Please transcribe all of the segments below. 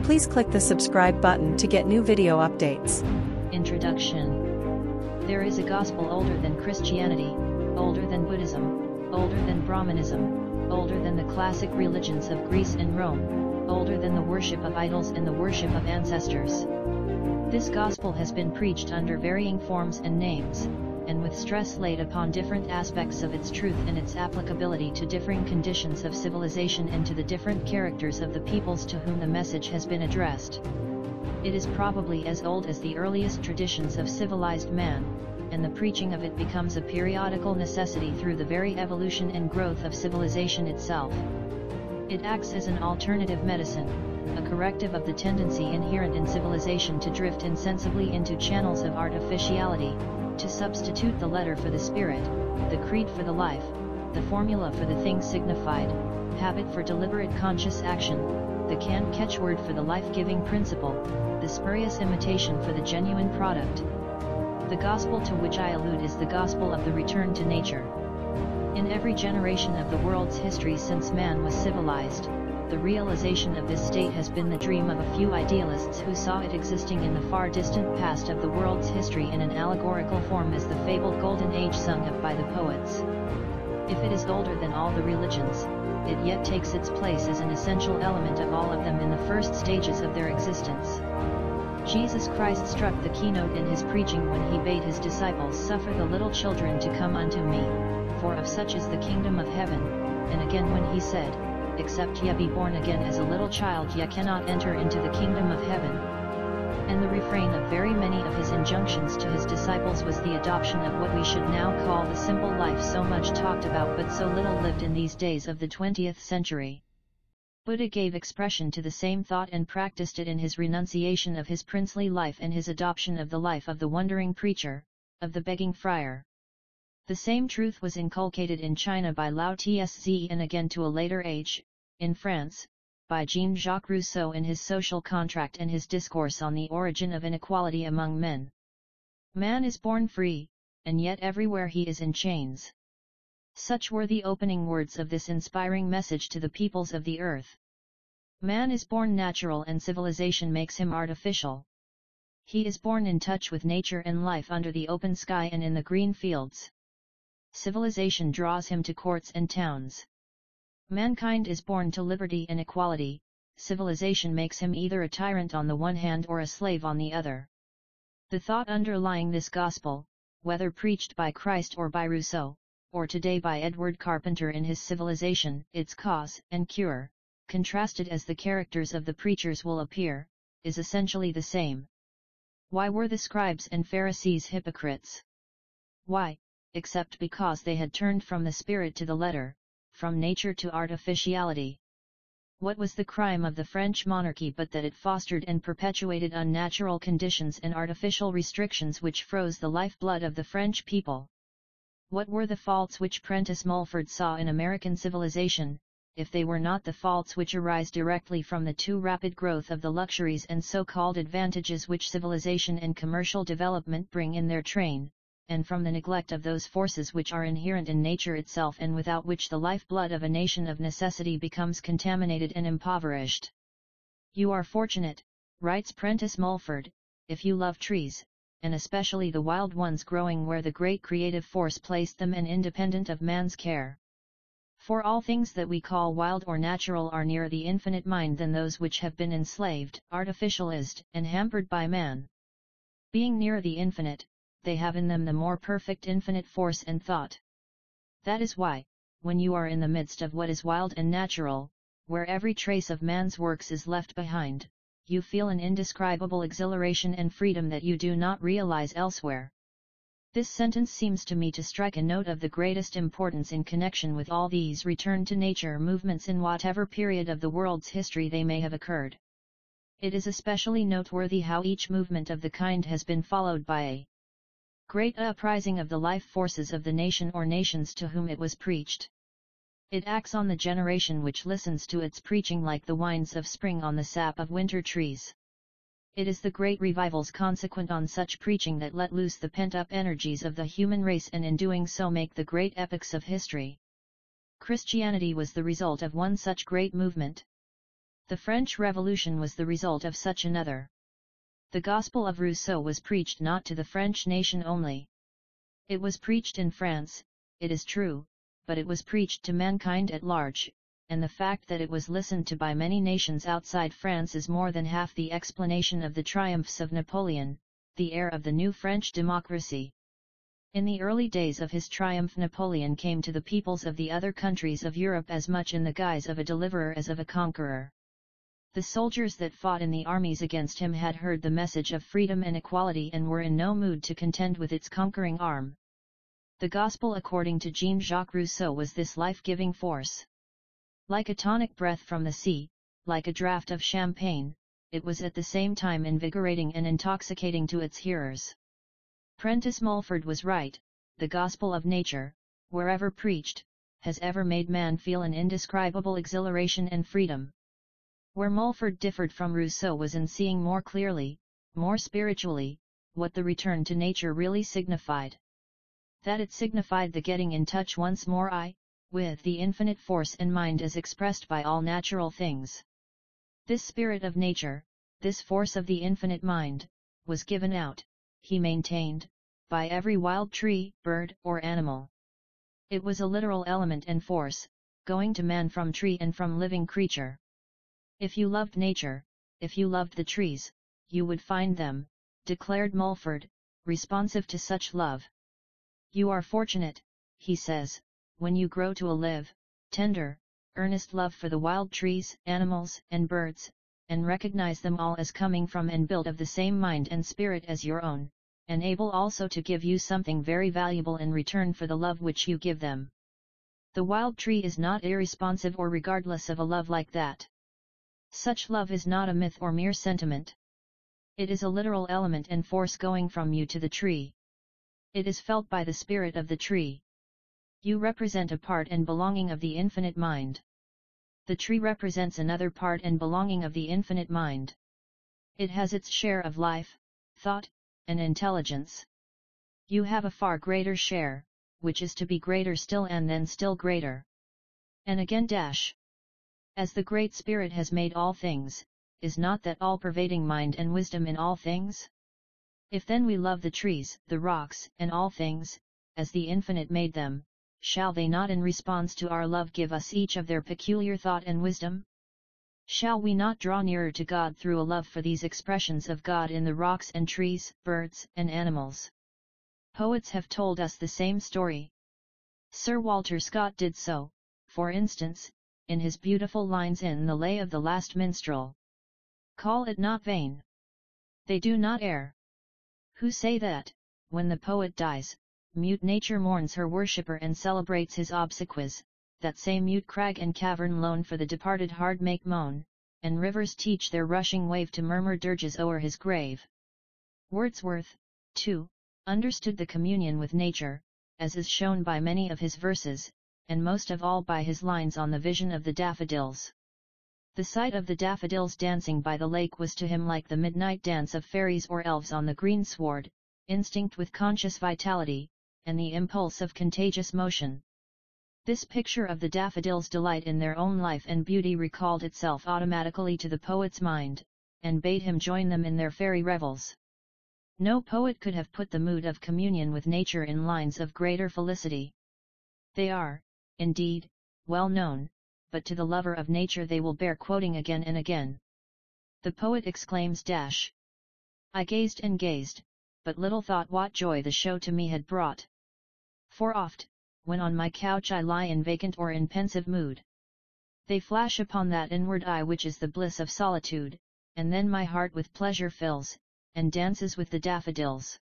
Please click the subscribe button to get new video updates. Introduction. There is a gospel older than Christianity, older than Buddhism, older than Brahmanism, older than the classic religions of Greece and Rome, older than the worship of idols and the worship of ancestors. This gospel has been preached under varying forms and names, and with stress laid upon different aspects of its truth and its applicability to differing conditions of civilization and to the different characters of the peoples to whom the message has been addressed. It is probably as old as the earliest traditions of civilized man, and the preaching of it becomes a periodical necessity through the very evolution and growth of civilization itself. It acts as an alternative medicine, a corrective of the tendency inherent in civilization to drift insensibly into channels of artificiality, to substitute the letter for the spirit, the creed for the life, the formula for the thing signified, habit for deliberate conscious action, the canned catchword for the life-giving principle, the spurious imitation for the genuine product. The gospel to which I allude is the gospel of the return to nature. In every generation of the world's history since man was civilized, the realization of this state has been the dream of a few idealists who saw it existing in the far distant past of the world's history in an allegorical form as the fabled golden age sung of by the poets. If it is older than all the religions, it yet takes its place as an essential element of all of them in the first stages of their existence. Jesus Christ struck the keynote in his preaching when he bade his disciples suffer the little children to come unto me, for of such is the kingdom of heaven, and again when he said, except ye be born again as a little child ye cannot enter into the kingdom of heaven. And the refrain of very many of his injunctions to his disciples was the adoption of what we should now call the simple life so much talked about but so little lived in these days of the 20th century. Buddha gave expression to the same thought and practiced it in his renunciation of his princely life and his adoption of the life of the wandering preacher, of the begging friar. The same truth was inculcated in China by Lao Tzu and again to a later age, in France, by Jean-Jacques Rousseau in his Social Contract and his discourse on the origin of inequality among men. Man is born free, and yet everywhere he is in chains. Such were the opening words of this inspiring message to the peoples of the earth. Man is born natural and civilization makes him artificial. He is born in touch with nature and life under the open sky and in the green fields. Civilization draws him to courts and towns. Mankind is born to liberty and equality, civilization makes him either a tyrant on the one hand or a slave on the other. The thought underlying this gospel, whether preached by Christ or by Rousseau, or today by Edward Carpenter in his Civilization, its cause and cure, contrasted as the characters of the preachers will appear, is essentially the same. Why were the scribes and Pharisees hypocrites? Why? Except because they had turned from the spirit to the letter, from nature to artificiality. What was the crime of the French monarchy but that it fostered and perpetuated unnatural conditions and artificial restrictions which froze the lifeblood of the French people? What were the faults which Prentice Mulford saw in American civilization, if they were not the faults which arise directly from the too rapid growth of the luxuries and so-called advantages which civilization and commercial development bring in their train, and from the neglect of those forces which are inherent in nature itself and without which the lifeblood of a nation of necessity becomes contaminated and impoverished? You are fortunate, writes Prentice Mulford, if you love trees, and especially the wild ones growing where the great creative force placed them and independent of man's care. For all things that we call wild or natural are nearer the infinite mind than those which have been enslaved, artificialized, and hampered by man. Being nearer the infinite, they have in them the more perfect infinite force and thought. That is why, when you are in the midst of what is wild and natural, where every trace of man's works is left behind, you feel an indescribable exhilaration and freedom that you do not realize elsewhere. This sentence seems to me to strike a note of the greatest importance in connection with all these return to nature movements in whatever period of the world's history they may have occurred. It is especially noteworthy how each movement of the kind has been followed by a great uprising of the life forces of the nation or nations to whom it was preached. It acts on the generation which listens to its preaching like the winds of spring on the sap of winter trees. It is the great revivals consequent on such preaching that let loose the pent-up energies of the human race and in doing so make the great epochs of history. Christianity was the result of one such great movement. The French Revolution was the result of such another. The Gospel of Rousseau was preached not to the French nation only. It was preached in France, it is true, but it was preached to mankind at large, and the fact that it was listened to by many nations outside France is more than half the explanation of the triumphs of Napoleon, the heir of the new French democracy. In the early days of his triumph, Napoleon came to the peoples of the other countries of Europe as much in the guise of a deliverer as of a conqueror. The soldiers that fought in the armies against him had heard the message of freedom and equality and were in no mood to contend with its conquering arm. The gospel according to Jean-Jacques Rousseau was this life-giving force. Like a tonic breath from the sea, like a draught of champagne, it was at the same time invigorating and intoxicating to its hearers. Prentice Mulford was right, the gospel of nature, wherever preached, has ever made man feel an indescribable exhilaration and freedom. Where Mulford differed from Rousseau was in seeing more clearly, more spiritually, what the return to nature really signified. That it signified the getting in touch once more with the infinite force and mind as expressed by all natural things. This spirit of nature, this force of the infinite mind, was given out, he maintained, by every wild tree, bird, or animal. It was a literal element and force, going to man from tree and from living creature. If you loved nature, if you loved the trees, you would find them, declared Mulford, responsive to such love. You are fortunate, he says, when you grow to a live, tender, earnest love for the wild trees, animals, and birds, and recognize them all as coming from and built of the same mind and spirit as your own, and able also to give you something very valuable in return for the love which you give them. The wild tree is not irresponsive or regardless of a love like that. Such love is not a myth or mere sentiment. It is a literal element and force going from you to the tree. It is felt by the spirit of the tree. You represent a part and belonging of the infinite mind. The tree represents another part and belonging of the infinite mind. It has its share of life, thought, and intelligence. You have a far greater share, which is to be greater still and then still greater. And again as the Great Spirit has made all things, is not that all-pervading mind and wisdom in all things? If then we love the trees, the rocks, and all things, as the Infinite made them, shall they not in response to our love give us each of their peculiar thought and wisdom? Shall we not draw nearer to God through a love for these expressions of God in the rocks and trees, birds, and animals? Poets have told us the same story. Sir Walter Scott did so, for instance, in his beautiful lines in the Lay of the Last Minstrel. Call it not vain. They do not err. Who say that, when the poet dies, mute nature mourns her worshipper and celebrates his obsequies, that same mute crag and cavern lone for the departed hard make moan, and rivers teach their rushing wave to murmur dirges o'er his grave. Wordsworth, too, understood the communion with nature, as is shown by many of his verses, and most of all by his lines on the vision of the daffodils. The sight of the daffodils dancing by the lake was to him like the midnight dance of fairies or elves on the greensward, instinct with conscious vitality, and the impulse of contagious motion. This picture of the daffodils' delight in their own life and beauty recalled itself automatically to the poet's mind, and bade him join them in their fairy revels. No poet could have put the mood of communion with nature in lines of greater felicity. They are, indeed, well known, but to the lover of nature they will bear quoting again and again. The poet exclaims, I gazed and gazed, but little thought what joy the show to me had brought. For oft, when on my couch I lie in vacant or in pensive mood, they flash upon that inward eye which is the bliss of solitude, and then my heart with pleasure fills, and dances with the daffodils.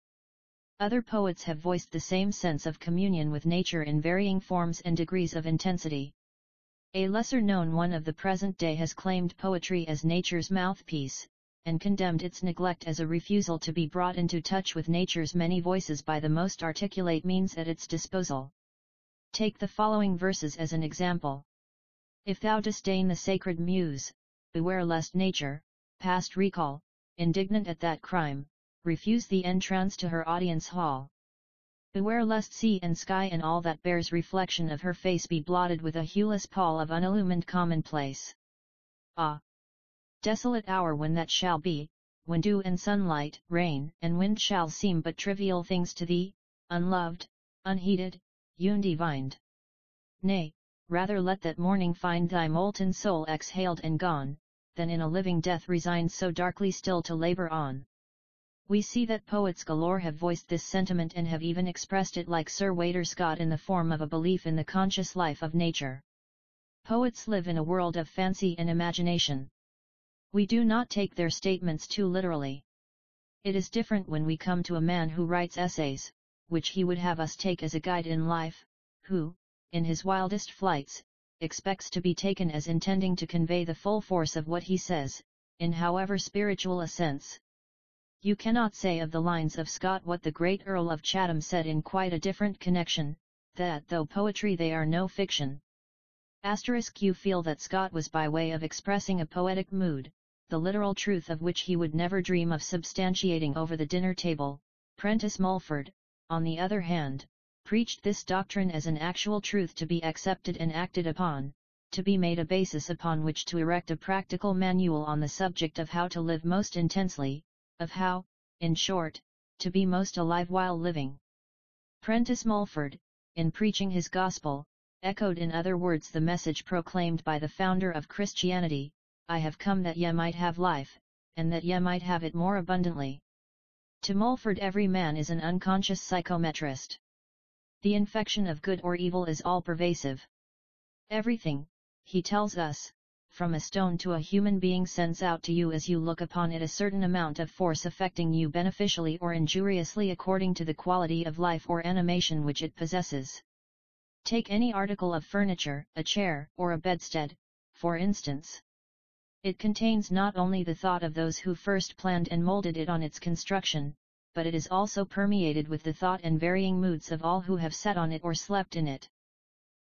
Other poets have voiced the same sense of communion with nature in varying forms and degrees of intensity. A lesser-known one of the present day has claimed poetry as nature's mouthpiece, and condemned its neglect as a refusal to be brought into touch with nature's many voices by the most articulate means at its disposal. Take the following verses as an example. If thou disdain the sacred muse, beware lest nature, past recall, indignant at that crime, refuse thee entrance to her audience hall. Beware lest sea and sky and all that bears reflection of her face be blotted with a hueless pall of unillumined commonplace. Ah! Desolate hour when that shall be, when dew and sunlight, rain and wind shall seem but trivial things to thee, unloved, unheeded, undivined. Nay, rather let that morning find thy molten soul exhaled and gone, than in a living death resigned so darkly still to labor on. We see that poets galore have voiced this sentiment and have even expressed it like Sir Walter Scott in the form of a belief in the conscious life of nature. Poets live in a world of fancy and imagination. We do not take their statements too literally. It is different when we come to a man who writes essays, which he would have us take as a guide in life, who, in his wildest flights, expects to be taken as intending to convey the full force of what he says, in however spiritual a sense. You cannot say of the lines of Scott what the great Earl of Chatham said in quite a different connection, that though poetry they are no fiction. You feel that Scott was by way of expressing a poetic mood, the literal truth of which he would never dream of substantiating over the dinner table. Prentice Mulford, on the other hand, preached this doctrine as an actual truth to be accepted and acted upon, to be made a basis upon which to erect a practical manual on the subject of how to live most intensely, of how, in short, to be most alive while living. Prentice Mulford, in preaching his gospel, echoed in other words the message proclaimed by the founder of Christianity, I have come that ye might have life, and that ye might have it more abundantly. To Mulford every man is an unconscious psychometrist. The infection of good or evil is all-pervasive. Everything, he tells us, from a stone to a human being sends out to you as you look upon it a certain amount of force affecting you beneficially or injuriously according to the quality of life or animation which it possesses. Take any article of furniture, a chair or a bedstead, for instance. It contains not only the thought of those who first planned and molded it on its construction, but it is also permeated with the thought and varying moods of all who have sat on it or slept in it.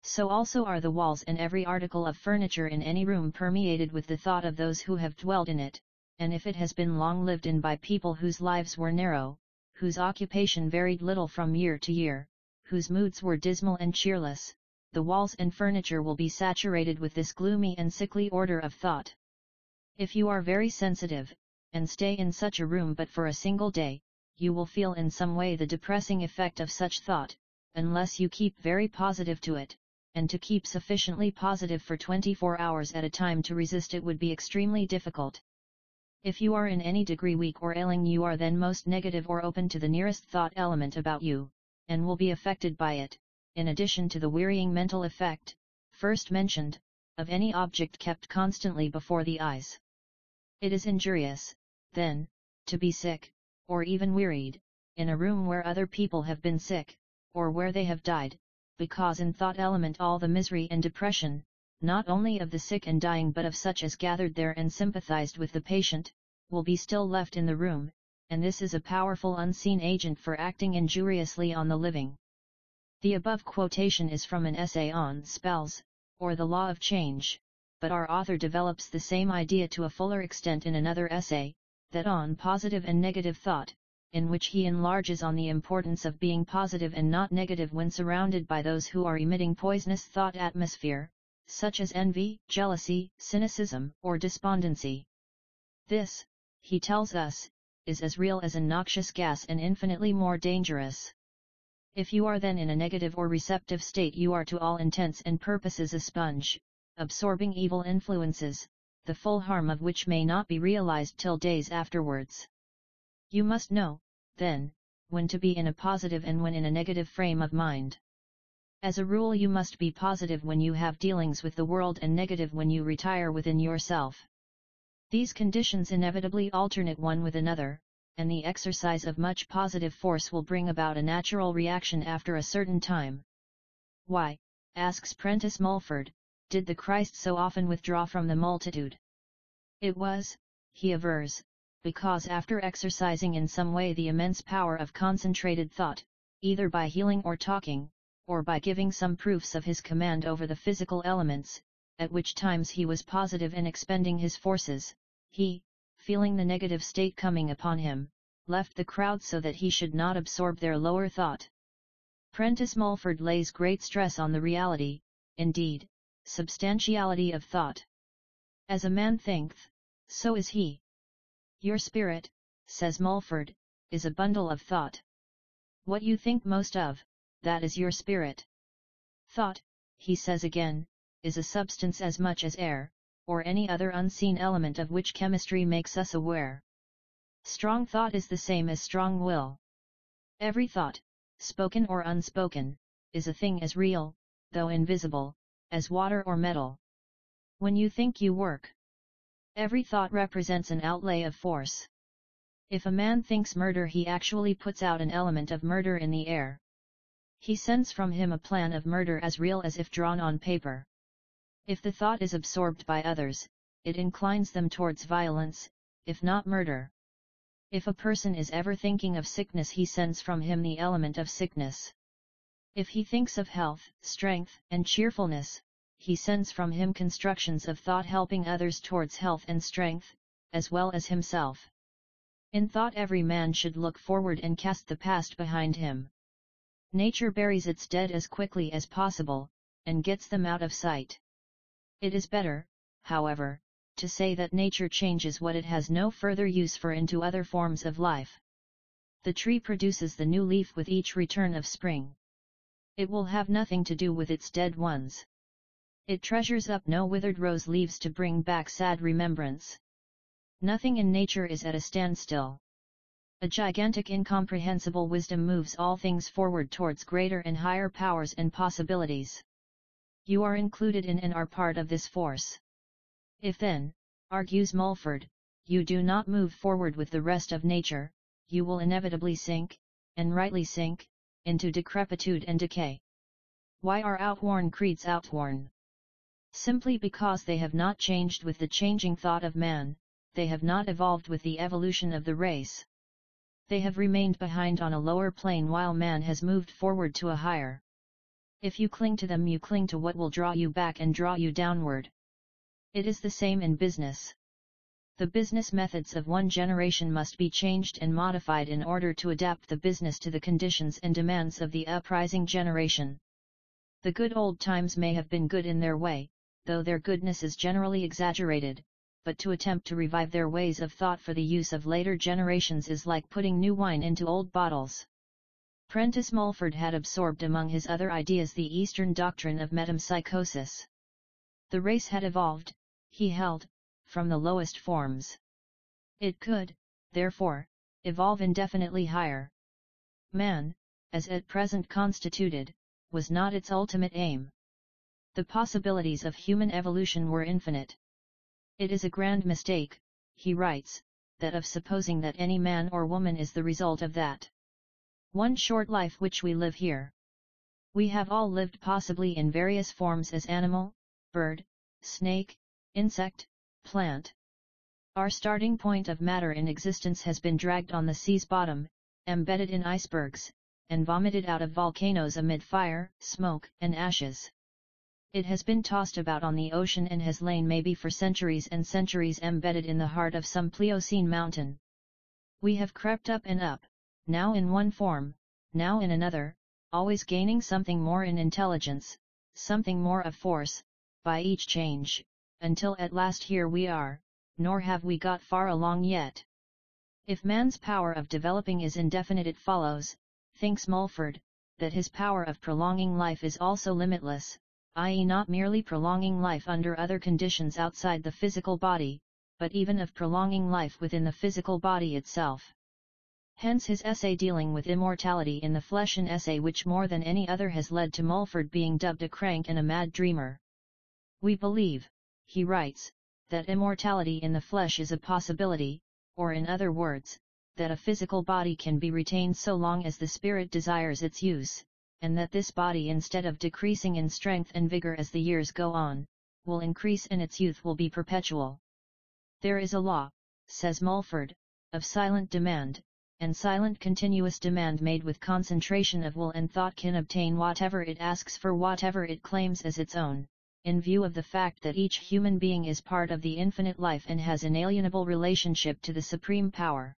So also are the walls and every article of furniture in any room permeated with the thought of those who have dwelt in it, and if it has been long lived in by people whose lives were narrow, whose occupation varied little from year to year, whose moods were dismal and cheerless, the walls and furniture will be saturated with this gloomy and sickly order of thought. If you are very sensitive, and stay in such a room but for a single day, you will feel in some way the depressing effect of such thought, unless you keep very positive to it, and to keep sufficiently positive for 24 hours at a time to resist it would be extremely difficult. If you are in any degree weak or ailing, you are then most negative or open to the nearest thought element about you, and will be affected by it, in addition to the wearying mental effect, first mentioned, of any object kept constantly before the eyes. It is injurious, then, to be sick, or even wearied, in a room where other people have been sick, or where they have died, because in thought element all the misery and depression, not only of the sick and dying but of such as gathered there and sympathized with the patient, will be still left in the room, and this is a powerful unseen agent for acting injuriously on the living. The above quotation is from an essay on spells, or the law of change, but our author develops the same idea to a fuller extent in another essay, that on positive and negative thought, in which he enlarges on the importance of being positive and not negative when surrounded by those who are emitting poisonous thought atmosphere, such as envy, jealousy, cynicism, or despondency. This, he tells us, is as real as a noxious gas and infinitely more dangerous. If you are then in a negative or receptive state, you are to all intents and purposes a sponge, absorbing evil influences, the full harm of which may not be realized till days afterwards. You must know, then, when to be in a positive and when in a negative frame of mind. As a rule, you must be positive when you have dealings with the world and negative when you retire within yourself. These conditions inevitably alternate one with another, and the exercise of much positive force will bring about a natural reaction after a certain time. Why, asks Prentice Mulford, did the Christ so often withdraw from the multitude? It was, he avers, because after exercising in some way the immense power of concentrated thought, either by healing or talking, or by giving some proofs of his command over the physical elements, at which times he was positive in expending his forces, he, feeling the negative state coming upon him, left the crowd so that he should not absorb their lower thought. Prentice Mulford lays great stress on the reality, indeed, substantiality of thought. As a man thinketh, so is he. Your spirit, says Mulford, is a bundle of thought. What you think most of, that is your spirit. Thought, he says again, is a substance as much as air, or any other unseen element of which chemistry makes us aware. Strong thought is the same as strong will. Every thought, spoken or unspoken, is a thing as real, though invisible, as water or metal. When you think you work, every thought represents an outlay of force. If a man thinks murder, he actually puts out an element of murder in the air. He sends from him a plan of murder as real as if drawn on paper. If the thought is absorbed by others, it inclines them towards violence, if not murder. If a person is ever thinking of sickness, he sends from him the element of sickness. If he thinks of health, strength, and cheerfulness, he sends from him constructions of thought helping others towards health and strength, as well as himself. In thought every man should look forward and cast the past behind him. Nature buries its dead as quickly as possible, and gets them out of sight. It is better, however, to say that nature changes what it has no further use for into other forms of life. The tree produces the new leaf with each return of spring. It will have nothing to do with its dead ones. It treasures up no withered rose leaves to bring back sad remembrance. Nothing in nature is at a standstill. A gigantic incomprehensible wisdom moves all things forward towards greater and higher powers and possibilities. You are included in and are part of this force. If then, argues Mulford, you do not move forward with the rest of nature, you will inevitably sink, and rightly sink, into decrepitude and decay. Why are outworn creeds outworn? Simply because they have not changed with the changing thought of man, they have not evolved with the evolution of the race. They have remained behind on a lower plane while man has moved forward to a higher. If you cling to them, you cling to what will draw you back and draw you downward. It is the same in business. The business methods of one generation must be changed and modified in order to adapt the business to the conditions and demands of the uprising generation. The good old times may have been good in their way, though their goodness is generally exaggerated, but to attempt to revive their ways of thought for the use of later generations is like putting new wine into old bottles. Prentice Mulford had absorbed among his other ideas the Eastern doctrine of metempsychosis. The race had evolved, he held, from the lowest forms. It could, therefore, evolve indefinitely higher. Man, as at present constituted, was not its ultimate aim. The possibilities of human evolution were infinite. It is a grand mistake, he writes, that of supposing that any man or woman is the result of that one short life which we live here. We have all lived possibly in various forms as animal, bird, snake, insect, plant. Our starting point of matter in existence has been dragged on the sea's bottom, embedded in icebergs, and vomited out of volcanoes amid fire, smoke, and ashes. It has been tossed about on the ocean and has lain maybe for centuries and centuries embedded in the heart of some Pliocene mountain. We have crept up and up, now in one form, now in another, always gaining something more in intelligence, something more of force, by each change, until at last here we are, nor have we got far along yet. If man's power of developing is indefinite, it follows, thinks Mulford, that his power of prolonging life is also limitless, i.e. not merely prolonging life under other conditions outside the physical body, but even of prolonging life within the physical body itself. Hence his essay dealing with immortality in the flesh, an essay which more than any other has led to Mulford being dubbed a crank and a mad dreamer. We believe, he writes, that immortality in the flesh is a possibility, or in other words, that a physical body can be retained so long as the spirit desires its use, and that this body, instead of decreasing in strength and vigor as the years go on, will increase and its youth will be perpetual. There is a law, says Mulford, of silent demand, and silent continuous demand made with concentration of will and thought can obtain whatever it asks for whatever it claims as its own, in view of the fact that each human being is part of the infinite life and has inalienable relationship to the supreme power.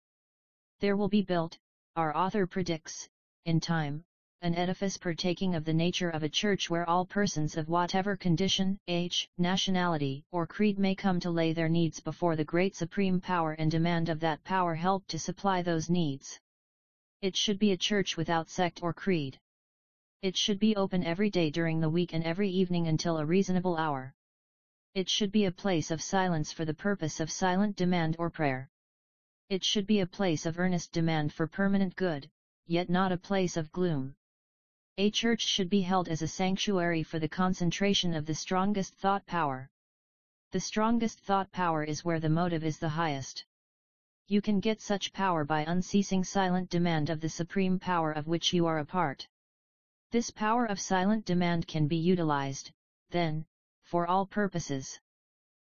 There will be built, our author predicts, in time, an edifice partaking of the nature of a church where all persons of whatever condition, age, nationality, or creed may come to lay their needs before the great supreme power and demand of that power help to supply those needs. It should be a church without sect or creed. It should be open every day during the week and every evening until a reasonable hour. It should be a place of silence for the purpose of silent demand or prayer. It should be a place of earnest demand for permanent good, yet not a place of gloom. A church should be held as a sanctuary for the concentration of the strongest thought power. The strongest thought power is where the motive is the highest. You can get such power by unceasing silent demand of the supreme power of which you are a part. This power of silent demand can be utilized, then, for all purposes.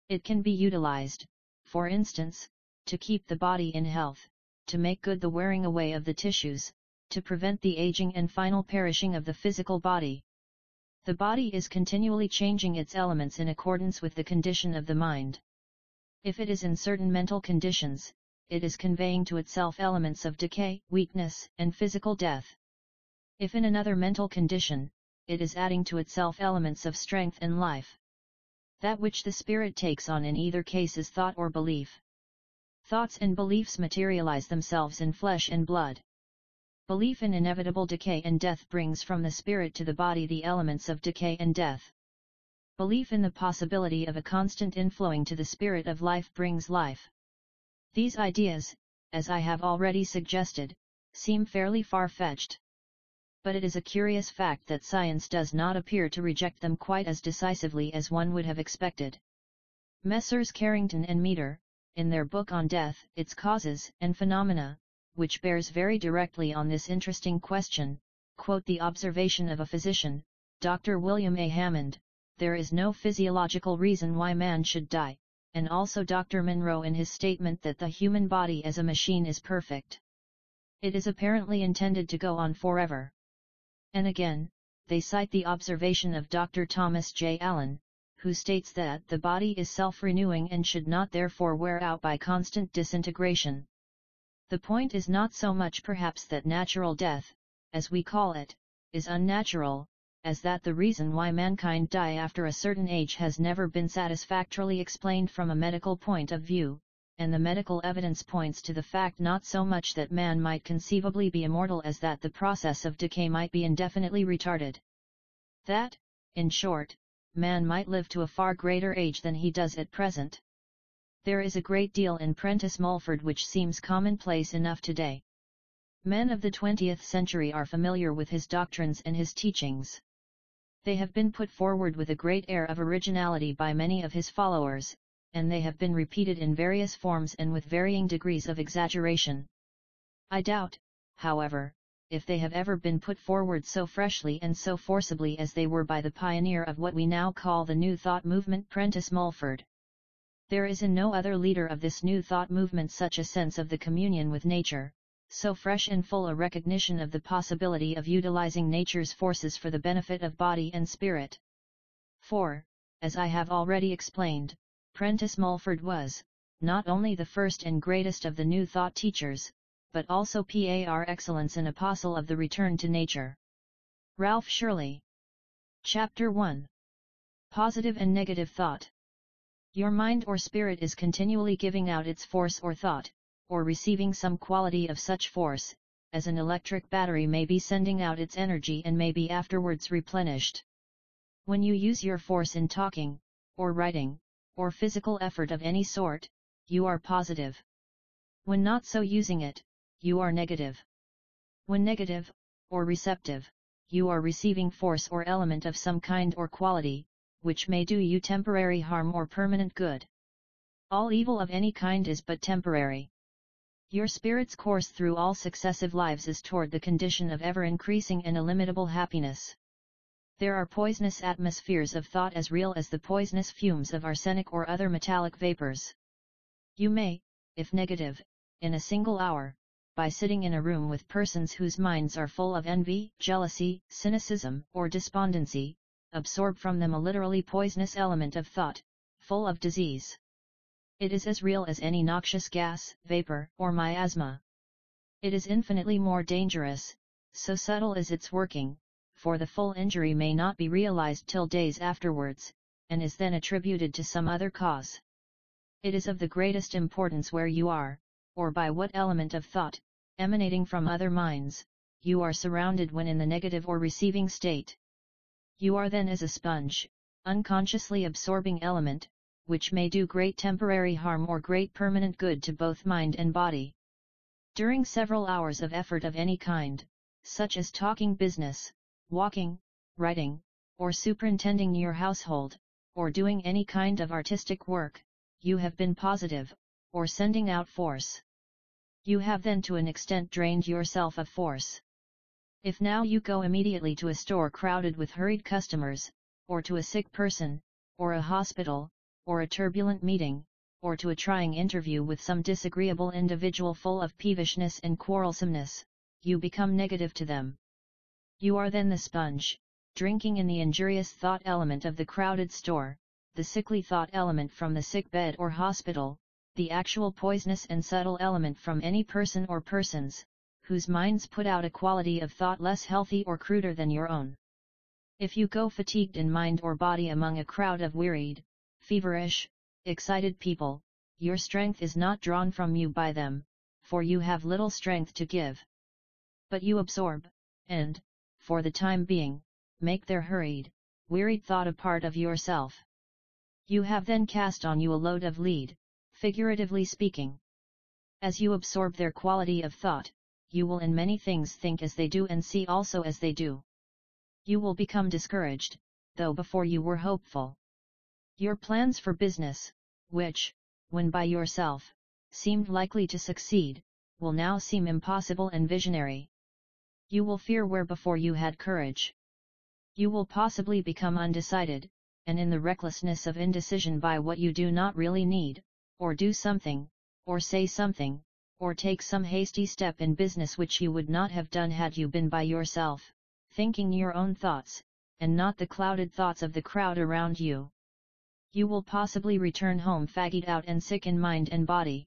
It can be utilized, for instance, to keep the body in health, to make good the wearing away of the tissues, to prevent the aging and final perishing of the physical body. The body is continually changing its elements in accordance with the condition of the mind. If it is in certain mental conditions, it is conveying to itself elements of decay, weakness, and physical death. If in another mental condition, it is adding to itself elements of strength and life. That which the spirit takes on in either case is thought or belief. Thoughts and beliefs materialize themselves in flesh and blood. Belief in inevitable decay and death brings from the spirit to the body the elements of decay and death. Belief in the possibility of a constant inflowing to the spirit of life brings life. These ideas, as I have already suggested, seem fairly far-fetched. But it is a curious fact that science does not appear to reject them quite as decisively as one would have expected. Messrs. Carrington and Meter, in their book on death, its causes and phenomena, which bears very directly on this interesting question, quote the observation of a physician, Dr. William A. Hammond, "There is no physiological reason why man should die," and also Dr. Monroe in his statement that the human body as a machine is perfect. It is apparently intended to go on forever. And again, they cite the observation of Dr. Thomas J. Allen, who states that the body is self-renewing and should not therefore wear out by constant disintegration. The point is not so much perhaps that natural death, as we call it, is unnatural, as that the reason why mankind die after a certain age has never been satisfactorily explained from a medical point of view, and the medical evidence points to the fact not so much that man might conceivably be immortal as that the process of decay might be indefinitely retarded. That, in short, man might live to a far greater age than he does at present. There is a great deal in Prentice Mulford which seems commonplace enough today. Men of the 20th century are familiar with his doctrines and his teachings. They have been put forward with a great air of originality by many of his followers, and they have been repeated in various forms and with varying degrees of exaggeration. I doubt, however, if they have ever been put forward so freshly and so forcibly as they were by the pioneer of what we now call the New Thought movement, Prentice Mulford. There is in no other leader of this New Thought movement such a sense of the communion with nature, so fresh and full a recognition of the possibility of utilizing nature's forces for the benefit of body and spirit. For, as I have already explained, Prentice Mulford was, not only the first and greatest of the New Thought teachers, but also par excellence an apostle of the return to nature. Ralph Shirley. Chapter 1. Positive and Negative Thought. Your mind or spirit is continually giving out its force or thought, or receiving some quality of such force, as an electric battery may be sending out its energy and may be afterwards replenished. When you use your force in talking, or writing, or physical effort of any sort, you are positive. When not so using it, you are negative. When negative, or receptive, you are receiving force or element of some kind or quality, which may do you temporary harm or permanent good. All evil of any kind is but temporary. Your spirit's course through all successive lives is toward the condition of ever-increasing and illimitable happiness. There are poisonous atmospheres of thought as real as the poisonous fumes of arsenic or other metallic vapors. You may, if negative, in a single hour, by sitting in a room with persons whose minds are full of envy, jealousy, cynicism, or despondency, absorb from them a literally poisonous element of thought, full of disease. It is as real as any noxious gas, vapor, or miasma. It is infinitely more dangerous, so subtle is its working, for the full injury may not be realized till days afterwards, and is then attributed to some other cause. It is of the greatest importance where you are, or by what element of thought, emanating from other minds, you are surrounded when in the negative or receiving state. You are then as a sponge, unconsciously absorbing element, which may do great temporary harm or great permanent good to both mind and body. During several hours of effort of any kind, such as talking business, walking, writing, or superintending your household, or doing any kind of artistic work, you have been positive, or sending out force. You have then to an extent drained yourself of force. If now you go immediately to a store crowded with hurried customers, or to a sick person, or a hospital, or a turbulent meeting, or to a trying interview with some disagreeable individual full of peevishness and quarrelsomeness, you become negative to them. You are then the sponge, drinking in the injurious thought element of the crowded store, the sickly thought element from the sick bed or hospital, the actual poisonous and subtle element from any person or persons, whose minds put out a quality of thought less healthy or cruder than your own. If you go fatigued in mind or body among a crowd of wearied, feverish, excited people, your strength is not drawn from you by them, for you have little strength to give. But you absorb, and, for the time being, make their hurried, wearied thought a part of yourself. You have then cast on you a load of lead, figuratively speaking. As you absorb their quality of thought, you will in many things think as they do and see also as they do. You will become discouraged, though before you were hopeful. Your plans for business, which, when by yourself, seemed likely to succeed, will now seem impossible and visionary. You will fear where before you had courage. You will possibly become undecided, and in the recklessness of indecision buy what you do not really need, or do something, or say something, or take some hasty step in business which you would not have done had you been by yourself, thinking your own thoughts, and not the clouded thoughts of the crowd around you. You will possibly return home fagged out and sick in mind and body.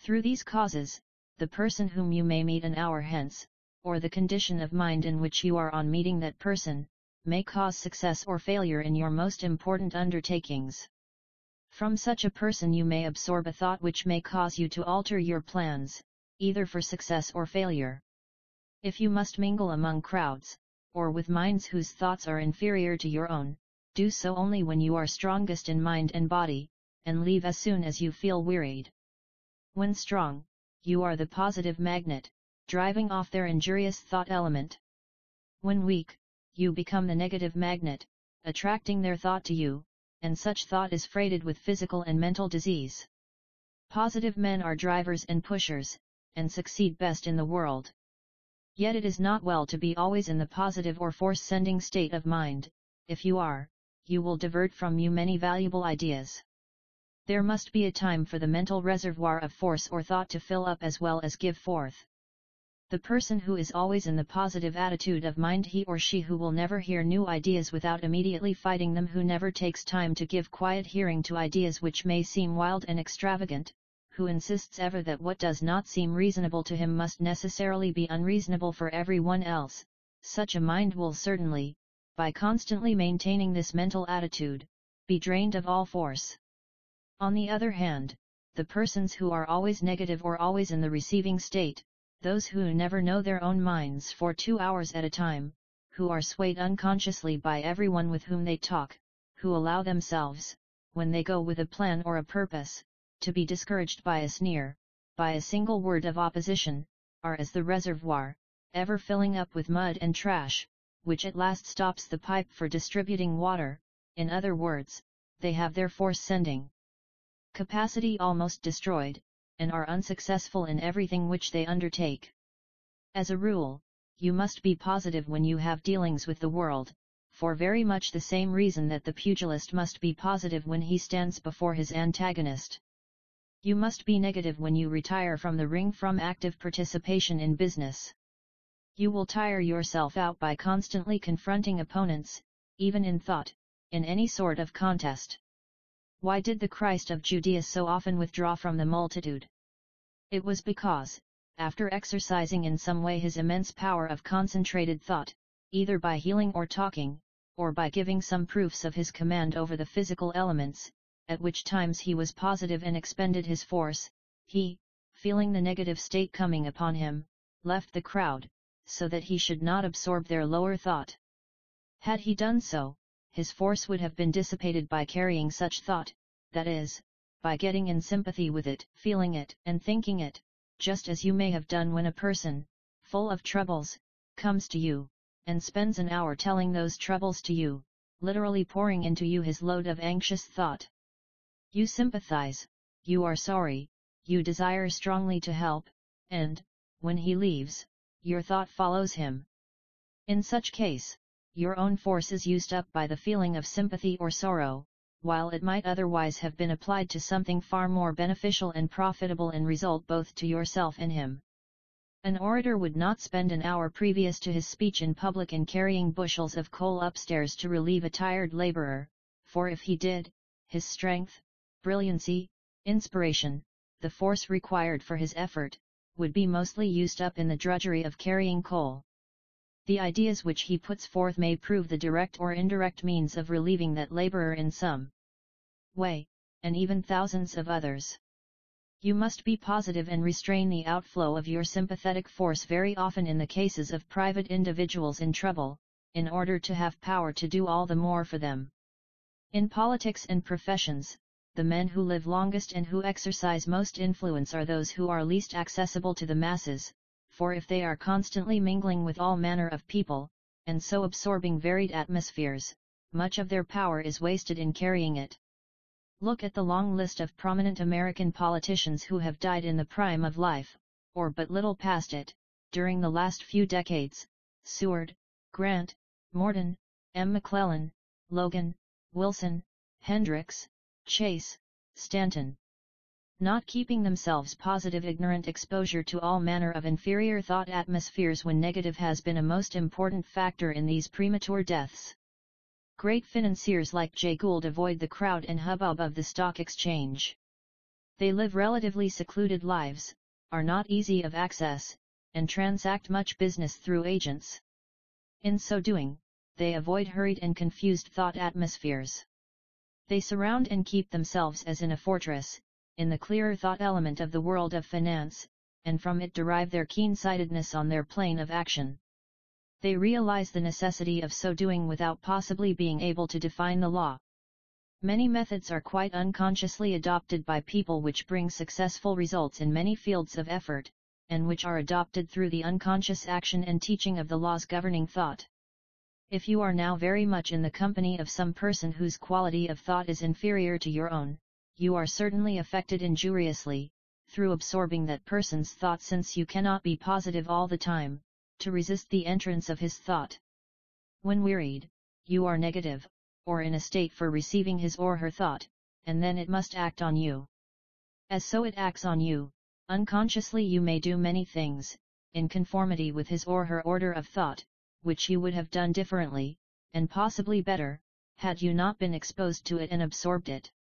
Through these causes, the person whom you may meet an hour hence, or the condition of mind in which you are on meeting that person, may cause success or failure in your most important undertakings. From such a person you may absorb a thought which may cause you to alter your plans, either for success or failure. If you must mingle among crowds, or with minds whose thoughts are inferior to your own, do so only when you are strongest in mind and body, and leave as soon as you feel wearied. When strong, you are the positive magnet, driving off their injurious thought element. When weak, you become the negative magnet, attracting their thought to you, and such thought is freighted with physical and mental disease. Positive men are drivers and pushers, and succeed best in the world. Yet it is not well to be always in the positive or force-sending state of mind. If you are, you will divert from you many valuable ideas. There must be a time for the mental reservoir of force or thought to fill up as well as give forth. The person who is always in the positive attitude of mind, he or she who will never hear new ideas without immediately fighting them, who never takes time to give quiet hearing to ideas which may seem wild and extravagant, who insists ever that what does not seem reasonable to him must necessarily be unreasonable for everyone else, such a mind will certainly, by constantly maintaining this mental attitude, be drained of all force. On the other hand, the persons who are always negative or always in the receiving state, those who never know their own minds for 2 hours at a time, who are swayed unconsciously by everyone with whom they talk, who allow themselves, when they go with a plan or a purpose, to be discouraged by a sneer, by a single word of opposition, are as the reservoir, ever filling up with mud and trash, which at last stops the pipe for distributing water. In other words, they have their force-sending capacity almost destroyed, and are unsuccessful in everything which they undertake. As a rule, you must be positive when you have dealings with the world, for very much the same reason that the pugilist must be positive when he stands before his antagonist. You must be negative when you retire from the ring from active participation in business. You will tire yourself out by constantly confronting opponents, even in thought, in any sort of contest. Why did the Christ of Judea so often withdraw from the multitude? It was because, after exercising in some way his immense power of concentrated thought, either by healing or talking, or by giving some proofs of his command over the physical elements, at which times he was positive and expended his force, he, feeling the negative state coming upon him, left the crowd, so that he should not absorb their lower thought. Had he done so, his force would have been dissipated by carrying such thought, that is, by getting in sympathy with it, feeling it, and thinking it, just as you may have done when a person, full of troubles, comes to you, and spends an hour telling those troubles to you, literally pouring into you his load of anxious thought. You sympathize, you are sorry, you desire strongly to help, and, when he leaves, your thought follows him. In such case, your own force is used up by the feeling of sympathy or sorrow, while it might otherwise have been applied to something far more beneficial and profitable in result both to yourself and him. An orator would not spend an hour previous to his speech in public in carrying bushels of coal upstairs to relieve a tired laborer, for if he did, his strength, brilliancy, inspiration, the force required for his effort, would be mostly used up in the drudgery of carrying coal. The ideas which he puts forth may prove the direct or indirect means of relieving that laborer in some way, and even thousands of others. You must be positive and restrain the outflow of your sympathetic force very often in the cases of private individuals in trouble, in order to have power to do all the more for them. In politics and professions, the men who live longest and who exercise most influence are those who are least accessible to the masses, for if they are constantly mingling with all manner of people, and so absorbing varied atmospheres, much of their power is wasted in carrying it. Look at the long list of prominent American politicians who have died in the prime of life, or but little past it, during the last few decades: Seward, Grant, Morton, M. McClellan, Logan, Wilson, Hendricks, Chase, Stanton. Not keeping themselves positive, ignorant exposure to all manner of inferior thought atmospheres when negative has been a most important factor in these premature deaths. Great financiers like Jay Gould avoid the crowd and hubbub of the stock exchange. They live relatively secluded lives, are not easy of access, and transact much business through agents. In so doing, they avoid hurried and confused thought atmospheres. They surround and keep themselves as in a fortress, in the clearer thought element of the world of finance, and from it derive their keen-sightedness on their plane of action. They realize the necessity of so doing without possibly being able to define the law. Many methods are quite unconsciously adopted by people which bring successful results in many fields of effort, and which are adopted through the unconscious action and teaching of the laws governing thought. If you are now very much in the company of some person whose quality of thought is inferior to your own, you are certainly affected injuriously, through absorbing that person's thought, since you cannot be positive all the time, to resist the entrance of his thought. When wearied, you are negative, or in a state for receiving his or her thought, and then it must act on you. As so it acts on you, unconsciously you may do many things, in conformity with his or her order of thought, which you would have done differently, and possibly better, had you not been exposed to it and absorbed it.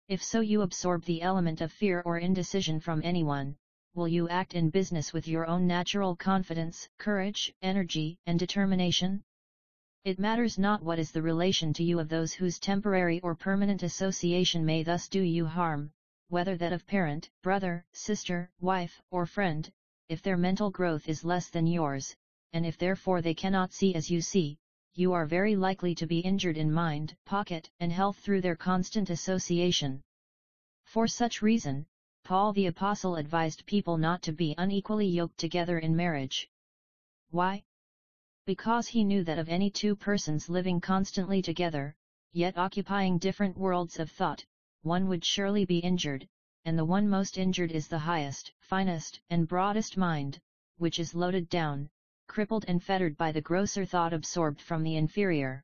If so you absorb the element of fear or indecision from anyone, will you act in business with your own natural confidence, courage, energy, and determination? It matters not what is the relation to you of those whose temporary or permanent association may thus do you harm, whether that of parent, brother, sister, wife, or friend, if their mental growth is less than yours, and if therefore they cannot see as you see, you are very likely to be injured in mind, pocket, and health through their constant association. For such reason, Paul the Apostle advised people not to be unequally yoked together in marriage. Why? Because he knew that of any two persons living constantly together, yet occupying different worlds of thought, one would surely be injured, and the one most injured is the highest, finest, and broadest mind, which is loaded down, crippled and fettered by the grosser thought absorbed from the inferior.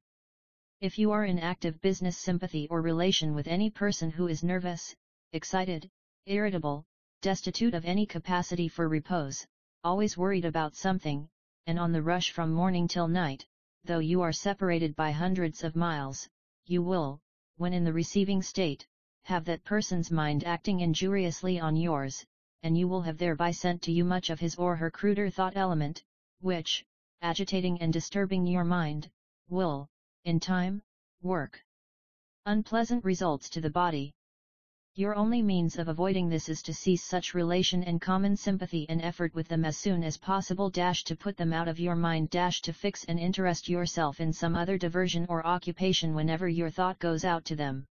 If you are in active business sympathy or relation with any person who is nervous, excited, irritable, destitute of any capacity for repose, always worried about something, and on the rush from morning till night, though you are separated by hundreds of miles, you will, when in the receiving state, have that person's mind acting injuriously on yours, and you will have thereby sent to you much of his or her cruder thought element, which, agitating and disturbing your mind, will, in time, work unpleasant results to the body. Your only means of avoiding this is to cease such relation and common sympathy and effort with them as soon as possible. To put them out of your mind. To fix and interest yourself in some other diversion or occupation whenever your thought goes out to them.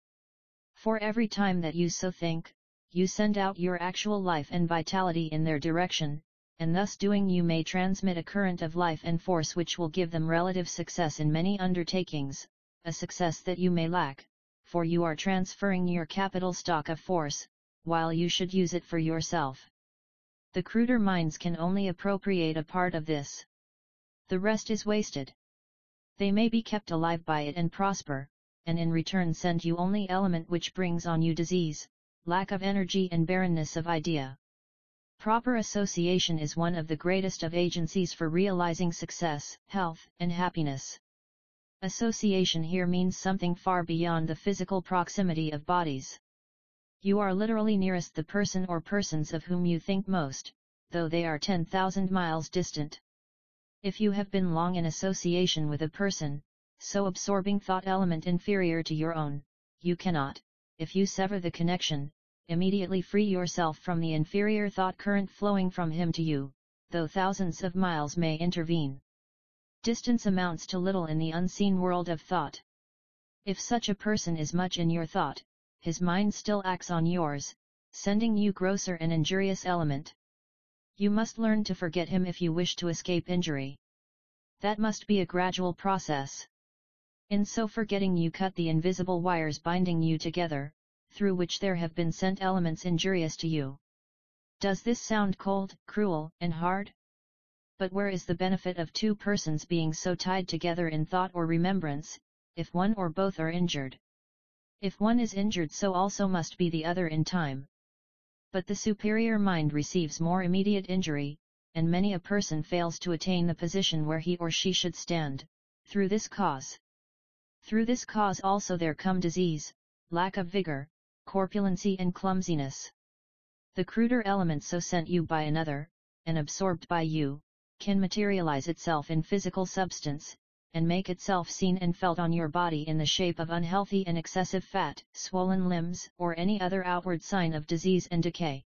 For every time that you so think, you send out your actual life and vitality in their direction, and thus doing you may transmit a current of life and force which will give them relative success in many undertakings, a success that you may lack, for you are transferring your capital stock of force, while you should use it for yourself. The cruder minds can only appropriate a part of this. The rest is wasted. They may be kept alive by it and prosper, and in return send you only element which brings on you disease, lack of energy and barrenness of idea. Proper association is one of the greatest of agencies for realizing success, health, and happiness. Association here means something far beyond the physical proximity of bodies. You are literally nearest the person or persons of whom you think most, though they are 10,000 miles distant. If you have been long in association with a person, so absorbing thought element inferior to your own, you cannot, if you sever the connection, immediately free yourself from the inferior thought current flowing from him to you, though thousands of miles may intervene. Distance amounts to little in the unseen world of thought. If such a person is much in your thought, his mind still acts on yours, sending you grosser and injurious element. You must learn to forget him if you wish to escape injury. That must be a gradual process. In so forgetting you cut the invisible wires binding you together, through which there have been sent elements injurious to you. Does this sound cold, cruel, and hard? But where is the benefit of two persons being so tied together in thought or remembrance, if one or both are injured? If one is injured, so also must be the other in time. But the superior mind receives more immediate injury, and many a person fails to attain the position where he or she should stand, through this cause. Through this cause also there come disease, lack of vigor, corpulency and clumsiness. The cruder element so sent you by another, and absorbed by you, can materialize itself in physical substance, and make itself seen and felt on your body in the shape of unhealthy and excessive fat, swollen limbs, or any other outward sign of disease and decay.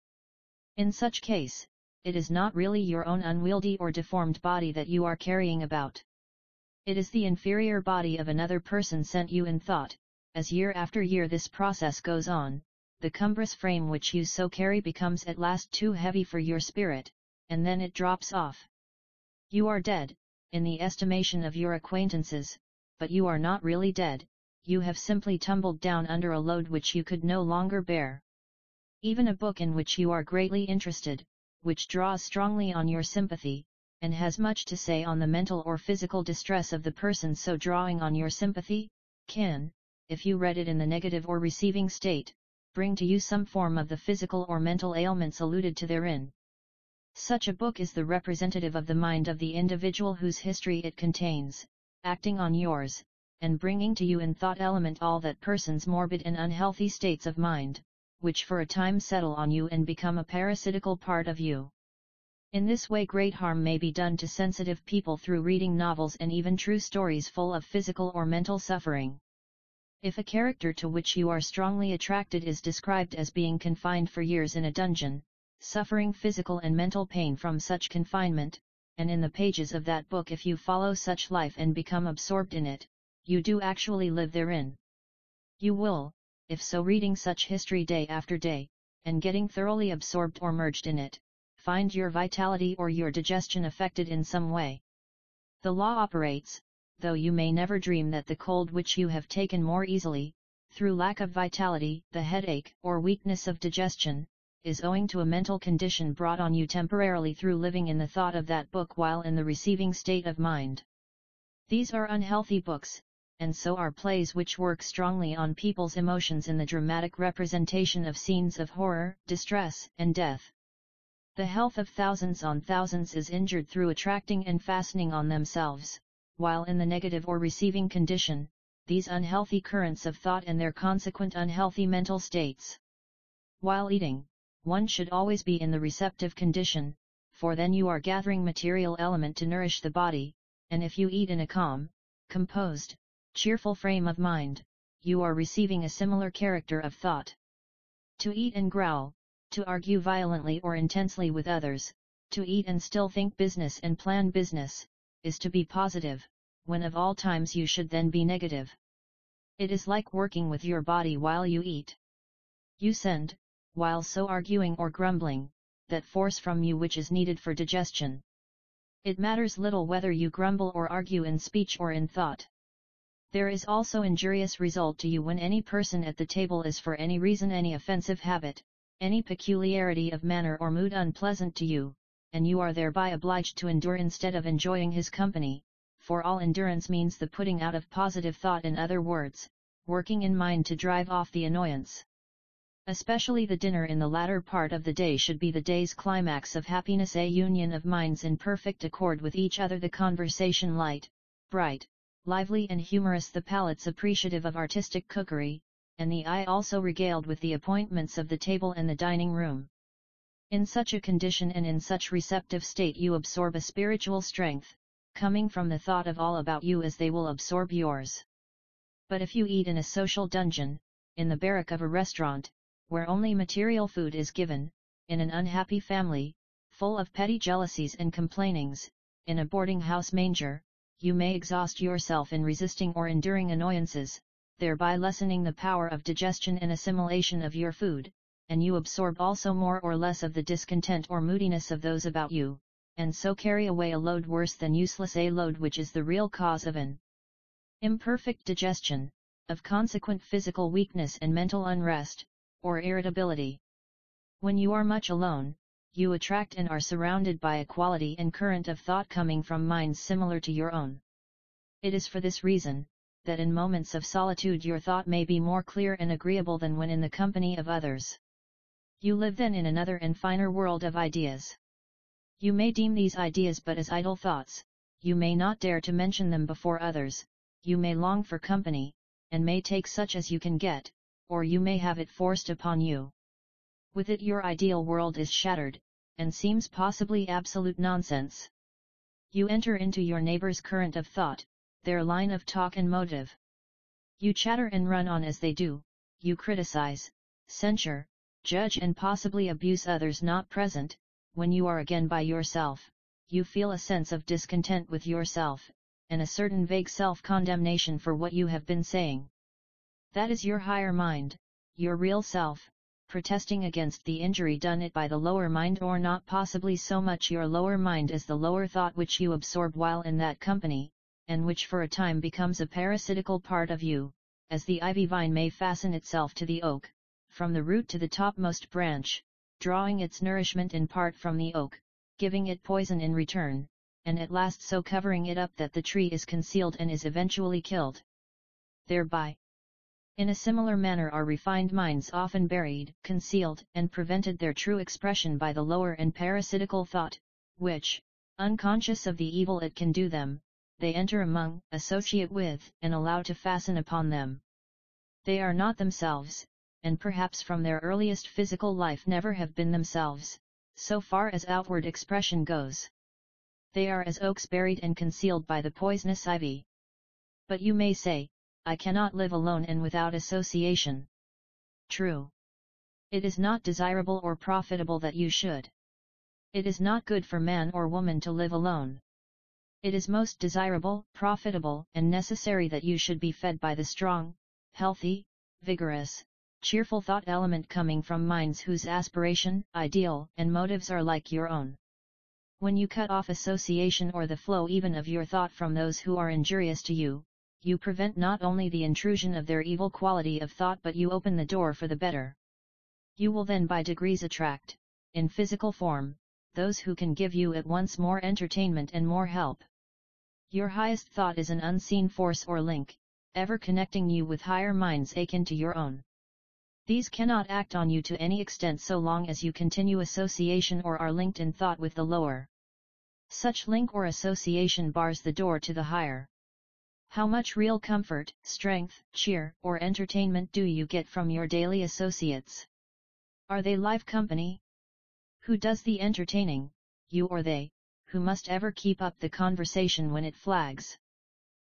In such case, it is not really your own unwieldy or deformed body that you are carrying about. It is the inferior body of another person sent you in thought. As year after year this process goes on, the cumbrous frame which you so carry becomes at last too heavy for your spirit, and then it drops off. You are dead, in the estimation of your acquaintances, but you are not really dead, you have simply tumbled down under a load which you could no longer bear. Even a book in which you are greatly interested, which draws strongly on your sympathy, and has much to say on the mental or physical distress of the person so drawing on your sympathy, can, if you read it in the negative or receiving state, bring to you some form of the physical or mental ailments alluded to therein. Such a book is the representative of the mind of the individual whose history it contains, acting on yours, and bringing to you in thought element all that person's morbid and unhealthy states of mind, which for a time settle on you and become a parasitical part of you. In this way great harm may be done to sensitive people through reading novels and even true stories full of physical or mental suffering. If a character to which you are strongly attracted is described as being confined for years in a dungeon, suffering physical and mental pain from such confinement, and in the pages of that book if you follow such life and become absorbed in it, you do actually live therein. You will, if so reading such history day after day, and getting thoroughly absorbed or merged in it, find your vitality or your digestion affected in some way. The law operates, though you may never dream that the cold which you have taken more easily, through lack of vitality, the headache or weakness of digestion, is owing to a mental condition brought on you temporarily through living in the thought of that book while in the receiving state of mind. These are unhealthy books, and so are plays which work strongly on people's emotions in the dramatic representation of scenes of horror, distress, and death. The health of thousands on thousands is injured through attracting and fastening on themselves, while in the negative or receiving condition, these unhealthy currents of thought and their consequent unhealthy mental states. While eating, one should always be in the receptive condition, for then you are gathering material element to nourish the body, and if you eat in a calm, composed, cheerful frame of mind, you are receiving a similar character of thought. To eat and growl, to argue violently or intensely with others, to eat and still think business and plan business, is to be positive, when of all times you should then be negative. It is like working with your body while you eat. You send, while so arguing or grumbling, that force from you which is needed for digestion. It matters little whether you grumble or argue in speech or in thought. There is also injurious result to you when any person at the table is for any reason any offensive habit, any peculiarity of manner or mood unpleasant to you, and you are thereby obliged to endure instead of enjoying his company, for all endurance means the putting out of positive thought, in other words, working in mind to drive off the annoyance. Especially the dinner in the latter part of the day should be the day's climax of happiness, a union of minds in perfect accord with each other, the conversation light, bright, lively and humorous, the palates appreciative of artistic cookery, and the eye also regaled with the appointments of the table and the dining room. In such a condition and in such receptive state you absorb a spiritual strength, coming from the thought of all about you as they will absorb yours. But if you eat in a social dungeon, in the barrack of a restaurant, where only material food is given, in an unhappy family, full of petty jealousies and complainings, in a boarding house manger, you may exhaust yourself in resisting or enduring annoyances, thereby lessening the power of digestion and assimilation of your food, and you absorb also more or less of the discontent or moodiness of those about you, and so carry away a load worse than useless, a load which is the real cause of an imperfect digestion, of consequent physical weakness and mental unrest, or irritability. When you are much alone, you attract and are surrounded by a quality and current of thought coming from minds similar to your own. It is for this reason, that in moments of solitude your thought may be more clear and agreeable than when in the company of others. You live then in another and finer world of ideas. You may deem these ideas but as idle thoughts, you may not dare to mention them before others, you may long for company, and may take such as you can get, or you may have it forced upon you. With it your ideal world is shattered, and seems possibly absolute nonsense. You enter into your neighbor's current of thought, their line of talk and motive. You chatter and run on as they do, you criticize, censure, judge and possibly abuse others not present. When you are again by yourself, you feel a sense of discontent with yourself, and a certain vague self-condemnation for what you have been saying. That is your higher mind, your real self, protesting against the injury done it by the lower mind, or not possibly so much your lower mind as the lower thought which you absorb while in that company, and which for a time becomes a parasitical part of you, as the ivy vine may fasten itself to the oak, from the root to the topmost branch, drawing its nourishment in part from the oak, giving it poison in return, and at last so covering it up that the tree is concealed and is eventually killed thereby. In a similar manner are refined minds often buried, concealed, and prevented their true expression by the lower and parasitical thought, which, unconscious of the evil it can do them, they enter among, associate with, and allow to fasten upon them. They are not themselves, and perhaps from their earliest physical life never have been themselves, so far as outward expression goes. They are as oaks buried and concealed by the poisonous ivy. But you may say, I cannot live alone and without association. True. It is not desirable or profitable that you should. It is not good for man or woman to live alone. It is most desirable, profitable, and necessary that you should be fed by the strong, healthy, vigorous, cheerful thought element coming from minds whose aspiration, ideal, and motives are like your own. When you cut off association or the flow even of your thought from those who are injurious to you, you prevent not only the intrusion of their evil quality of thought but you open the door for the better. You will then by degrees attract, in physical form, those who can give you at once more entertainment and more help. Your highest thought is an unseen force or link, ever connecting you with higher minds akin to your own. These cannot act on you to any extent so long as you continue association or are linked in thought with the lower. Such link or association bars the door to the higher. How much real comfort, strength, cheer, or entertainment do you get from your daily associates? Are they live company? Who does the entertaining, you or they, who must ever keep up the conversation when it flags?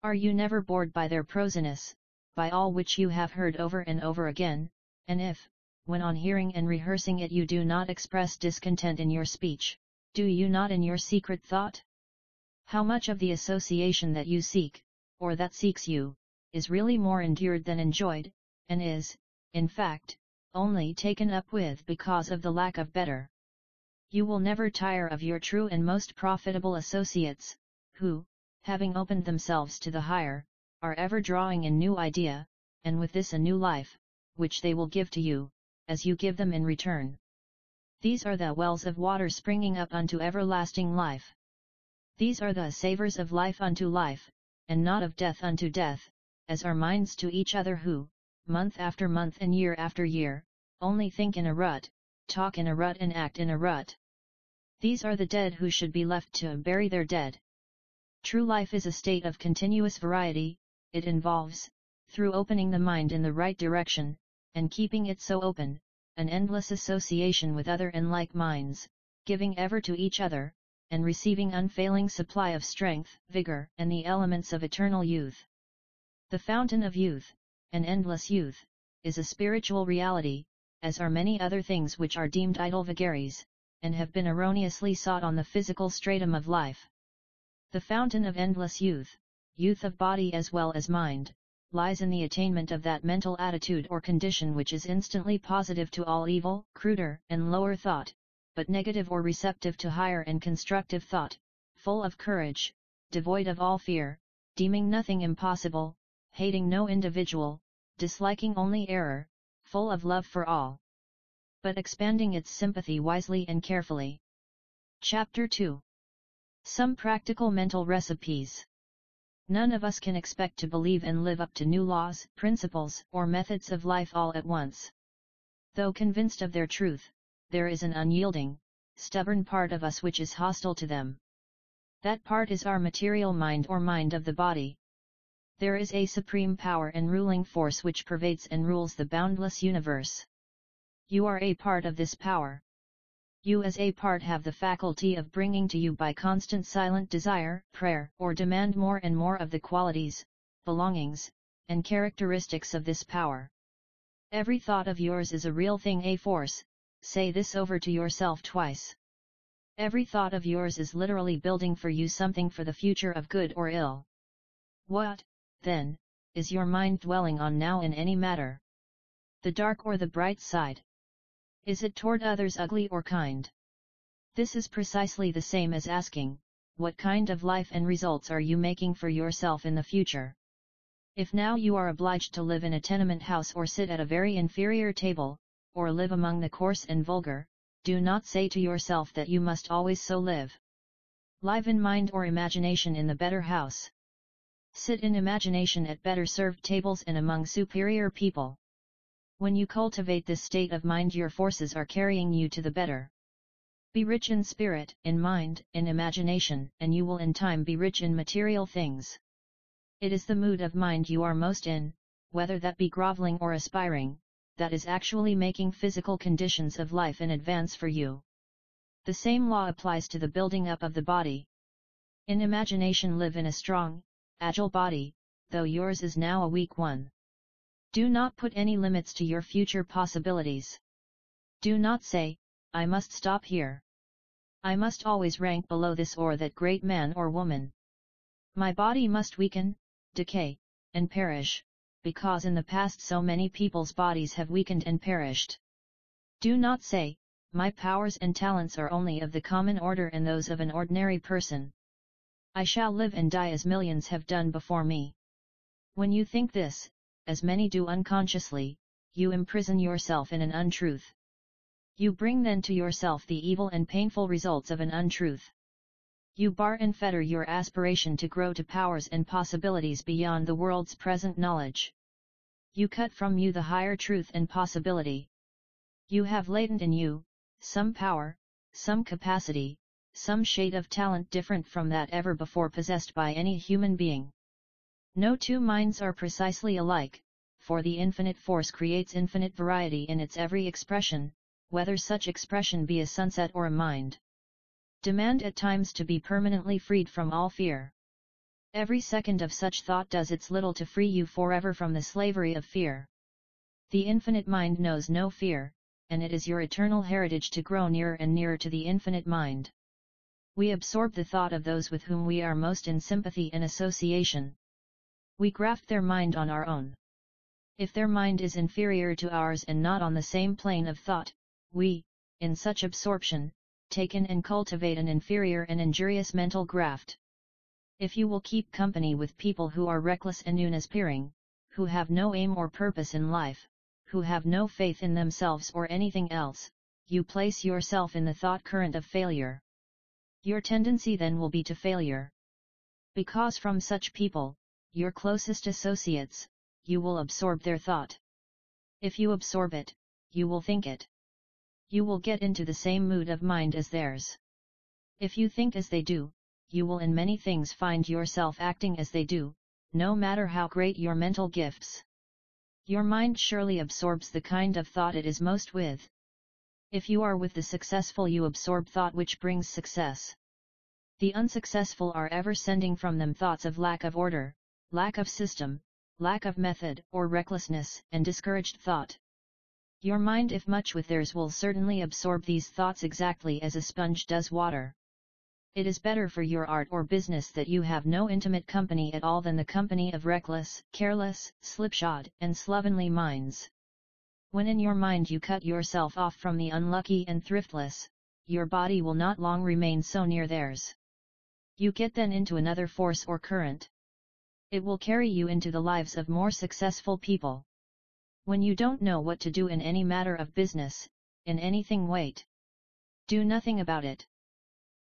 Are you never bored by their prosiness, by all which you have heard over and over again, and if, when on hearing and rehearsing it you do not express discontent in your speech, do you not in your secret thought? How much of the association that you seek, or that seeks you, is really more endured than enjoyed, and is, in fact, only taken up with because of the lack of better? You will never tire of your true and most profitable associates, who, having opened themselves to the higher, are ever drawing in new idea, and with this a new life, which they will give to you, as you give them in return. These are the wells of water springing up unto everlasting life. These are the savors of life unto life, and not of death unto death, as are minds to each other who, month after month and year after year, only think in a rut, talk in a rut and act in a rut. These are the dead who should be left to bury their dead. True life is a state of continuous variety. It involves, through opening the mind in the right direction, and keeping it so open, an endless association with other and like minds, giving ever to each other, and receiving unfailing supply of strength, vigor, and the elements of eternal youth. The fountain of youth, and endless youth, is a spiritual reality, as are many other things which are deemed idle vagaries, and have been erroneously sought on the physical stratum of life. The fountain of endless youth, youth of body as well as mind, lies in the attainment of that mental attitude or condition which is instantly positive to all evil, cruder, and lower thought, but negative or receptive to higher and constructive thought, full of courage, devoid of all fear, deeming nothing impossible, hating no individual, disliking only error, full of love for all, but expanding its sympathy wisely and carefully. Chapter 2. Some practical mental recipes. None of us can expect to believe and live up to new laws, principles, or methods of life all at once. Though convinced of their truth, there is an unyielding, stubborn part of us which is hostile to them. That part is our material mind or mind of the body. There is a supreme power and ruling force which pervades and rules the boundless universe. You are a part of this power. You as a part have the faculty of bringing to you by constant silent desire, prayer, or demand more and more of the qualities, belongings, and characteristics of this power. Every thought of yours is a real thing, a force. Say this over to yourself twice. Every thought of yours is literally building for you something for the future of good or ill. What, then, is your mind dwelling on now in any matter? The dark or the bright side? Is it toward others ugly or kind? This is precisely the same as asking, what kind of life and results are you making for yourself in the future? If now you are obliged to live in a tenement house or sit at a very inferior table, or live among the coarse and vulgar, do not say to yourself that you must always so live. Live in mind or imagination in the better house. Sit in imagination at better served tables and among superior people. When you cultivate this state of mind, your forces are carrying you to the better. Be rich in spirit, in mind, in imagination, and you will in time be rich in material things. It is the mood of mind you are most in, whether that be groveling or aspiring, that is actually making physical conditions of life in advance for you. The same law applies to the building up of the body. In imagination live in a strong, agile body, though yours is now a weak one. Do not put any limits to your future possibilities. Do not say, I must stop here. I must always rank below this or that great man or woman. My body must weaken, decay, and perish, because in the past so many people's bodies have weakened and perished. Do not say, my powers and talents are only of the common order and those of an ordinary person. I shall live and die as millions have done before me. When you think this, as many do unconsciously, you imprison yourself in an untruth. You bring then to yourself the evil and painful results of an untruth. You bar and fetter your aspiration to grow to powers and possibilities beyond the world's present knowledge. You cut from you the higher truth and possibility. You have latent in you, some power, some capacity, some shade of talent different from that ever before possessed by any human being. No two minds are precisely alike, for the infinite force creates infinite variety in its every expression, whether such expression be a sunset or a mind. Demand at times to be permanently freed from all fear. Every second of such thought does its little to free you forever from the slavery of fear. The infinite mind knows no fear, and it is your eternal heritage to grow nearer and nearer to the infinite mind. We absorb the thought of those with whom we are most in sympathy and association. We graft their mind on our own. If their mind is inferior to ours and not on the same plane of thought, we, in such absorption, take in and cultivate an inferior and injurious mental graft. If you will keep company with people who are reckless and unaspiring, who have no aim or purpose in life, who have no faith in themselves or anything else, you place yourself in the thought current of failure. Your tendency then will be to failure. Because from such people, your closest associates, you will absorb their thought. If you absorb it, you will think it. You will get into the same mood of mind as theirs. If you think as they do, you will in many things find yourself acting as they do, no matter how great your mental gifts. Your mind surely absorbs the kind of thought it is most with. If you are with the successful, you absorb thought which brings success. The unsuccessful are ever sending from them thoughts of lack of order, lack of system, lack of method or recklessness, and discouraged thought. Your mind, if much with theirs, will certainly absorb these thoughts exactly as a sponge does water. It is better for your art or business that you have no intimate company at all than the company of reckless, careless, slipshod, and slovenly minds. When in your mind you cut yourself off from the unlucky and thriftless, your body will not long remain so near theirs. You get then into another force or current. It will carry you into the lives of more successful people. When you don't know what to do in any matter of business, in anything, wait. Do nothing about it.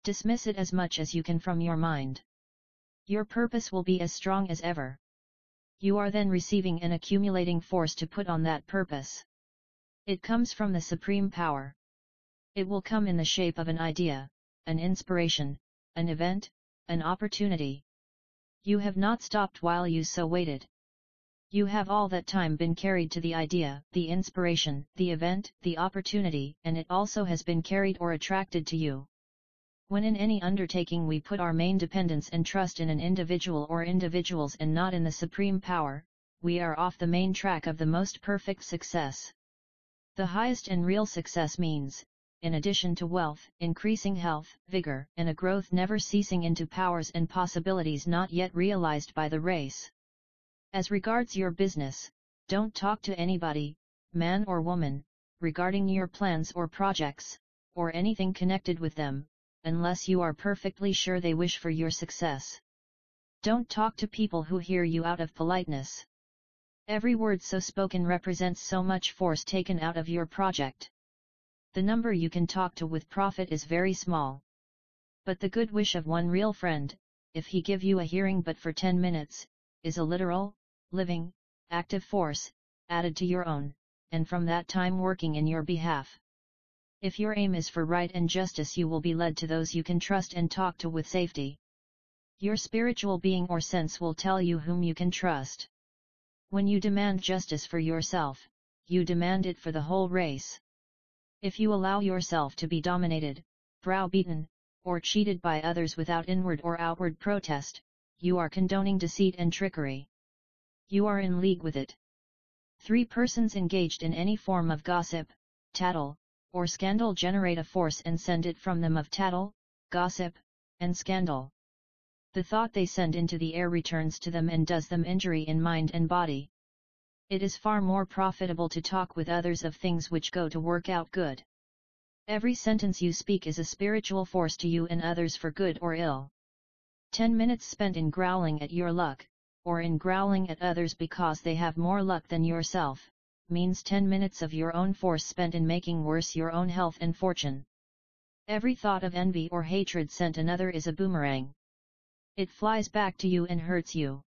Dismiss it as much as you can from your mind. Your purpose will be as strong as ever. You are then receiving and accumulating force to put on that purpose. It comes from the supreme power. It will come in the shape of an idea, an inspiration, an event, an opportunity. You have not stopped while you so waited. You have all that time been carried to the idea, the inspiration, the event, the opportunity, and it also has been carried or attracted to you. When in any undertaking we put our main dependence and trust in an individual or individuals and not in the supreme power, we are off the main track of the most perfect success. The highest and real success means, in addition to wealth, increasing health, vigor, and a growth never ceasing into powers and possibilities not yet realized by the race. As regards your business, don't talk to anybody, man or woman, regarding your plans or projects, or anything connected with them, unless you are perfectly sure they wish for your success. Don't talk to people who hear you out of politeness. Every word so spoken represents so much force taken out of your project. The number you can talk to with profit is very small. But the good wish of one real friend, if he give you a hearing but for 10 minutes, is a literal, living, active force, added to your own, and from that time working in your behalf. If your aim is for right and justice, you will be led to those you can trust and talk to with safety. Your spiritual being or sense will tell you whom you can trust. When you demand justice for yourself, you demand it for the whole race. If you allow yourself to be dominated, browbeaten, or cheated by others without inward or outward protest, you are condoning deceit and trickery. You are in league with it. 3 persons engaged in any form of gossip, tattle, or scandal generate a force and send it from them of tattle, gossip, and scandal. The thought they send into the air returns to them and does them injury in mind and body. It is far more profitable to talk with others of things which go to work out good. Every sentence you speak is a spiritual force to you and others for good or ill. 10 minutes spent in growling at your luck, or in growling at others because they have more luck than yourself, means 10 minutes of your own force spent in making worse your own health and fortune. Every thought of envy or hatred sent another is a boomerang. It flies back to you and hurts you.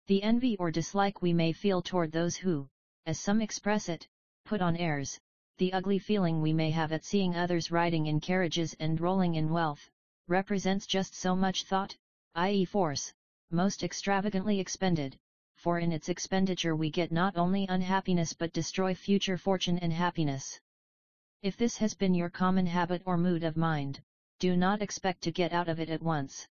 The envy or dislike we may feel toward those who, as some express it, put on airs, the ugly feeling we may have at seeing others riding in carriages and rolling in wealth, represents just so much thought, i.e. force, most extravagantly expended, for in its expenditure we get not only unhappiness but destroy future fortune and happiness. If this has been your common habit or mood of mind, do not expect to get out of it at once.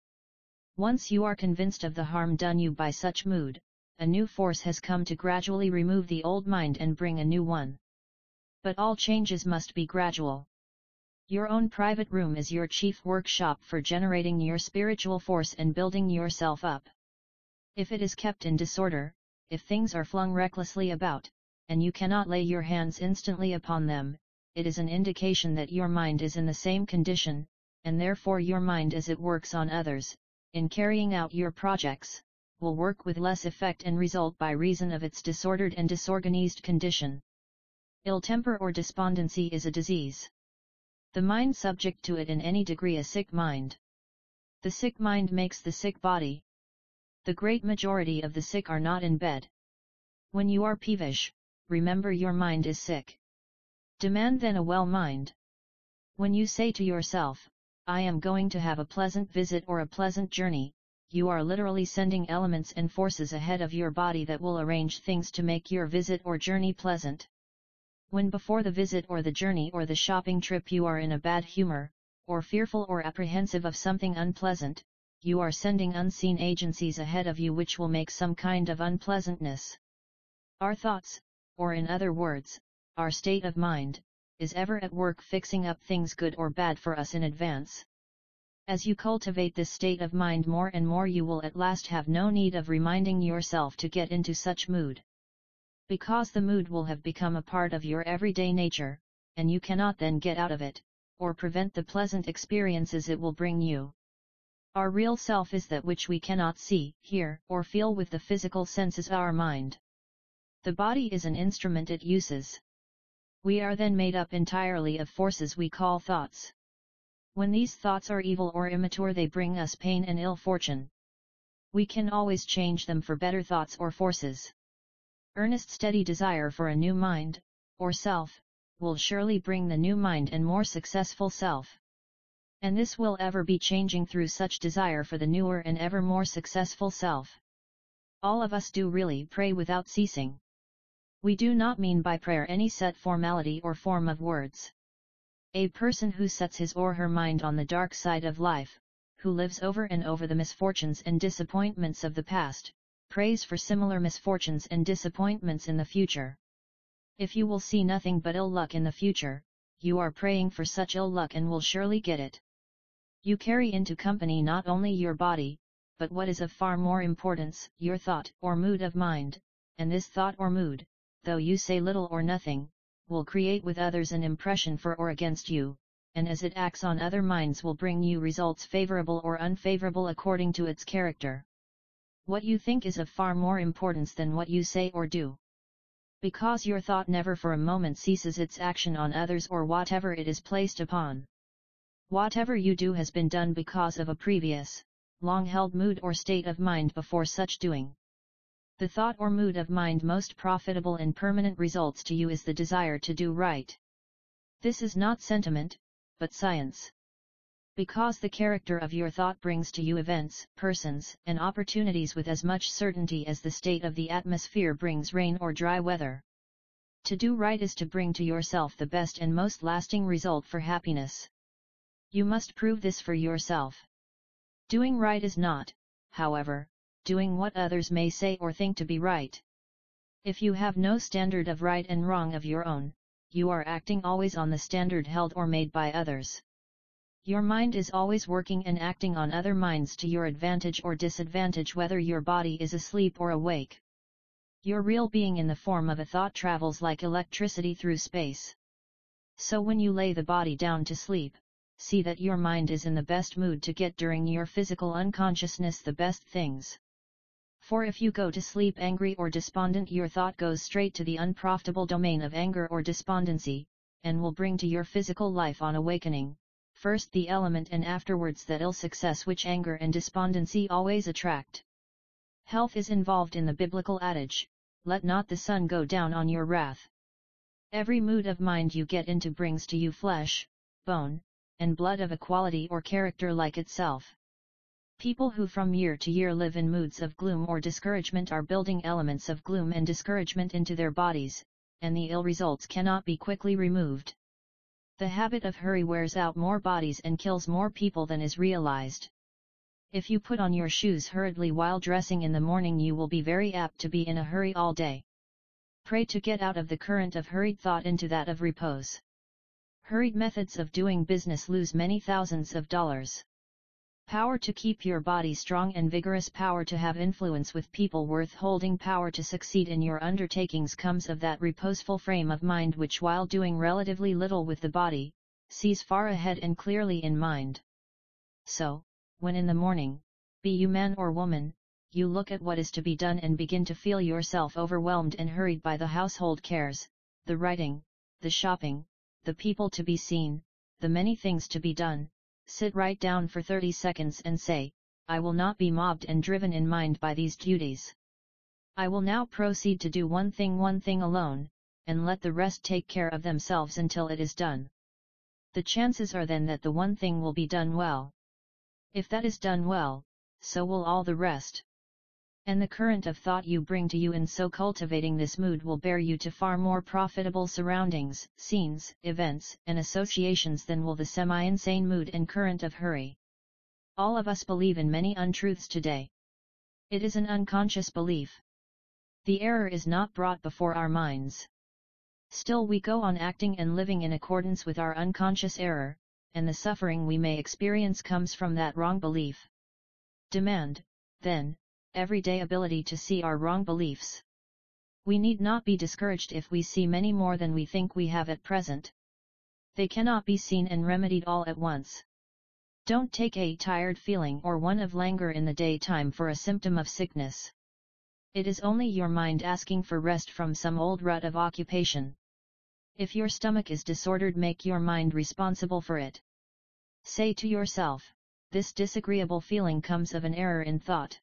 Once you are convinced of the harm done you by such mood, a new force has come to gradually remove the old mind and bring a new one. But all changes must be gradual. Your own private room is your chief workshop for generating your spiritual force and building yourself up. If it is kept in disorder, if things are flung recklessly about, and you cannot lay your hands instantly upon them, it is an indication that your mind is in the same condition, and therefore your mind as it works on others, in carrying out your projects, will work with less effect and result by reason of its disordered and disorganized condition. Ill temper or despondency is a disease. The mind subject to it in any degree a sick mind. The sick mind makes the sick body. The great majority of the sick are not in bed. When you are peevish, remember your mind is sick. Demand then a well mind. When you say to yourself, I am going to have a pleasant visit or a pleasant journey, you are literally sending elements and forces ahead of your body that will arrange things to make your visit or journey pleasant. When before the visit or the journey or the shopping trip you are in a bad humor, or fearful or apprehensive of something unpleasant, you are sending unseen agencies ahead of you which will make some kind of unpleasantness. Our thoughts, or in other words, our state of mind, is ever at work fixing up things good or bad for us in advance. As you cultivate this state of mind more and more, you will at last have no need of reminding yourself to get into such mood. Because the mood will have become a part of your everyday nature, and you cannot then get out of it, or prevent the pleasant experiences it will bring you. Our real self is that which we cannot see, hear, or feel with the physical senses, our mind. The body is an instrument it uses. We are then made up entirely of forces we call thoughts. When these thoughts are evil or immature, they bring us pain and ill fortune. We can always change them for better thoughts or forces. Earnest steady desire for a new mind, or self, will surely bring the new mind and more successful self. And this will ever be changing through such desire for the newer and ever more successful self. All of us do really pray without ceasing. We do not mean by prayer any set formality or form of words. A person who sets his or her mind on the dark side of life, who lives over and over the misfortunes and disappointments of the past, prays for similar misfortunes and disappointments in the future. If you will see nothing but ill luck in the future, you are praying for such ill luck and will surely get it. You carry into company not only your body, but what is of far more importance, your thought or mood of mind, and this thought or mood, though you say little or nothing, will create with others an impression for or against you, and as it acts on other minds will bring you results favorable or unfavorable according to its character. What you think is of far more importance than what you say or do. Because your thought never for a moment ceases its action on others or whatever it is placed upon. Whatever you do has been done because of a previous, long-held mood or state of mind before such doing. The thought or mood of mind most profitable and permanent results to you is the desire to do right. This is not sentiment, but science. Because the character of your thought brings to you events, persons, and opportunities with as much certainty as the state of the atmosphere brings rain or dry weather. To do right is to bring to yourself the best and most lasting result for happiness. You must prove this for yourself. Doing right is not, however, doing what others may say or think to be right. If you have no standard of right and wrong of your own, you are acting always on the standard held or made by others. Your mind is always working and acting on other minds to your advantage or disadvantage, whether your body is asleep or awake. Your real being in the form of a thought travels like electricity through space. So when you lay the body down to sleep, see that your mind is in the best mood to get during your physical unconsciousness the best things. For if you go to sleep angry or despondent, your thought goes straight to the unprofitable domain of anger or despondency, and will bring to your physical life on awakening, first the element and afterwards that ill success which anger and despondency always attract. Health is involved in the biblical adage, let not the sun go down on your wrath. Every mood of mind you get into brings to you flesh, bone, and blood of a quality or character like itself. People who from year to year live in moods of gloom or discouragement are building elements of gloom and discouragement into their bodies, and the ill results cannot be quickly removed. The habit of hurry wears out more bodies and kills more people than is realized. If you put on your shoes hurriedly while dressing in the morning, you will be very apt to be in a hurry all day. Pray to get out of the current of hurried thought into that of repose. Hurried methods of doing business lose many thousands of dollars. Power to keep your body strong and vigorous, power to have influence with people worth holding, power to succeed in your undertakings comes of that reposeful frame of mind which, while doing relatively little with the body, sees far ahead and clearly in mind. So, when in the morning, be you man or woman, you look at what is to be done and begin to feel yourself overwhelmed and hurried by the household cares, the writing, the shopping, the people to be seen, the many things to be done, sit right down for 30 seconds and say, I will not be mobbed and driven in mind by these duties. I will now proceed to do one thing alone, and let the rest take care of themselves until it is done. The chances are then that the one thing will be done well. If that is done well, so will all the rest. And the current of thought you bring to you in so cultivating this mood will bear you to far more profitable surroundings, scenes, events, and associations than will the semi-insane mood and current of hurry. All of us believe in many untruths today. It is an unconscious belief. The error is not brought before our minds. Still we go on acting and living in accordance with our unconscious error, and the suffering we may experience comes from that wrong belief. Demand, then, everyday ability to see our wrong beliefs. We need not be discouraged if we see many more than we think we have at present. They cannot be seen and remedied all at once. Don't take a tired feeling or one of languor in the daytime for a symptom of sickness. It is only your mind asking for rest from some old rut of occupation. If your stomach is disordered, make your mind responsible for it. Say to yourself, this disagreeable feeling comes of an error in thought.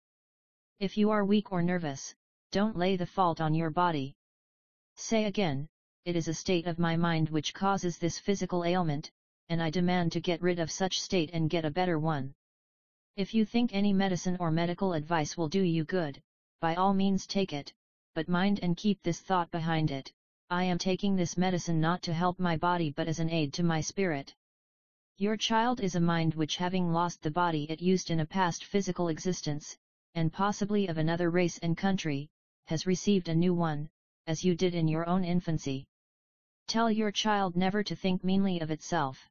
If you are weak or nervous, don't lay the fault on your body. Say again, it is a state of my mind which causes this physical ailment, and I demand to get rid of such state and get a better one. If you think any medicine or medical advice will do you good, by all means take it, but mind and keep this thought behind it, I am taking this medicine not to help my body but as an aid to my spirit. Your child is a mind which, having lost the body it used in a past physical existence, and possibly of another race and country, has received a new one, as you did in your own infancy. Tell your child never to think meanly of itself.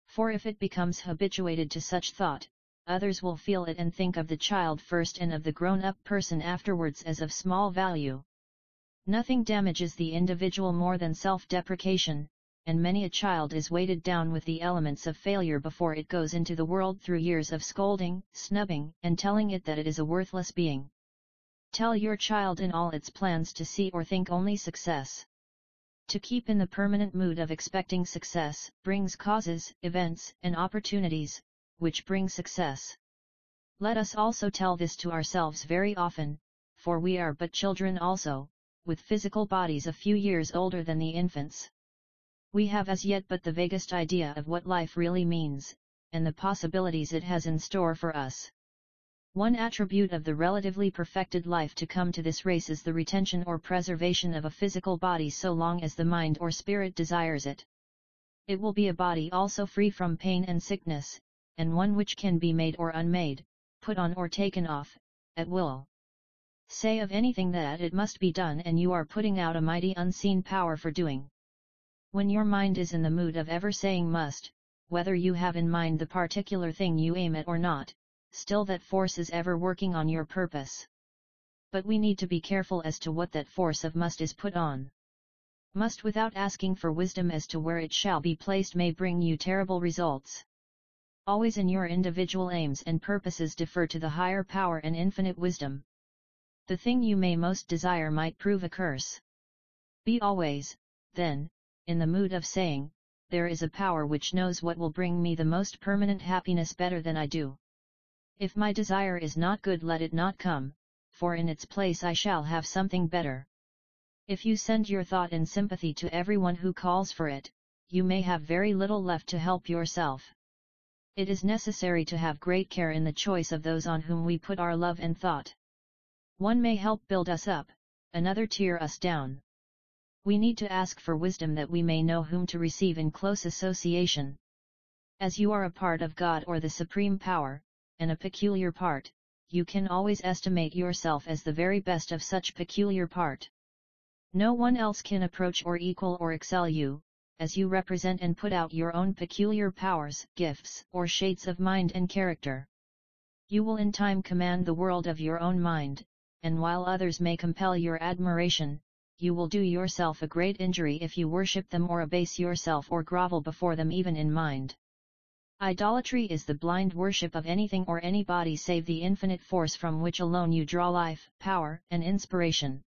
For if it becomes habituated to such thought, others will feel it and think of the child first and of the grown-up person afterwards as of small value. Nothing damages the individual more than self-deprecation, and many a child is weighted down with the elements of failure before it goes into the world through years of scolding, snubbing, and telling it that it is a worthless being. Tell your child in all its plans to see or think only success. To keep in the permanent mood of expecting success, brings causes, events, and opportunities, which bring success. Let us also tell this to ourselves very often, for we are but children also, with physical bodies a few years older than the infants. We have as yet but the vaguest idea of what life really means, and the possibilities it has in store for us. One attribute of the relatively perfected life to come to this race is the retention or preservation of a physical body so long as the mind or spirit desires it. It will be a body also free from pain and sickness, and one which can be made or unmade, put on or taken off, at will. Say of anything that it must be done and you are putting out a mighty unseen power for doing. When your mind is in the mood of ever saying must, whether you have in mind the particular thing you aim at or not, still that force is ever working on your purpose. But we need to be careful as to what that force of must is put on. Must without asking for wisdom as to where it shall be placed may bring you terrible results. Always in your individual aims and purposes defer to the higher power and infinite wisdom. The thing you may most desire might prove a curse. Be always, then, in the mood of saying, there is a power which knows what will bring me the most permanent happiness better than I do. If my desire is not good, let it not come, for in its place I shall have something better. If you send your thought and sympathy to everyone who calls for it, you may have very little left to help yourself. It is necessary to have great care in the choice of those on whom we put our love and thought. One may help build us up, another tear us down. We need to ask for wisdom that we may know whom to receive in close association. As you are a part of God or the Supreme Power, and a peculiar part, you can always estimate yourself as the very best of such peculiar part. No one else can approach or equal or excel you, as you represent and put out your own peculiar powers, gifts, or shades of mind and character. You will in time command the world of your own mind, and while others may compel your admiration, you will do yourself a great injury if you worship them or abase yourself or grovel before them even in mind. Idolatry is the blind worship of anything or anybody save the infinite force from which alone you draw life, power, and inspiration.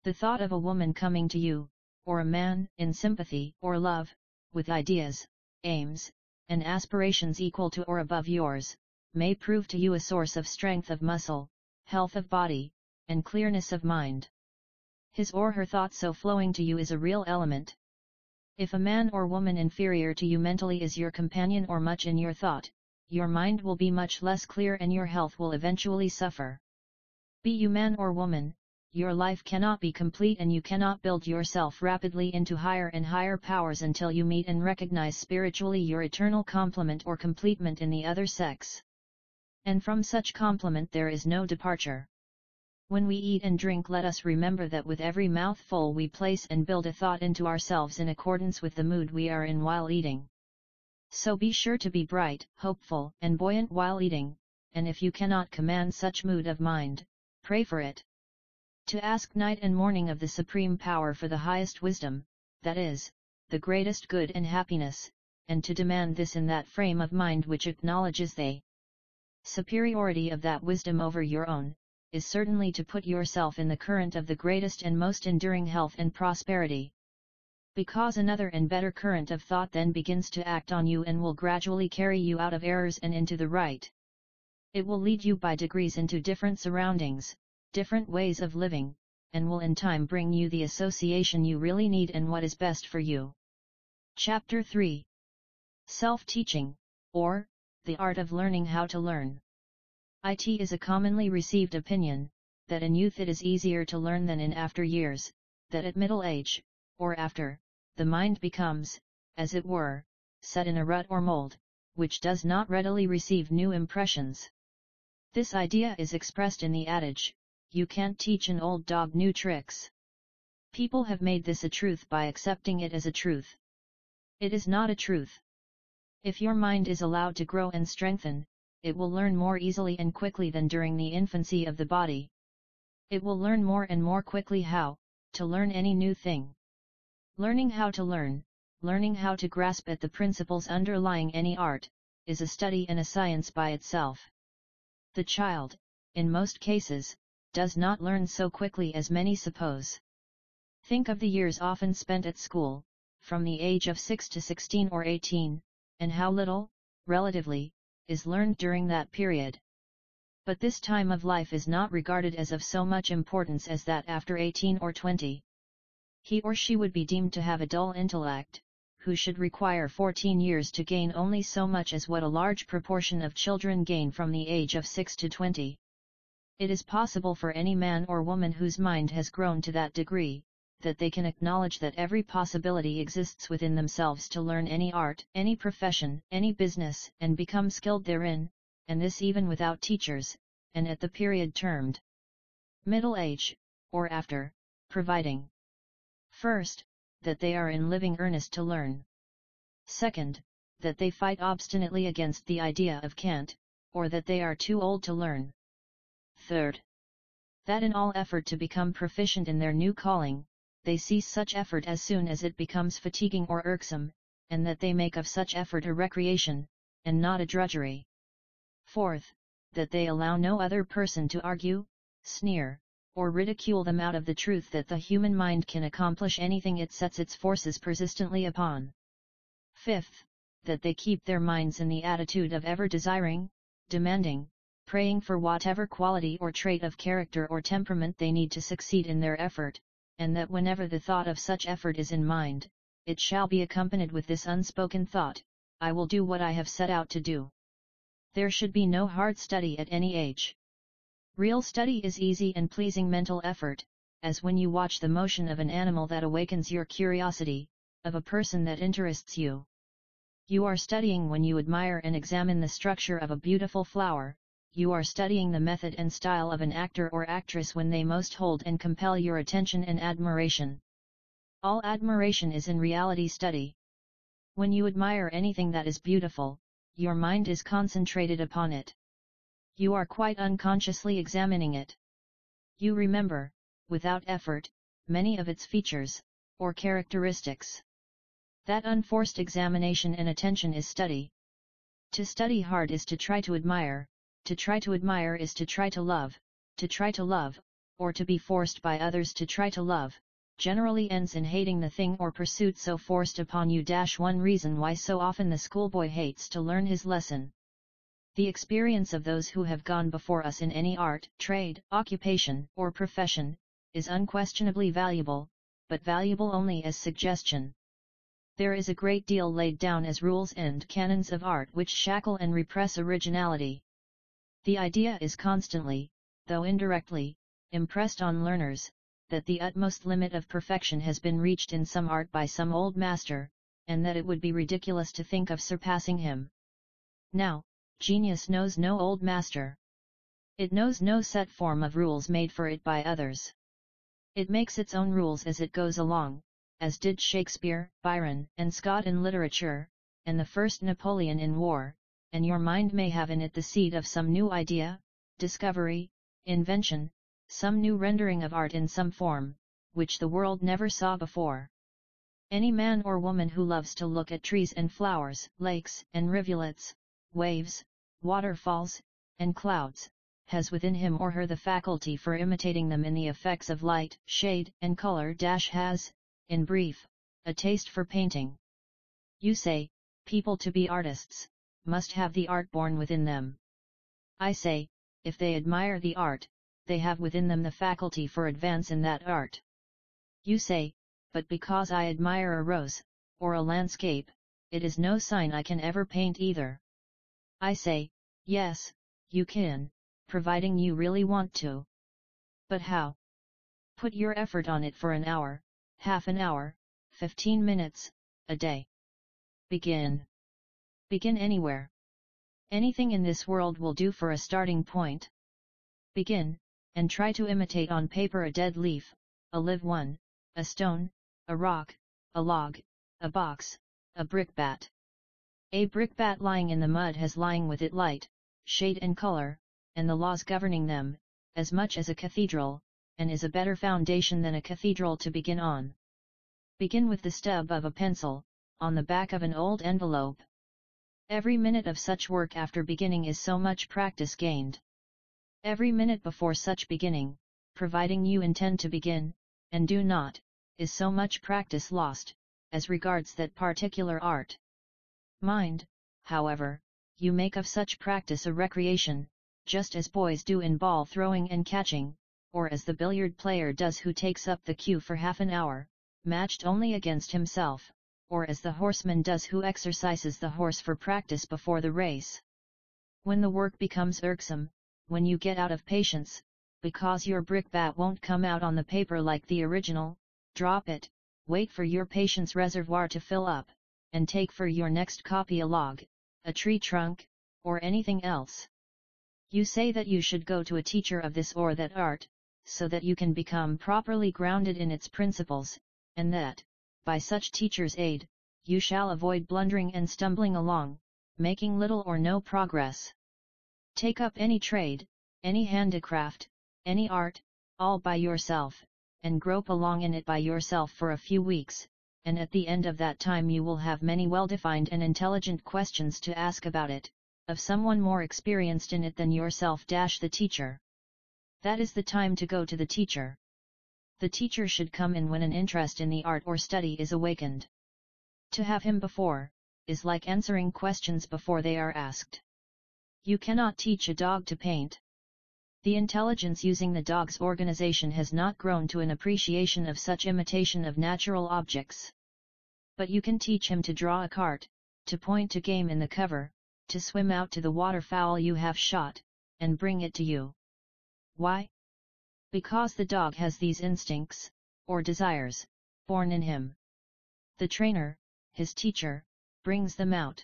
The thought of a woman coming to you, or a man, in sympathy or love, with ideas, aims, and aspirations equal to or above yours, may prove to you a source of strength of muscle, health of body, and clearness of mind. His or her thought so flowing to you is a real element. If a man or woman inferior to you mentally is your companion or much in your thought, your mind will be much less clear and your health will eventually suffer. Be you man or woman, your life cannot be complete and you cannot build yourself rapidly into higher and higher powers until you meet and recognize spiritually your eternal complement or completement in the other sex. And from such complement there is no departure. When we eat and drink, let us remember that with every mouthful we place and build a thought into ourselves in accordance with the mood we are in while eating. So be sure to be bright, hopeful, and buoyant while eating, and if you cannot command such mood of mind, pray for it. To ask night and morning of the Supreme Power for the highest wisdom, that is, the greatest good and happiness, and to demand this in that frame of mind which acknowledges the superiority of that wisdom over your own, is certainly to put yourself in the current of the greatest and most enduring health and prosperity. Because another and better current of thought then begins to act on you and will gradually carry you out of errors and into the right. It will lead you by degrees into different surroundings, different ways of living, and will in time bring you the association you really need and what is best for you. Chapter 3. Self-teaching, or, the art of learning how to learn. It is a commonly received opinion, that in youth it is easier to learn than in after years, that at middle age, or after, the mind becomes, as it were, set in a rut or mold, which does not readily receive new impressions. This idea is expressed in the adage, "You can't teach an old dog new tricks." People have made this a truth by accepting it as a truth. It is not a truth. If your mind is allowed to grow and strengthen, it will learn more easily and quickly than during the infancy of the body. It will learn more and more quickly how to learn any new thing. Learning how to learn, learning how to grasp at the principles underlying any art, is a study and a science by itself. The child, in most cases, does not learn so quickly as many suppose. Think of the years often spent at school, from the age of 6 to 16 or 18, and how little, relatively, is learned during that period. But this time of life is not regarded as of so much importance as that after 18 or 20. He or she would be deemed to have a dull intellect, who should require 14 years to gain only so much as what a large proportion of children gain from the age of 6 to 20. It is possible for any man or woman whose mind has grown to that degree, that they can acknowledge that every possibility exists within themselves to learn any art, any profession, any business, and become skilled therein, and this even without teachers, and at the period termed middle age, or after, providing, first, that they are in living earnest to learn. Second, that they fight obstinately against the idea of can't, or that they are too old to learn. Third, that in all effort to become proficient in their new calling, they cease such effort as soon as it becomes fatiguing or irksome, and that they make of such effort a recreation, and not a drudgery. Fourth, that they allow no other person to argue, sneer, or ridicule them out of the truth that the human mind can accomplish anything it sets its forces persistently upon. Fifth, that they keep their minds in the attitude of ever desiring, demanding, praying for whatever quality or trait of character or temperament they need to succeed in their effort, and that whenever the thought of such effort is in mind, it shall be accompanied with this unspoken thought, "I will do what I have set out to do." There should be no hard study at any age. Real study is easy and pleasing mental effort, as when you watch the motion of an animal that awakens your curiosity, of a person that interests you. You are studying when you admire and examine the structure of a beautiful flower, you are studying the method and style of an actor or actress when they most hold and compel your attention and admiration. All admiration is in reality study. When you admire anything that is beautiful, your mind is concentrated upon it. You are quite unconsciously examining it. You remember, without effort, many of its features, or characteristics. That unforced examination and attention is study. To study hard is to try to admire is to try to love, or to be forced by others to try to love, generally ends in hating the thing or pursuit so forced upon you. One reason why so often the schoolboy hates to learn his lesson. The experience of those who have gone before us in any art, trade, occupation, or profession, is unquestionably valuable, but valuable only as suggestion. There is a great deal laid down as rules and canons of art which shackle and repress originality. The idea is constantly, though indirectly, impressed on learners, that the utmost limit of perfection has been reached in some art by some old master, and that it would be ridiculous to think of surpassing him. Now, genius knows no old master. It knows no set form of rules made for it by others. It makes its own rules as it goes along, as did Shakespeare, Byron, and Scott in literature, and the first Napoleon in war, and your mind may have in it the seed of some new idea, discovery, invention, some new rendering of art in some form, which the world never saw before. Any man or woman who loves to look at trees and flowers, lakes and rivulets, waves, waterfalls, and clouds, has within him or her the faculty for imitating them in the effects of light, shade, and color. Has, in brief, a taste for painting. You say, people to be artists, must have the art born within them. I say, if they admire the art, they have within them the faculty for advance in that art. You say, but because I admire a rose, or a landscape, it is no sign I can ever paint either. I say, yes, you can, providing you really want to. But how? Put your effort on it for an hour, half an hour, 15 minutes, a day. Begin. Begin anywhere. Anything in this world will do for a starting point. Begin, and try to imitate on paper a dead leaf, a live one, a stone, a rock, a log, a box, a brickbat. A brickbat lying in the mud has lying with it light, shade and color, and the laws governing them, as much as a cathedral, and is a better foundation than a cathedral to begin on. Begin with the stub of a pencil, on the back of an old envelope. Every minute of such work after beginning is so much practice gained. Every minute before such beginning, providing you intend to begin, and do not, is so much practice lost, as regards that particular art. Mind, however, you make of such practice a recreation, just as boys do in ball throwing and catching, or as the billiard player does who takes up the cue for half an hour, matched only against himself, or as the horseman does who exercises the horse for practice before the race. When the work becomes irksome, when you get out of patience, because your brickbat won't come out on the paper like the original, drop it, wait for your patience reservoir to fill up, and take for your next copy a log, a tree trunk, or anything else. You say that you should go to a teacher of this or that art, so that you can become properly grounded in its principles, and that, by such teacher's aid, you shall avoid blundering and stumbling along, making little or no progress. Take up any trade, any handicraft, any art, all by yourself, and grope along in it by yourself for a few weeks, and at the end of that time you will have many well-defined and intelligent questions to ask about it, of someone more experienced in it than yourself. The teacher. That is the time to go to the teacher. The teacher should come in when an interest in the art or study is awakened. To have him before, is like answering questions before they are asked. You cannot teach a dog to paint. The intelligence using the dog's organization has not grown to an appreciation of such imitation of natural objects. But you can teach him to draw a cart, to point to game in the cover, to swim out to the waterfowl you have shot, and bring it to you. Why? Because the dog has these instincts, or desires, born in him. The trainer, his teacher, brings them out.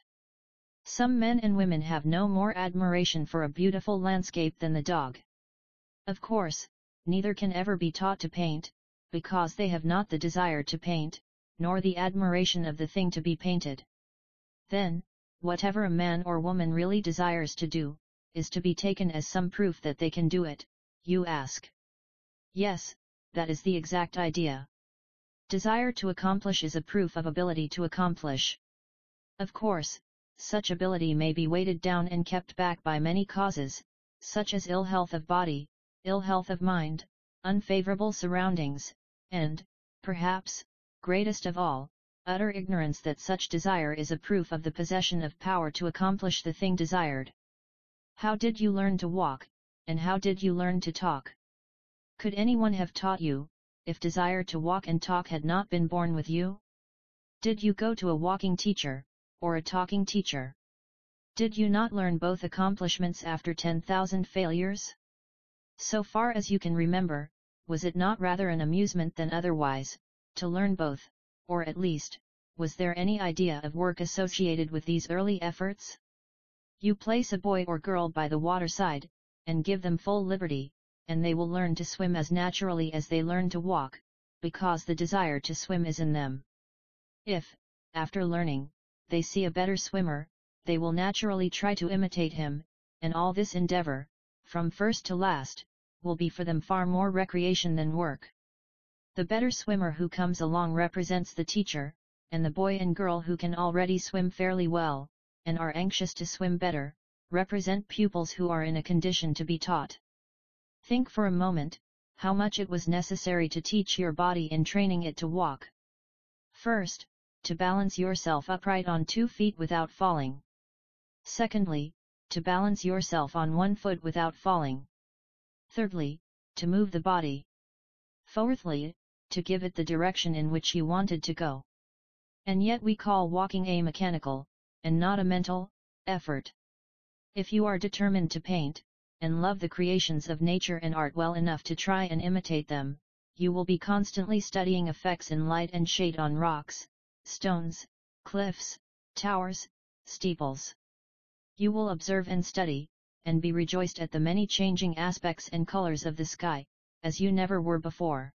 Some men and women have no more admiration for a beautiful landscape than the dog. Of course, neither can ever be taught to paint, because they have not the desire to paint, nor the admiration of the thing to be painted. Then, whatever a man or woman really desires to do, is to be taken as some proof that they can do it, you ask. Yes, that is the exact idea. Desire to accomplish is a proof of ability to accomplish. Of course, such ability may be weighted down and kept back by many causes, such as ill health of body, ill health of mind, unfavorable surroundings, and, perhaps, greatest of all, utter ignorance that such desire is a proof of the possession of power to accomplish the thing desired. How did you learn to walk, and how did you learn to talk? Could anyone have taught you, if desire to walk and talk had not been born with you? Did you go to a walking teacher, or a talking teacher? Did you not learn both accomplishments after 10,000 failures? So far as you can remember, was it not rather an amusement than otherwise, to learn both, or at least, was there any idea of work associated with these early efforts? You place a boy or girl by the waterside, and give them full liberty, and they will learn to swim as naturally as they learn to walk, because the desire to swim is in them. If, after learning, they see a better swimmer, they will naturally try to imitate him, and all this endeavor, from first to last, will be for them far more recreation than work. The better swimmer who comes along represents the teacher, and the boy and girl who can already swim fairly well, and are anxious to swim better, represent pupils who are in a condition to be taught. Think for a moment, how much it was necessary to teach your body in training it to walk. First, to balance yourself upright on 2 feet without falling. Secondly, to balance yourself on 1 foot without falling. Thirdly, to move the body. Fourthly, to give it the direction in which you wanted to go. And yet we call walking a mechanical, and not a mental, effort. If you are determined to paint, and love the creations of nature and art well enough to try and imitate them, you will be constantly studying effects in light and shade on rocks, stones, cliffs, towers, steeples. You will observe and study, and be rejoiced at the many changing aspects and colors of the sky, as you never were before.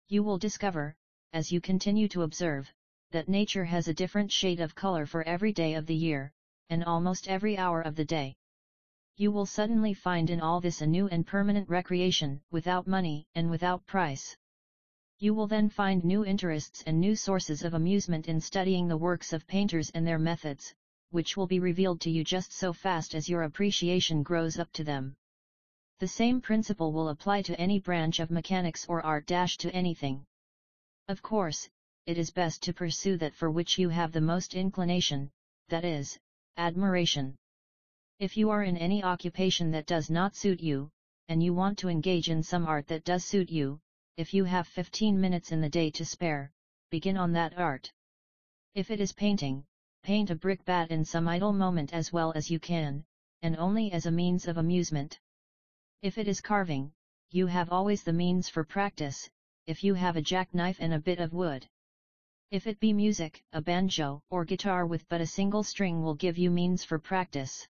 You will discover, as you continue to observe, that nature has a different shade of color for every day of the year, and almost every hour of the day. You will suddenly find in all this a new and permanent recreation, without money and without price. You will then find new interests and new sources of amusement in studying the works of painters and their methods, which will be revealed to you just so fast as your appreciation grows up to them. The same principle will apply to any branch of mechanics or art to anything. Of course, it is best to pursue that for which you have the most inclination, that is, admiration. If you are in any occupation that does not suit you, and you want to engage in some art that does suit you, if you have 15 minutes in the day to spare, begin on that art. If it is painting, paint a brickbat in some idle moment as well as you can, and only as a means of amusement. If it is carving, you have always the means for practice, if you have a jackknife and a bit of wood. If it be music, a banjo or guitar with but a single string will give you means for practice.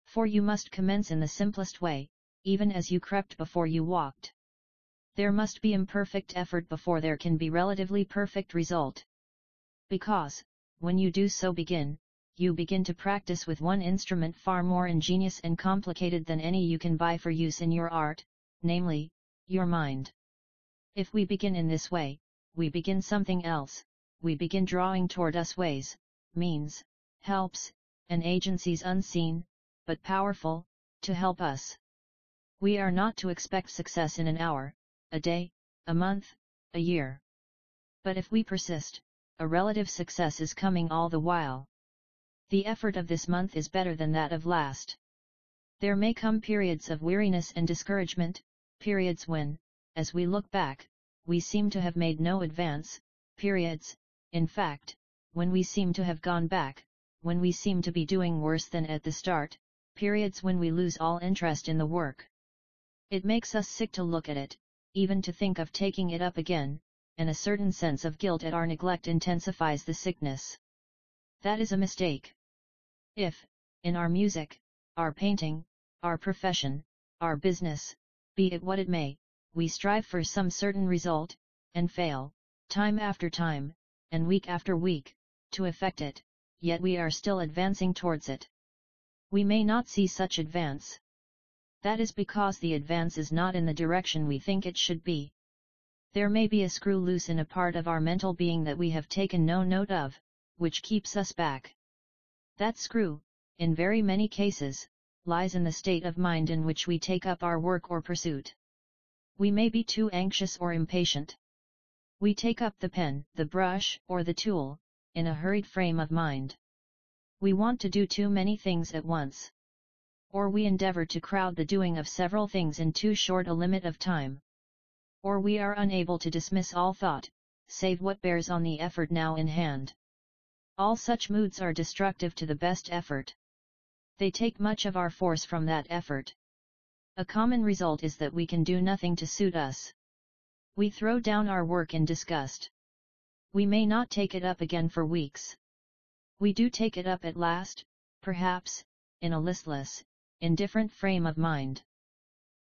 For you must commence in the simplest way, even as you crept before you walked. There must be imperfect effort before there can be relatively perfect result. Because, when you do so you begin to practice with one instrument far more ingenious and complicated than any you can buy for use in your art, namely, your mind. If we begin in this way, we begin something else, we begin drawing toward us ways, means, helps, and agencies unseen, but powerful, to help us. We are not to expect success in an hour, a day, a month, a year. But if we persist, a relative success is coming all the while. The effort of this month is better than that of last. There may come periods of weariness and discouragement, periods when, as we look back, we seem to have made no advance, periods, in fact, when we seem to have gone back, when we seem to be doing worse than at the start, periods when we lose all interest in the work. It makes us sick to look at it, even to think of taking it up again, and a certain sense of guilt at our neglect intensifies the sickness. That is a mistake. If, in our music, our painting, our profession, our business, be it what it may, we strive for some certain result, and fail, time after time, and week after week, to effect it, yet we are still advancing towards it. We may not see such advance. That is because the advance is not in the direction we think it should be. There may be a screw loose in a part of our mental being that we have taken no note of, which keeps us back. That screw, in very many cases, lies in the state of mind in which we take up our work or pursuit. We may be too anxious or impatient. We take up the pen, the brush, or the tool, in a hurried frame of mind. We want to do too many things at once. Or we endeavor to crowd the doing of several things in too short a limit of time. Or we are unable to dismiss all thought, save what bears on the effort now in hand. All such moods are destructive to the best effort. They take much of our force from that effort. A common result is that we can do nothing to suit us. We throw down our work in disgust. We may not take it up again for weeks. We do take it up at last, perhaps, in a listless, indifferent frame of mind.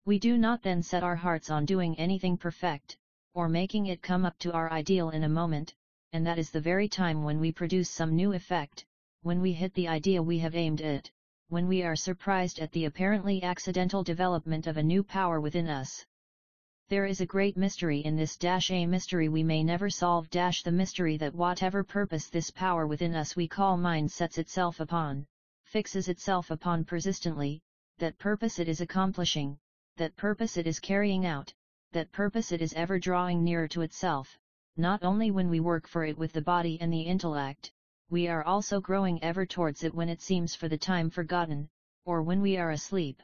We do not then set our hearts on doing anything perfect, or making it come up to our ideal in a moment, and that is the very time when we produce some new effect, when we hit the idea we have aimed at, when we are surprised at the apparently accidental development of a new power within us. There is a great mystery in this a mystery we may never solve the mystery that whatever purpose this power within us we call mind sets itself upon, fixes itself upon persistently, that purpose it is accomplishing, that purpose it is carrying out, that purpose it is ever drawing nearer to itself, not only when we work for it with the body and the intellect, we are also growing ever towards it when it seems for the time forgotten, or when we are asleep.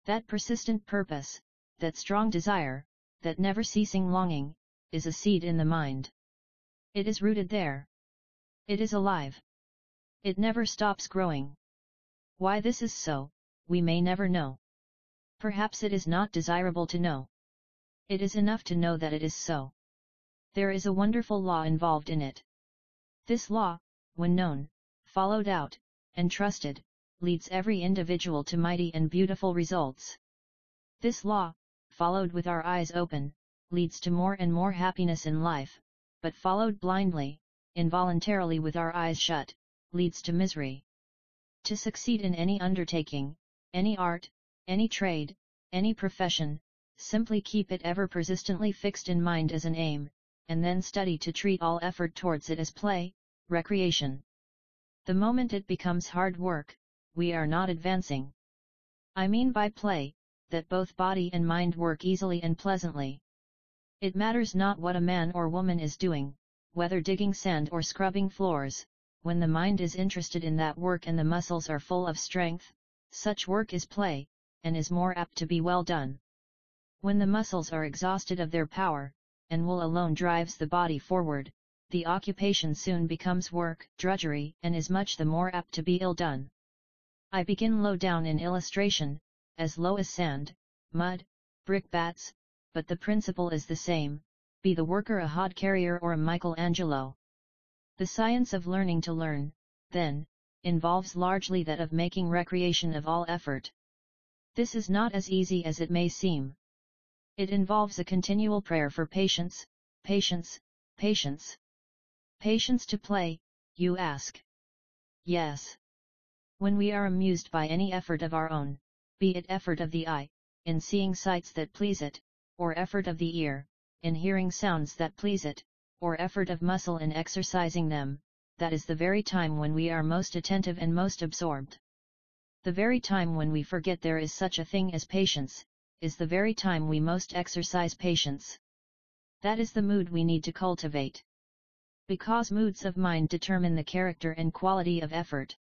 That persistent purpose, that strong desire, that never-ceasing longing, is a seed in the mind. It is rooted there. It is alive. It never stops growing. Why this is so, we may never know. Perhaps it is not desirable to know. It is enough to know that it is so. There is a wonderful law involved in it. This law, when known, followed out, and trusted, leads every individual to mighty and beautiful results. This law, followed with our eyes open, leads to more and more happiness in life, but followed blindly, involuntarily with our eyes shut, leads to misery. To succeed in any undertaking, any art, any trade, any profession, simply keep it ever persistently fixed in mind as an aim, and then study to treat all effort towards it as play, recreation. The moment it becomes hard work, we are not advancing. I mean by play, that both body and mind work easily and pleasantly. It matters not what a man or woman is doing, whether digging sand or scrubbing floors, when the mind is interested in that work and the muscles are full of strength, such work is play, and is more apt to be well done. When the muscles are exhausted of their power, and will alone drives the body forward, the occupation soon becomes work, drudgery, and is much the more apt to be ill done. I begin low down in illustration, as low as sand, mud, brickbats, but the principle is the same, be the worker a hod carrier or a Michelangelo. The science of learning to learn, then, involves largely that of making recreation of all effort. This is not as easy as it may seem. It involves a continual prayer for patience, patience, patience. Patience to play, you ask? Yes. When we are amused by any effort of our own, be it effort of the eye, in seeing sights that please it, or effort of the ear, in hearing sounds that please it, or effort of muscle in exercising them, that is the very time when we are most attentive and most absorbed. The very time when we forget there is such a thing as patience, is the very time we most exercise patience. That is the mood we need to cultivate. Because moods of mind determine the character and quality of effort.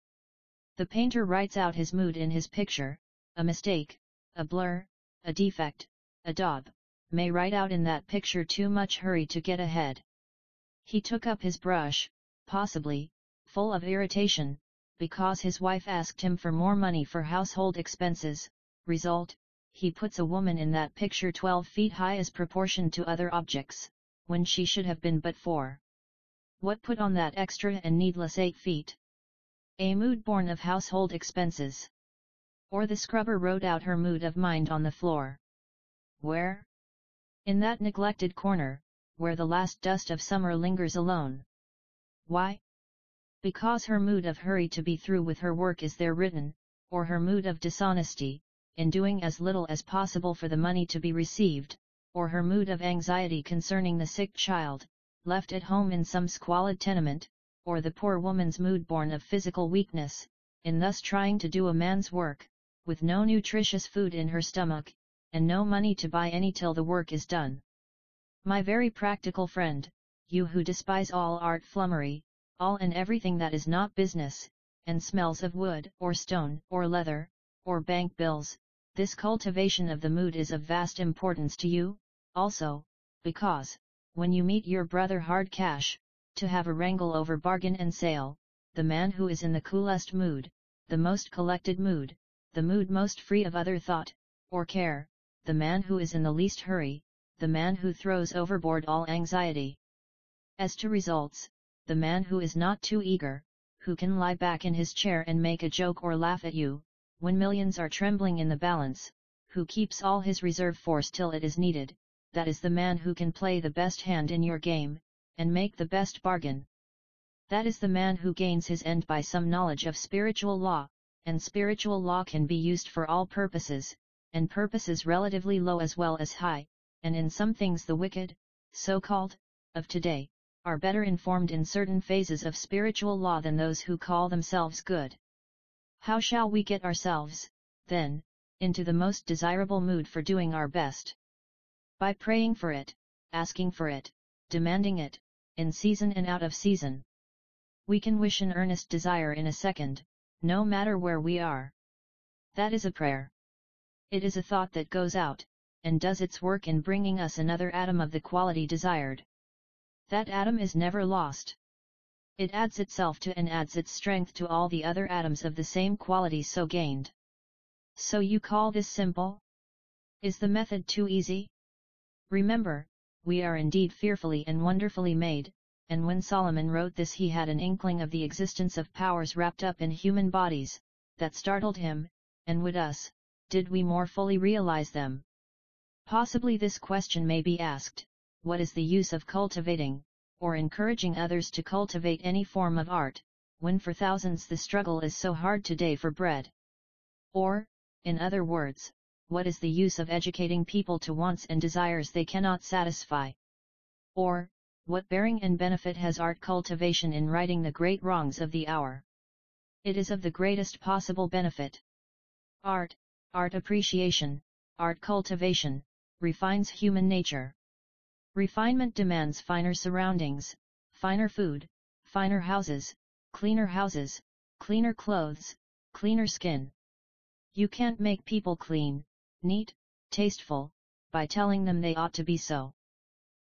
The painter writes out his mood in his picture. A mistake, a blur, a defect, a daub, may write out in that picture too much hurry to get ahead. He took up his brush, possibly, full of irritation, because his wife asked him for more money for household expenses. Result, he puts a woman in that picture 12 feet high as proportioned to other objects, when she should have been but 4. What put on that extra and needless 8 feet? A mood born of household expenses. Or the scrubber wrote out her mood of mind on the floor. Where? In that neglected corner, where the last dust of summer lingers alone. Why? Because her mood of hurry to be through with her work is there written, or her mood of dishonesty, in doing as little as possible for the money to be received, or her mood of anxiety concerning the sick child, left at home in some squalid tenement, or the poor woman's mood born of physical weakness, in thus trying to do a man's work, with no nutritious food in her stomach, and no money to buy any till the work is done. My very practical friend, you who despise all art flummery, all and everything that is not business, and smells of wood, or stone, or leather, or bank bills, this cultivation of the mood is of vast importance to you, also, because, when you meet your brother hard cash, to have a wrangle over bargain and sale, the man who is in the coolest mood, the most collected mood, the mood most free of other thought, or care, the man who is in the least hurry, the man who throws overboard all anxiety. As to results, the man who is not too eager, who can lie back in his chair and make a joke or laugh at you, when millions are trembling in the balance, who keeps all his reserve force till it is needed, that is the man who can play the best hand in your game, and make the best bargain. That is the man who gains his end by some knowledge of spiritual law, and spiritual law can be used for all purposes, and purposes relatively low as well as high, and in some things the wicked, so-called, of today, are better informed in certain phases of spiritual law than those who call themselves good. How shall we get ourselves, then, into the most desirable mood for doing our best? By praying for it, asking for it, demanding it, in season and out of season. We can wish an earnest desire in a second, no matter where we are. That is a prayer. It is a thought that goes out, and does its work in bringing us another atom of the quality desired. That atom is never lost. It adds itself to and adds its strength to all the other atoms of the same quality so gained. So you call this simple? Is the method too easy? Remember, we are indeed fearfully and wonderfully made, and when Solomon wrote this he had an inkling of the existence of powers wrapped up in human bodies, that startled him, and would us, did we more fully realize them. Possibly this question may be asked, what is the use of cultivating, or encouraging others to cultivate any form of art, when for thousands the struggle is so hard today for bread? Or, in other words, what is the use of educating people to wants and desires they cannot satisfy? Or, what bearing and benefit has art cultivation in righting the great wrongs of the hour? It is of the greatest possible benefit. Art appreciation, art cultivation, refines human nature. Refinement demands finer surroundings, finer food, finer houses, cleaner clothes, cleaner skin. You can't make people clean, neat, tasteful, by telling them they ought to be so.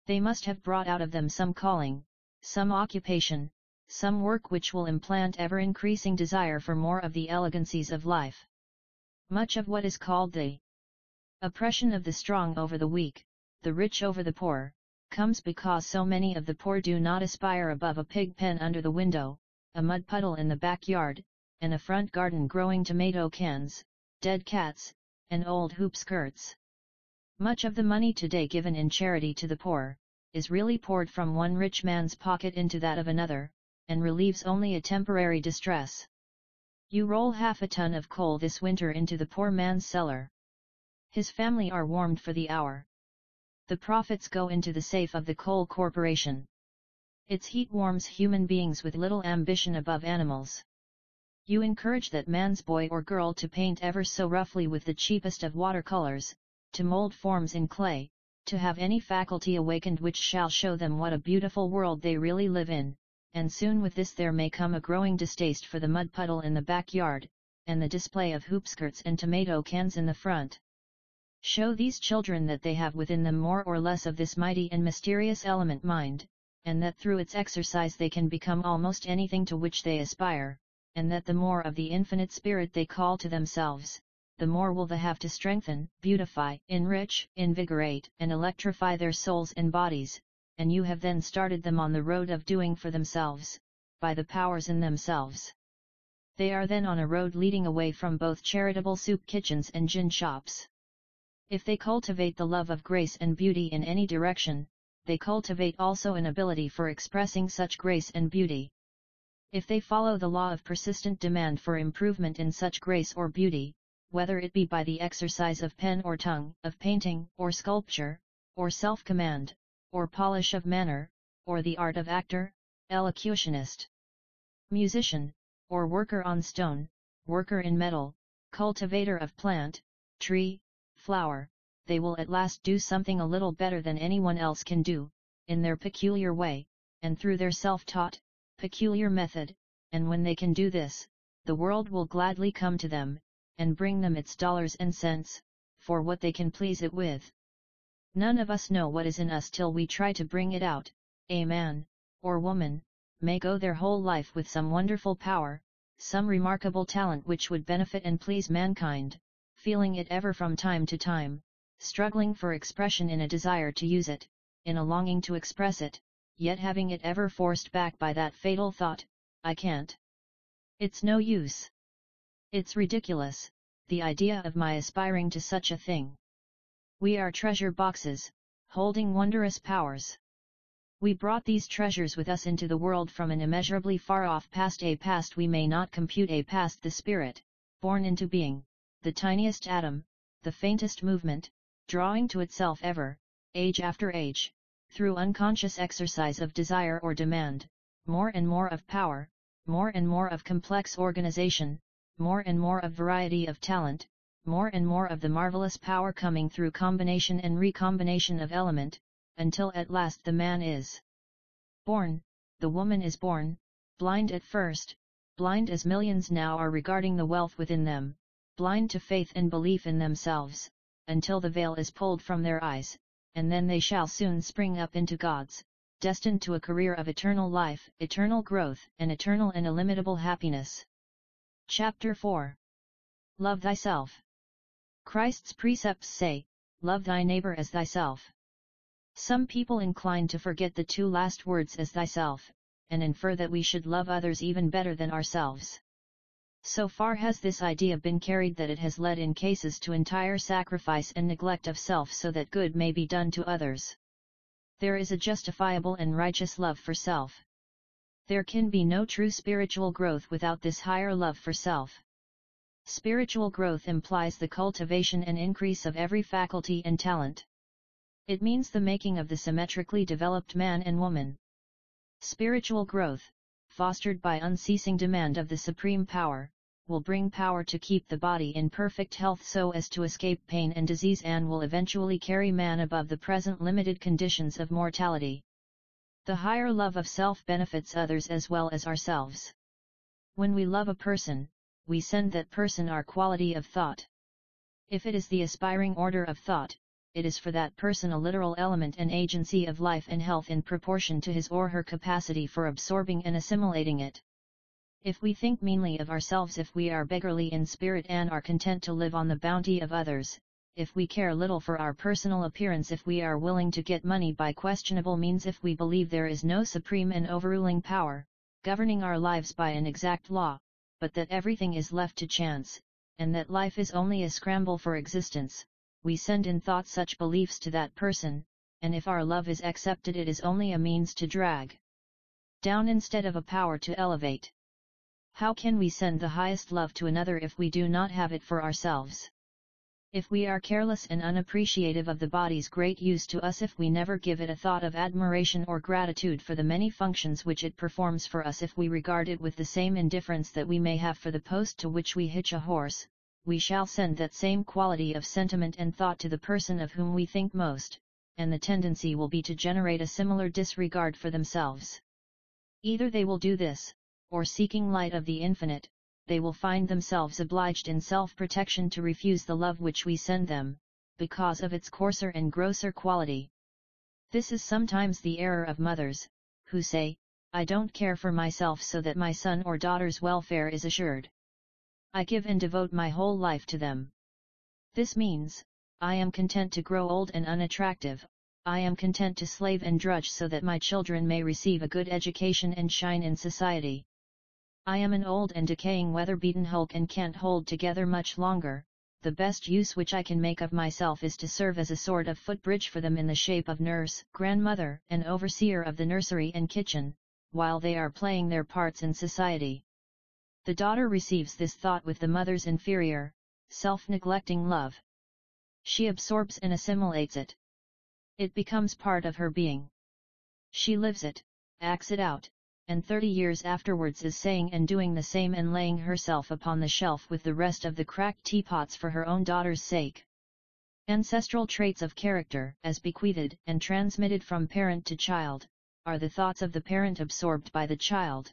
They must have brought out of them some calling, some occupation, some work which will implant ever-increasing desire for more of the elegancies of life. Much of what is called the oppression of the strong over the weak, the rich over the poor, comes because so many of the poor do not aspire above a pig pen under the window, a mud puddle in the backyard, and a front garden growing tomato cans, dead cats, and old hoop skirts. Much of the money today given in charity to the poor, is really poured from one rich man's pocket into that of another, and relieves only a temporary distress. You roll half a ton of coal this winter into the poor man's cellar. His family are warmed for the hour. The profits go into the safe of the coal corporation. Its heat warms human beings with little ambition above animals. You encourage that man's boy or girl to paint ever so roughly with the cheapest of watercolors, to mold forms in clay, to have any faculty awakened which shall show them what a beautiful world they really live in, and soon with this there may come a growing distaste for the mud puddle in the backyard, and the display of hoopskirts and tomato cans in the front. Show these children that they have within them more or less of this mighty and mysterious element mind, and that through its exercise they can become almost anything to which they aspire, and that the more of the infinite spirit they call to themselves, the more will they have to strengthen, beautify, enrich, invigorate, and electrify their souls and bodies, and you have then started them on the road of doing for themselves, by the powers in themselves. They are then on a road leading away from both charitable soup kitchens and gin shops. If they cultivate the love of grace and beauty in any direction, they cultivate also an ability for expressing such grace and beauty. If they follow the law of persistent demand for improvement in such grace or beauty, whether it be by the exercise of pen or tongue, of painting, or sculpture, or self-command, or polish of manner, or the art of actor, elocutionist, musician, or worker on stone, worker in metal, cultivator of plant, tree, flower, they will at last do something a little better than anyone else can do, in their peculiar way, and through their self-taught, peculiar method, and when they can do this, the world will gladly come to them, and bring them its dollars and cents, for what they can please it with. None of us know what is in us till we try to bring it out. A man, or woman, may go their whole life with some wonderful power, some remarkable talent which would benefit and please mankind, feeling it ever from time to time, struggling for expression in a desire to use it, in a longing to express it, yet having it ever forced back by that fatal thought, I can't. It's no use. It's ridiculous, the idea of my aspiring to such a thing. We are treasure boxes, holding wondrous powers. We brought these treasures with us into the world from an immeasurably far-off past, a past we may not compute, a past the spirit, born into being, the tiniest atom, the faintest movement, drawing to itself ever, age after age, through unconscious exercise of desire or demand, more and more of power, more and more of complex organization, more and more of variety of talent, more and more of the marvelous power coming through combination and recombination of element, until at last the man is born, the woman is born, blind at first, blind as millions now are regarding the wealth within them, blind to faith and belief in themselves, until the veil is pulled from their eyes, and then they shall soon spring up into gods, destined to a career of eternal life, eternal growth, and eternal and illimitable happiness. Chapter 4. Love thyself. Christ's precepts say, love thy neighbor as thyself. Some people incline to forget the two last words, as thyself, and infer that we should love others even better than ourselves. So far has this idea been carried that it has led in cases to entire sacrifice and neglect of self so that good may be done to others. There is a justifiable and righteous love for self. There can be no true spiritual growth without this higher love for self. Spiritual growth implies the cultivation and increase of every faculty and talent. It means the making of the symmetrically developed man and woman. Spiritual growth, fostered by unceasing demand of the supreme power, will bring power to keep the body in perfect health so as to escape pain and disease, and will eventually carry man above the present limited conditions of mortality. The higher love of self benefits others as well as ourselves. When we love a person, we send that person our quality of thought. If it is the aspiring order of thought, it is for that person a literal element and agency of life and health in proportion to his or her capacity for absorbing and assimilating it. If we think meanly of ourselves, if we are beggarly in spirit and are content to live on the bounty of others, if we care little for our personal appearance, if we are willing to get money by questionable means, if we believe there is no supreme and overruling power, governing our lives by an exact law, but that everything is left to chance, and that life is only a scramble for existence, we send in thought such beliefs to that person, and if our love is accepted, it is only a means to drag down instead of a power to elevate. How can we send the highest love to another if we do not have it for ourselves? If we are careless and unappreciative of the body's great use to us, if we never give it a thought of admiration or gratitude for the many functions which it performs for us, if we regard it with the same indifference that we may have for the post to which we hitch a horse, we shall send that same quality of sentiment and thought to the person of whom we think most, and the tendency will be to generate a similar disregard for themselves. Either they will do this, or seeking light of the infinite, they will find themselves obliged in self-protection to refuse the love which we send them, because of its coarser and grosser quality. This is sometimes the error of mothers, who say, I don't care for myself so that my son or daughter's welfare is assured. I give and devote my whole life to them. This means, I am content to grow old and unattractive, I am content to slave and drudge so that my children may receive a good education and shine in society. I am an old and decaying weather-beaten hulk and can't hold together much longer. The best use which I can make of myself is to serve as a sort of footbridge for them in the shape of nurse, grandmother, and overseer of the nursery and kitchen, while they are playing their parts in society. The daughter receives this thought with the mother's inferior, self-neglecting love. She absorbs and assimilates it. It becomes part of her being. She lives it, acts it out, and 30 years afterwards is saying and doing the same and laying herself upon the shelf with the rest of the cracked teapots for her own daughter's sake. Ancestral traits of character, as bequeathed and transmitted from parent to child, are the thoughts of the parent absorbed by the child.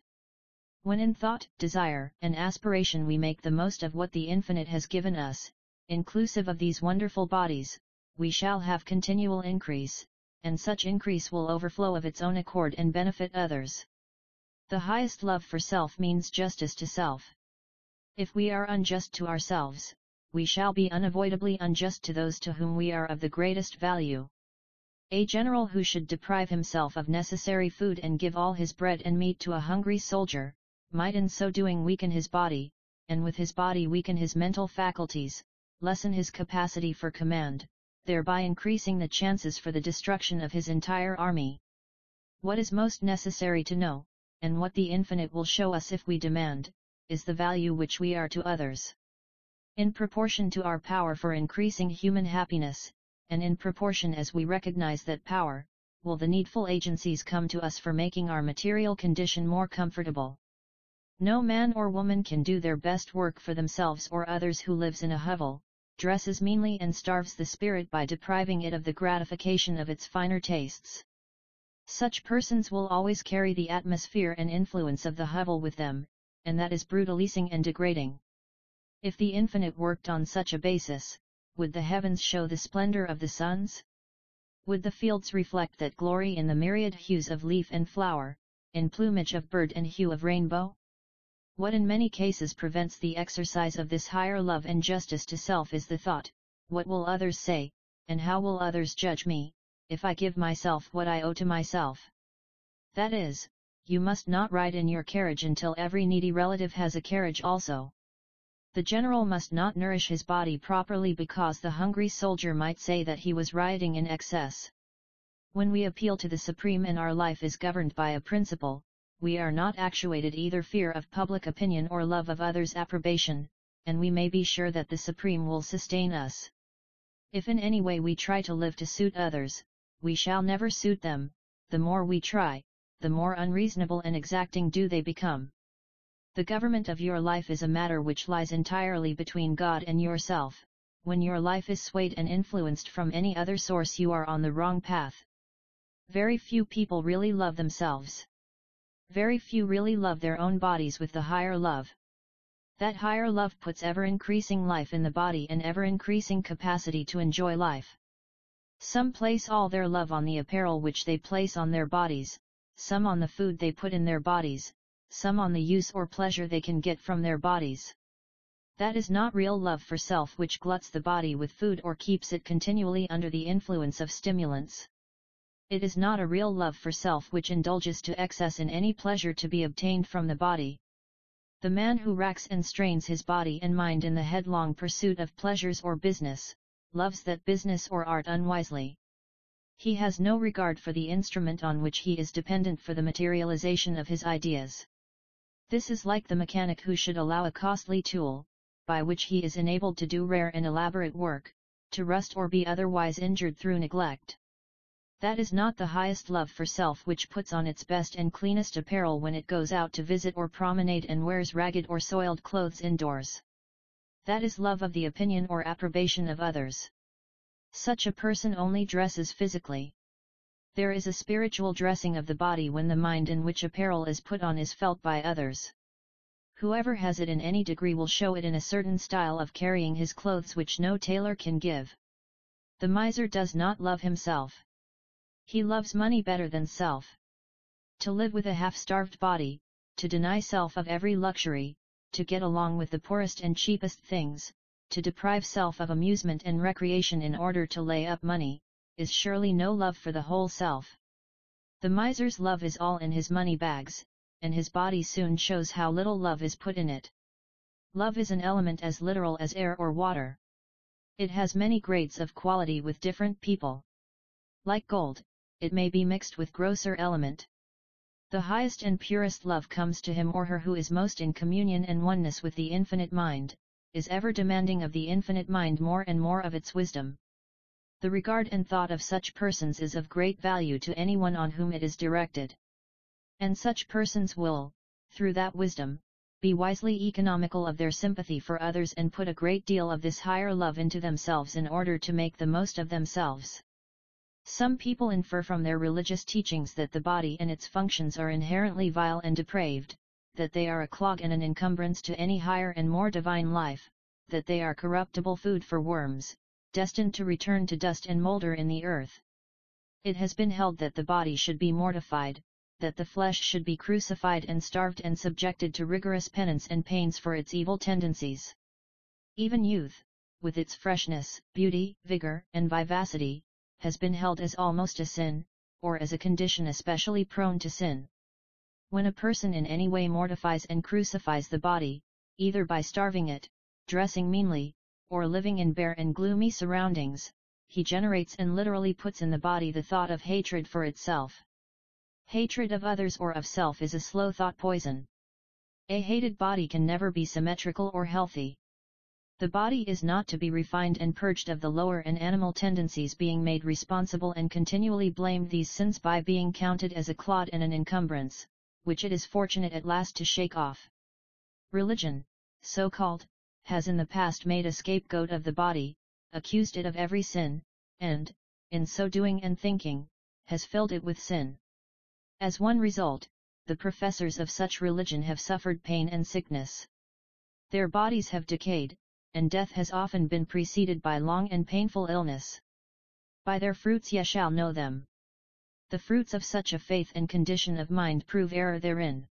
When in thought, desire, and aspiration we make the most of what the Infinite has given us, inclusive of these wonderful bodies, we shall have continual increase, and such increase will overflow of its own accord and benefit others. The highest love for self means justice to self. If we are unjust to ourselves, we shall be unavoidably unjust to those to whom we are of the greatest value. A general who should deprive himself of necessary food and give all his bread and meat to a hungry soldier, might in so doing weaken his body, and with his body weaken his mental faculties, lessen his capacity for command, thereby increasing the chances for the destruction of his entire army. What is most necessary to know, and what the Infinite will show us if we demand, is the value which we are to others. In proportion to our power for increasing human happiness, and in proportion as we recognize that power, will the needful agencies come to us for making our material condition more comfortable. No man or woman can do their best work for themselves or others who lives in a hovel, dresses meanly and starves the spirit by depriving it of the gratification of its finer tastes. Such persons will always carry the atmosphere and influence of the hovel with them, and that is brutalizing and degrading. If the Infinite worked on such a basis, would the heavens show the splendor of the suns? Would the fields reflect that glory in the myriad hues of leaf and flower, in plumage of bird and hue of rainbow? What in many cases prevents the exercise of this higher love and justice to self is the thought, what will others say, and how will others judge me, if I give myself what I owe to myself? That is, you must not ride in your carriage until every needy relative has a carriage also. The general must not nourish his body properly because the hungry soldier might say that he was rioting in excess. When we appeal to the Supreme and our life is governed by a principle, we are not actuated either fear of public opinion or love of others' approbation, and we may be sure that the Supreme will sustain us. If in any way we try to live to suit others, we shall never suit them. The more we try, the more unreasonable and exacting do they become. The government of your life is a matter which lies entirely between God and yourself. When your life is swayed and influenced from any other source, you are on the wrong path. Very few people really love themselves. Very few really love their own bodies with the higher love. That higher love puts ever-increasing life in the body and ever-increasing capacity to enjoy life. Some place all their love on the apparel which they place on their bodies, some on the food they put in their bodies, some on the use or pleasure they can get from their bodies. That is not real love for self which gluts the body with food or keeps it continually under the influence of stimulants. It is not a real love for self which indulges to excess in any pleasure to be obtained from the body. The man who racks and strains his body and mind in the headlong pursuit of pleasures or business, loves that business or art unwisely. He has no regard for the instrument on which he is dependent for the materialization of his ideas. This is like the mechanic who should allow a costly tool, by which he is enabled to do rare and elaborate work, to rust or be otherwise injured through neglect. That is not the highest love for self which puts on its best and cleanest apparel when it goes out to visit or promenade and wears ragged or soiled clothes indoors. That is love of the opinion or approbation of others. Such a person only dresses physically. There is a spiritual dressing of the body when the mind in which apparel is put on is felt by others. Whoever has it in any degree will show it in a certain style of carrying his clothes which no tailor can give. The miser does not love himself. He loves money better than self. To live with a half-starved body, to deny self of every luxury, to get along with the poorest and cheapest things, to deprive self of amusement and recreation in order to lay up money, is surely no love for the whole self. The miser's love is all in his money bags, and his body soon shows how little love is put in it. Love is an element as literal as air or water. It has many grades of quality with different people. Like gold, it may be mixed with grosser element. The highest and purest love comes to him or her who is most in communion and oneness with the infinite mind, is ever demanding of the infinite mind more and more of its wisdom. The regard and thought of such persons is of great value to anyone on whom it is directed. And such persons will, through that wisdom, be wisely economical of their sympathy for others and put a great deal of this higher love into themselves in order to make the most of themselves. Some people infer from their religious teachings that the body and its functions are inherently vile and depraved, that they are a clog and an encumbrance to any higher and more divine life, that they are corruptible food for worms, destined to return to dust and molder in the earth. It has been held that the body should be mortified, that the flesh should be crucified and starved and subjected to rigorous penance and pains for its evil tendencies. Even youth, with its freshness, beauty, vigor, and vivacity, has been held as almost a sin, or as a condition especially prone to sin. When a person in any way mortifies and crucifies the body, either by starving it, dressing meanly, or living in bare and gloomy surroundings, he generates and literally puts in the body the thought of hatred for itself. Hatred of others or of self is a slow thought poison. A hated body can never be symmetrical or healthy. The body is not to be refined and purged of the lower and animal tendencies, being made responsible and continually blamed these sins by being counted as a clod and an encumbrance, which it is fortunate at last to shake off. Religion, so called, has in the past made a scapegoat of the body, accused it of every sin, and, in so doing and thinking, has filled it with sin. As one result, the professors of such religion have suffered pain and sickness. Their bodies have decayed, and death has often been preceded by long and painful illness. By their fruits ye shall know them. The fruits of such a faith and condition of mind prove error therein.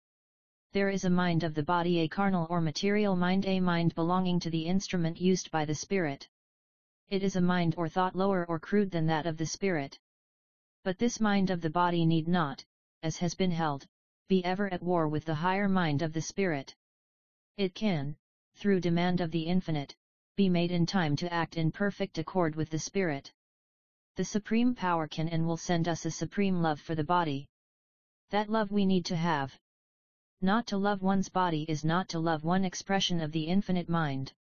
There is a mind of the body, a carnal or material mind, a mind belonging to the instrument used by the spirit. It is a mind or thought lower or crude than that of the spirit. But this mind of the body need not, as has been held, be ever at war with the higher mind of the spirit. It can, through demand of the infinite, be made in time to act in perfect accord with the spirit. The supreme power can and will send us a supreme love for the body. That love we need to have. Not to love one's body is not to love one expression of the infinite mind.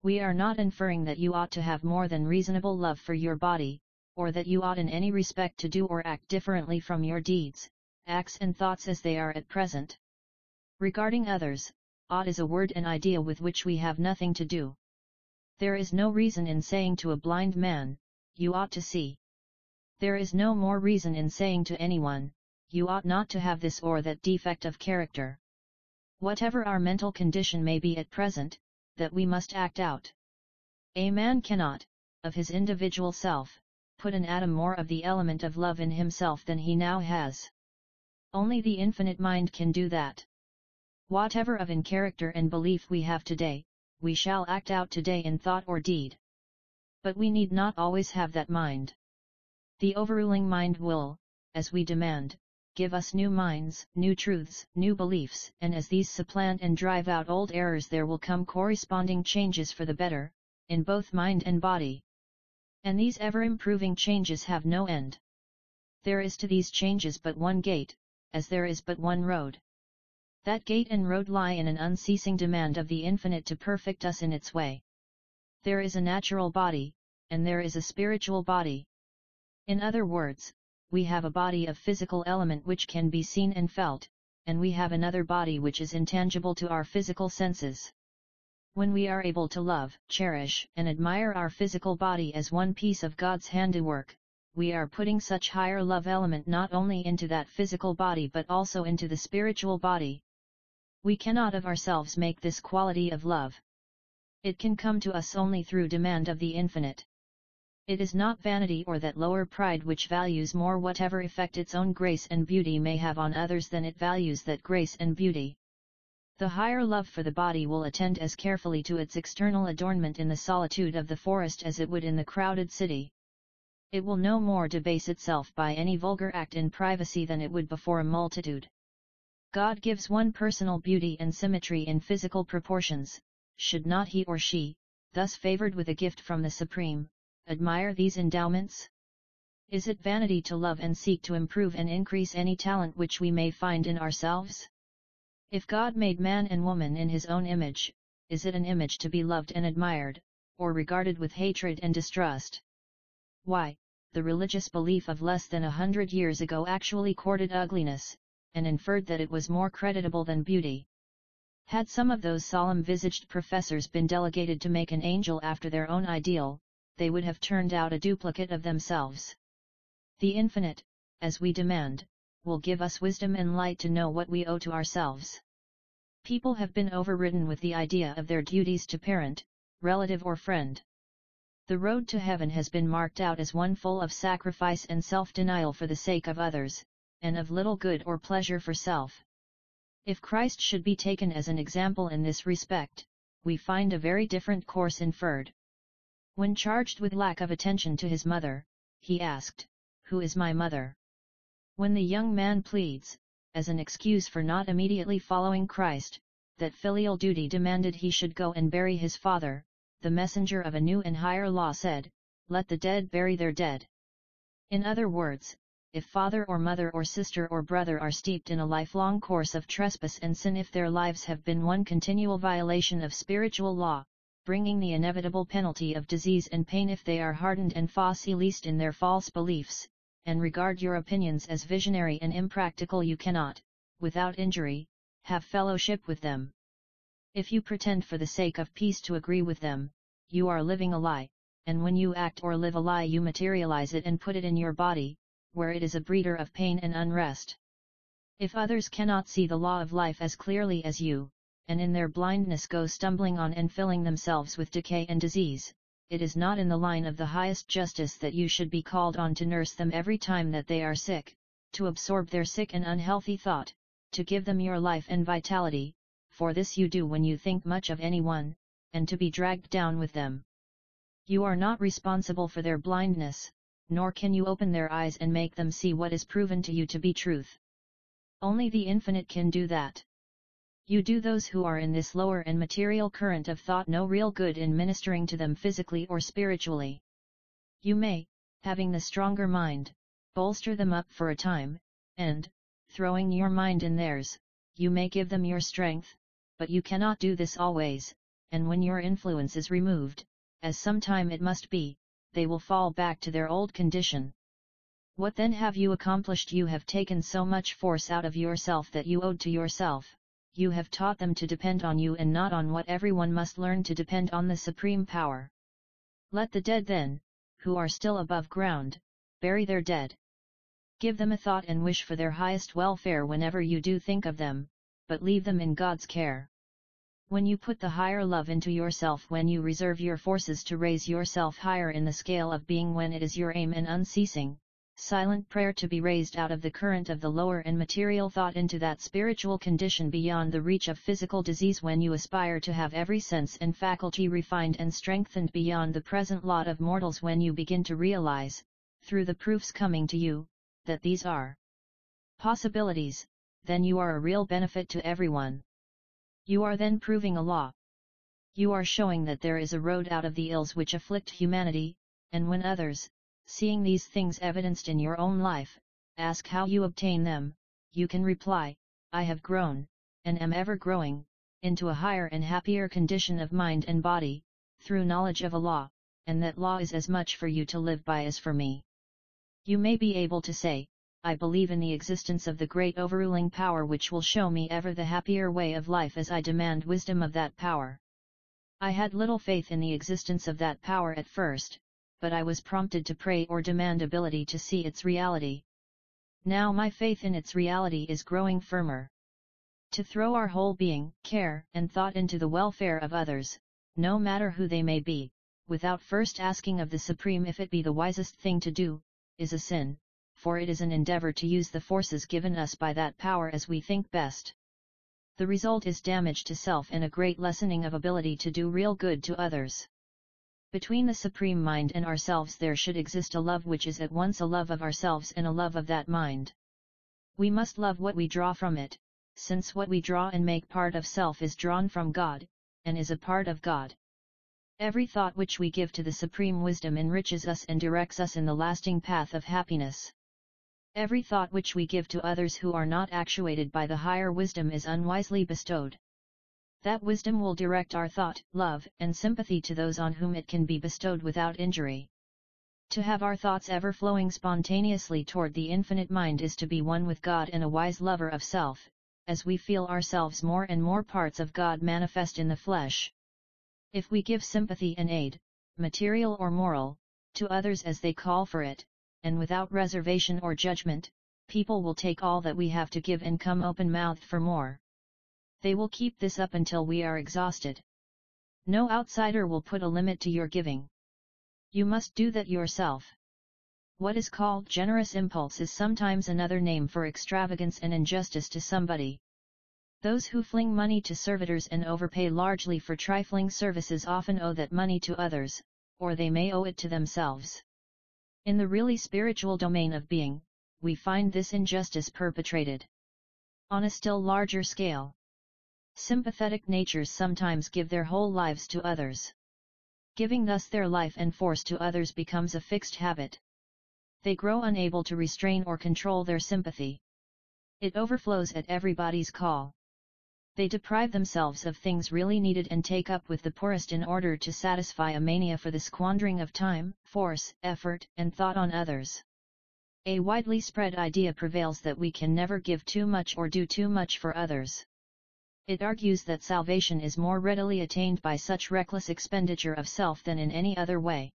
We are not inferring that you ought to have more than reasonable love for your body, or that you ought in any respect to do or act differently from your deeds, acts and thoughts as they are at present. Regarding others, ought is a word and idea with which we have nothing to do. There is no reason in saying to a blind man, you ought to see. There is no more reason in saying to anyone, you ought not to have this or that defect of character. Whatever our mental condition may be at present, that we must act out. A man cannot, of his individual self, put an atom more of the element of love in himself than he now has. Only the infinite mind can do that. Whatever of in character and belief we have today, we shall act out today in thought or deed. But we need not always have that mind. The overruling mind will, as we demand, give us new minds, new truths, new beliefs, and as these supplant and drive out old errors, there will come corresponding changes for the better, in both mind and body. And these ever-improving changes have no end. There is to these changes but one gate, as there is but one road. That gate and road lie in an unceasing demand of the infinite to perfect us in its way. There is a natural body, and there is a spiritual body. In other words, we have a body of physical element which can be seen and felt, and we have another body which is intangible to our physical senses. When we are able to love, cherish, and admire our physical body as one piece of God's handiwork, we are putting such higher love element not only into that physical body but also into the spiritual body. We cannot of ourselves make this quality of love. It can come to us only through demand of the infinite. It is not vanity or that lower pride which values more whatever effect its own grace and beauty may have on others than it values that grace and beauty. The higher love for the body will attend as carefully to its external adornment in the solitude of the forest as it would in the crowded city. It will no more debase itself by any vulgar act in privacy than it would before a multitude. God gives one personal beauty and symmetry in physical proportions. Should not he or she, thus favored with a gift from the Supreme, admire these endowments? Is it vanity to love and seek to improve and increase any talent which we may find in ourselves? If God made man and woman in his own image, is it an image to be loved and admired, or regarded with hatred and distrust? Why, the religious belief of less than 100 years ago actually courted ugliness, and inferred that it was more creditable than beauty. Had some of those solemn-visaged professors been delegated to make an angel after their own ideal, they would have turned out a duplicate of themselves. The Infinite, as we demand, will give us wisdom and light to know what we owe to ourselves. People have been overridden with the idea of their duties to parent, relative or friend. The road to heaven has been marked out as one full of sacrifice and self-denial for the sake of others, and of little good or pleasure for self. If Christ should be taken as an example in this respect, we find a very different course inferred. When charged with lack of attention to his mother, he asked, "Who is my mother?" When the young man pleads, as an excuse for not immediately following Christ, that filial duty demanded he should go and bury his father, the messenger of a new and higher law said, "Let the dead bury their dead." In other words, if father or mother or sister or brother are steeped in a lifelong course of trespass and sin, if their lives have been one continual violation of spiritual law, bringing the inevitable penalty of disease and pain, if they are hardened and fossilized in their false beliefs, and regard your opinions as visionary and impractical, you cannot, without injury, have fellowship with them. If you pretend for the sake of peace to agree with them, you are living a lie, and when you act or live a lie you materialize it and put it in your body, where it is a breeder of pain and unrest. If others cannot see the law of life as clearly as you, and in their blindness go stumbling on and filling themselves with decay and disease, it is not in the line of the highest justice that you should be called on to nurse them every time that they are sick, to absorb their sick and unhealthy thought, to give them your life and vitality, for this you do when you think much of anyone, and to be dragged down with them. You are not responsible for their blindness, nor can you open their eyes and make them see what is proven to you to be truth. Only the Infinite can do that. You do those who are in this lower and material current of thought no real good in ministering to them physically or spiritually. You may, having the stronger mind, bolster them up for a time, and, throwing your mind in theirs, you may give them your strength, but you cannot do this always, and when your influence is removed, as sometime it must be, they will fall back to their old condition. What then have you accomplished? You have taken so much force out of yourself that you owed to yourself. You have taught them to depend on you and not on what everyone must learn, to depend on the supreme power. Let the dead then, who are still above ground, bury their dead. Give them a thought and wish for their highest welfare whenever you do think of them, but leave them in God's care. When you put the higher love into yourself, when you reserve your forces to raise yourself higher in the scale of being, when it is your aim and unceasing, silent prayer to be raised out of the current of the lower and material thought into that spiritual condition beyond the reach of physical disease, when you aspire to have every sense and faculty refined and strengthened beyond the present lot of mortals, when you begin to realize, through the proofs coming to you, that these are possibilities, then you are a real benefit to everyone. You are then proving a law. You are showing that there is a road out of the ills which afflict humanity, and when others, seeing these things evidenced in your own life, ask how you obtain them, you can reply, I have grown, and am ever growing, into a higher and happier condition of mind and body, through knowledge of a law, and that law is as much for you to live by as for me. You may be able to say, I believe in the existence of the great overruling power which will show me ever the happier way of life as I demand wisdom of that power. I had little faith in the existence of that power at first, but I was prompted to pray or demand ability to see its reality. Now my faith in its reality is growing firmer. To throw our whole being, care, and thought into the welfare of others, no matter who they may be, without first asking of the Supreme if it be the wisest thing to do, is a sin, for it is an endeavor to use the forces given us by that power as we think best. The result is damage to self and a great lessening of ability to do real good to others. Between the Supreme Mind and ourselves there should exist a love which is at once a love of ourselves and a love of that mind. We must love what we draw from it, since what we draw and make part of self is drawn from God, and is a part of God. Every thought which we give to the Supreme Wisdom enriches us and directs us in the lasting path of happiness. Every thought which we give to others who are not actuated by the higher wisdom is unwisely bestowed. That wisdom will direct our thought, love, and sympathy to those on whom it can be bestowed without injury. To have our thoughts ever flowing spontaneously toward the infinite mind is to be one with God and a wise lover of self, as we feel ourselves more and more parts of God manifest in the flesh. If we give sympathy and aid, material or moral, to others as they call for it, and without reservation or judgment, people will take all that we have to give and come open-mouthed for more. They will keep this up until we are exhausted. No outsider will put a limit to your giving. You must do that yourself. What is called generous impulse is sometimes another name for extravagance and injustice to somebody. Those who fling money to servitors and overpay largely for trifling services often owe that money to others, or they may owe it to themselves. In the really spiritual domain of being, we find this injustice perpetrated on a still larger scale. Sympathetic natures sometimes give their whole lives to others. Giving thus their life and force to others becomes a fixed habit. They grow unable to restrain or control their sympathy. It overflows at everybody's call. They deprive themselves of things really needed and take up with the poorest in order to satisfy a mania for the squandering of time, force, effort, and thought on others. A widely spread idea prevails that we can never give too much or do too much for others. It argues that salvation is more readily attained by such reckless expenditure of self than in any other way.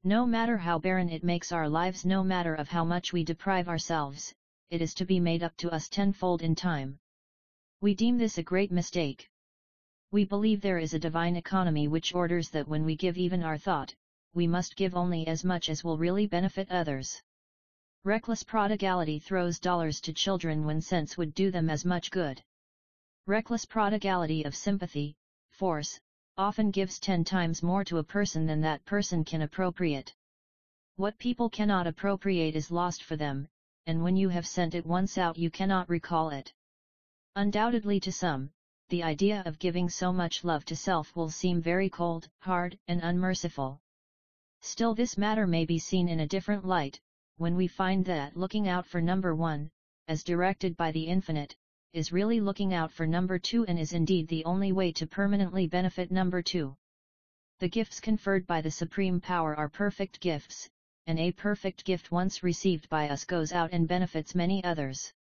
No matter how barren it makes our lives, no matter of how much we deprive ourselves, it is to be made up to us tenfold in time. We deem this a great mistake. We believe there is a divine economy which orders that when we give even our thought, we must give only as much as will really benefit others. Reckless prodigality throws dollars to children when cents would do them as much good. Reckless prodigality of sympathy, force, often gives 10 times more to a person than that person can appropriate. What people cannot appropriate is lost for them, and when you have sent it once out you cannot recall it. Undoubtedly to some, the idea of giving so much love to self will seem very cold, hard, and unmerciful. Still this matter may be seen in a different light, when we find that looking out for number one, as directed by the infinite, is really looking out for number two and is indeed the only way to permanently benefit number two. The gifts conferred by the Supreme Power are perfect gifts, and a perfect gift once received by us goes out and benefits many others.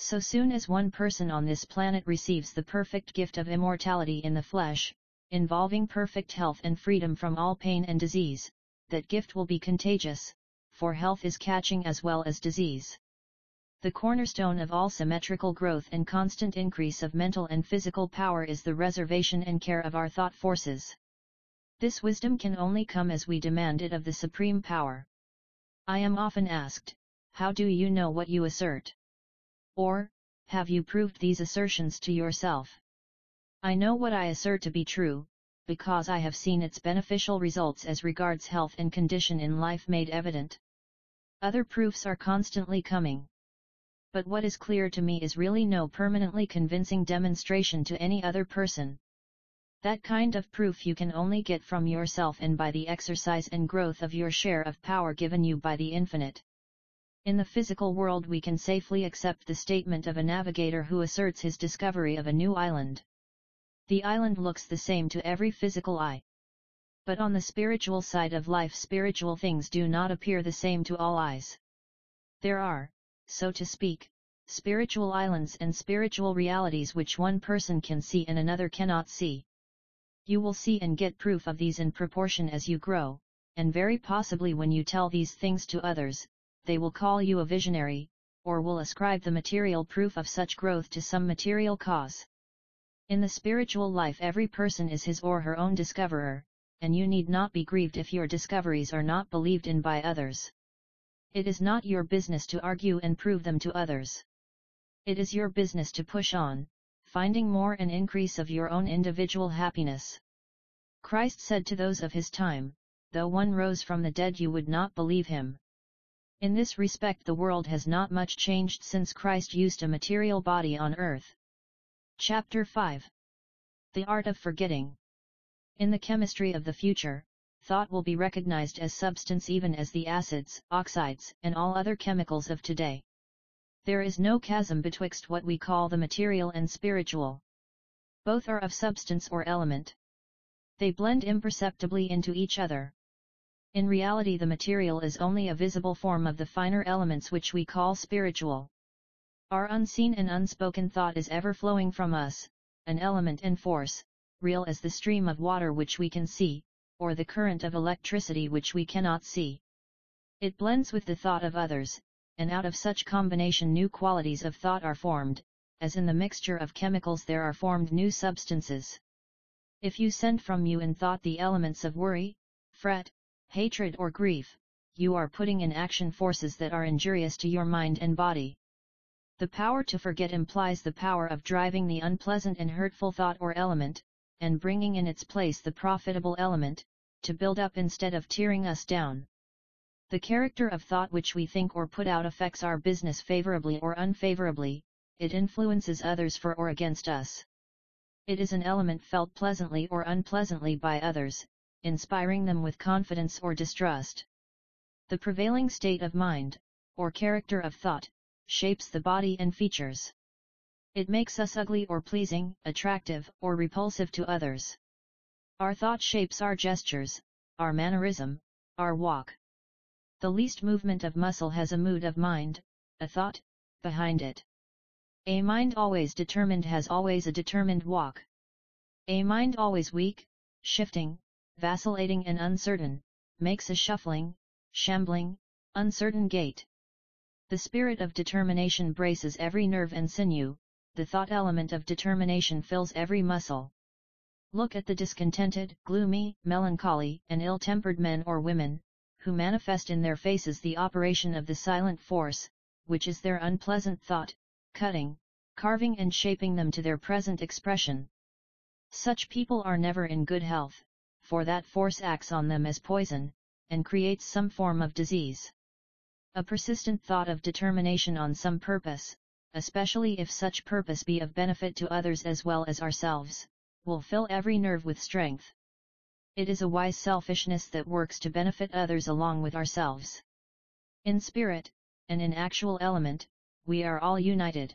So soon as one person on this planet receives the perfect gift of immortality in the flesh, involving perfect health and freedom from all pain and disease, that gift will be contagious, for health is catching as well as disease. The cornerstone of all symmetrical growth and constant increase of mental and physical power is the reservation and care of our thought forces. This wisdom can only come as we demand it of the Supreme Power. I am often asked, how do you know what you assert? Or, have you proved these assertions to yourself? I know what I assert to be true, because I have seen its beneficial results as regards health and condition in life made evident. Other proofs are constantly coming. But what is clear to me is really no permanently convincing demonstration to any other person. That kind of proof you can only get from yourself and by the exercise and growth of your share of power given you by the infinite. In the physical world we can safely accept the statement of a navigator who asserts his discovery of a new island. The island looks the same to every physical eye. But on the spiritual side of life, spiritual things do not appear the same to all eyes. There are, so to speak, spiritual islands and spiritual realities which one person can see and another cannot see. You will see and get proof of these in proportion as you grow, and very possibly when you tell these things to others, they will call you a visionary, or will ascribe the material proof of such growth to some material cause. In the spiritual life every person is his or her own discoverer, and you need not be grieved if your discoveries are not believed in by others. It is not your business to argue and prove them to others. It is your business to push on, finding more and increase of your own individual happiness. Christ said to those of his time, "Though one rose from the dead, you would not believe him." In this respect, the world has not much changed since Christ used a material body on earth. Chapter 5. The Art of Forgetting. In the chemistry of the future, thought will be recognized as substance even as the acids, oxides, and all other chemicals of today. There is no chasm betwixt what we call the material and spiritual. Both are of substance or element. They blend imperceptibly into each other. In reality, the material is only a visible form of the finer elements which we call spiritual. Our unseen and unspoken thought is ever flowing from us, an element and force, real as the stream of water which we can see, or the current of electricity which we cannot see. It blends with the thought of others, and out of such combination new qualities of thought are formed, as in the mixture of chemicals there are formed new substances. If you send from you in thought the elements of worry, fret, hatred or grief, you are putting in action forces that are injurious to your mind and body. The power to forget implies the power of driving the unpleasant and hurtful thought or element, and bringing in its place the profitable element, to build up instead of tearing us down. The character of thought which we think or put out affects our business favorably or unfavorably, it influences others for or against us. It is an element felt pleasantly or unpleasantly by others, inspiring them with confidence or distrust. The prevailing state of mind, or character of thought, shapes the body and features. It makes us ugly or pleasing, attractive or repulsive to others. Our thought shapes our gestures, our mannerism, our walk. The least movement of muscle has a mood of mind, a thought, behind it. A mind always determined has always a determined walk. A mind always weak, shifting, vacillating and uncertain, makes a shuffling, shambling, uncertain gait. The spirit of determination braces every nerve and sinew, the thought element of determination fills every muscle. Look at the discontented, gloomy, melancholy, and ill-tempered men or women, who manifest in their faces the operation of the silent force, which is their unpleasant thought, cutting, carving and shaping them to their present expression. Such people are never in good health, for that force acts on them as poison, and creates some form of disease. A persistent thought of determination on some purpose, especially if such purpose be of benefit to others as well as ourselves, will fill every nerve with strength. It is a wise selfishness that works to benefit others along with ourselves. In spirit, and in actual element, we are all united.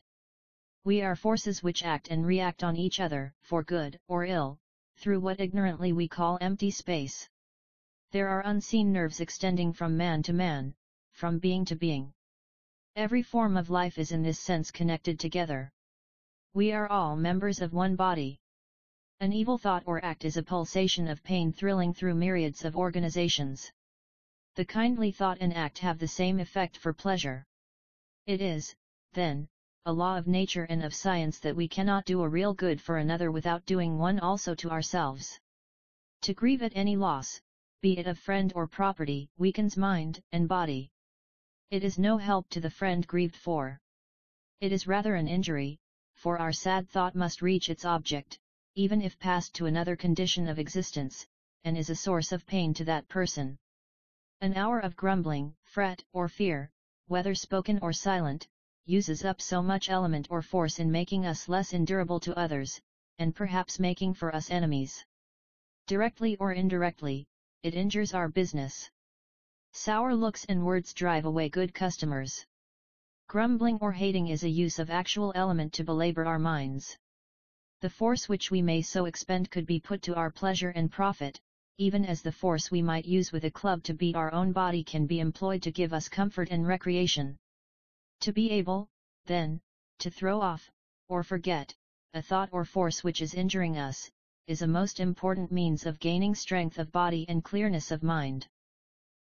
We are forces which act and react on each other, for good or ill, through what ignorantly we call empty space. There are unseen nerves extending from man to man, from being to being. Every form of life is in this sense connected together. We are all members of one body. An evil thought or act is a pulsation of pain thrilling through myriads of organizations. The kindly thought and act have the same effect for pleasure. It is, then, a law of nature and of science that we cannot do a real good for another without doing one also to ourselves. To grieve at any loss, be it of friend or property, weakens mind and body. It is no help to the friend grieved for. It is rather an injury, for our sad thought must reach its object, even if passed to another condition of existence, and is a source of pain to that person. An hour of grumbling, fret, or fear, whether spoken or silent, uses up so much element or force in making us less endurable to others, and perhaps making for us enemies. Directly or indirectly, it injures our business. Sour looks and words drive away good customers. Grumbling or hating is a use of actual element to belabor our minds. The force which we may so expend could be put to our pleasure and profit, even as the force we might use with a club to beat our own body can be employed to give us comfort and recreation. To be able, then, to throw off, or forget, a thought or force which is injuring us, is a most important means of gaining strength of body and clearness of mind.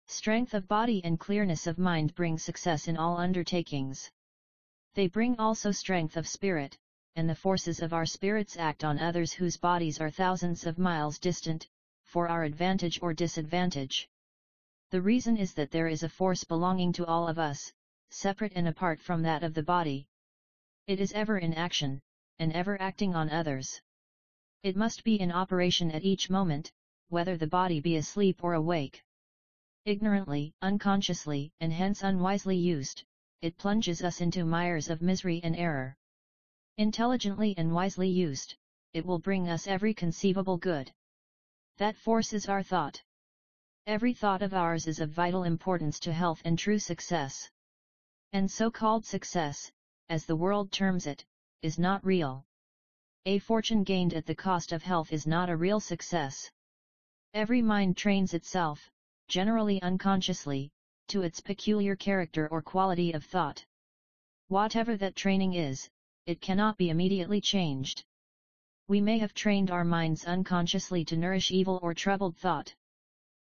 Strength of body and clearness of mind bring success in all undertakings. They bring also strength of spirit, and the forces of our spirits act on others whose bodies are thousands of miles distant, for our advantage or disadvantage. The reason is that there is a force belonging to all of us, separate and apart from that of the body. It is ever in action, and ever acting on others. It must be in operation at each moment, whether the body be asleep or awake. Ignorantly, unconsciously, and hence unwisely used, it plunges us into mires of misery and error. Intelligently and wisely used, it will bring us every conceivable good. That force is our thought. Every thought of ours is of vital importance to health and true success. And so-called success, as the world terms it, is not real. A fortune gained at the cost of health is not a real success. Every mind trains itself, generally unconsciously, to its peculiar character or quality of thought. Whatever that training is, it cannot be immediately changed. We may have trained our minds unconsciously to nourish evil or troubled thought.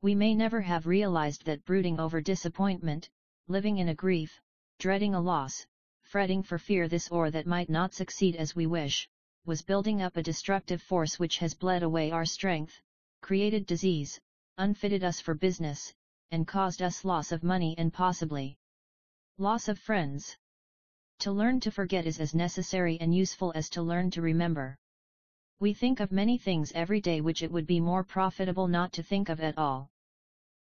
We may never have realized that brooding over disappointment, living in a grief, dreading a loss, fretting for fear this or that might not succeed as we wish, was building up a destructive force which has bled away our strength, created disease, unfitted us for business, and caused us loss of money and possibly loss of friends. To learn to forget is as necessary and useful as to learn to remember. We think of many things every day which it would be more profitable not to think of at all.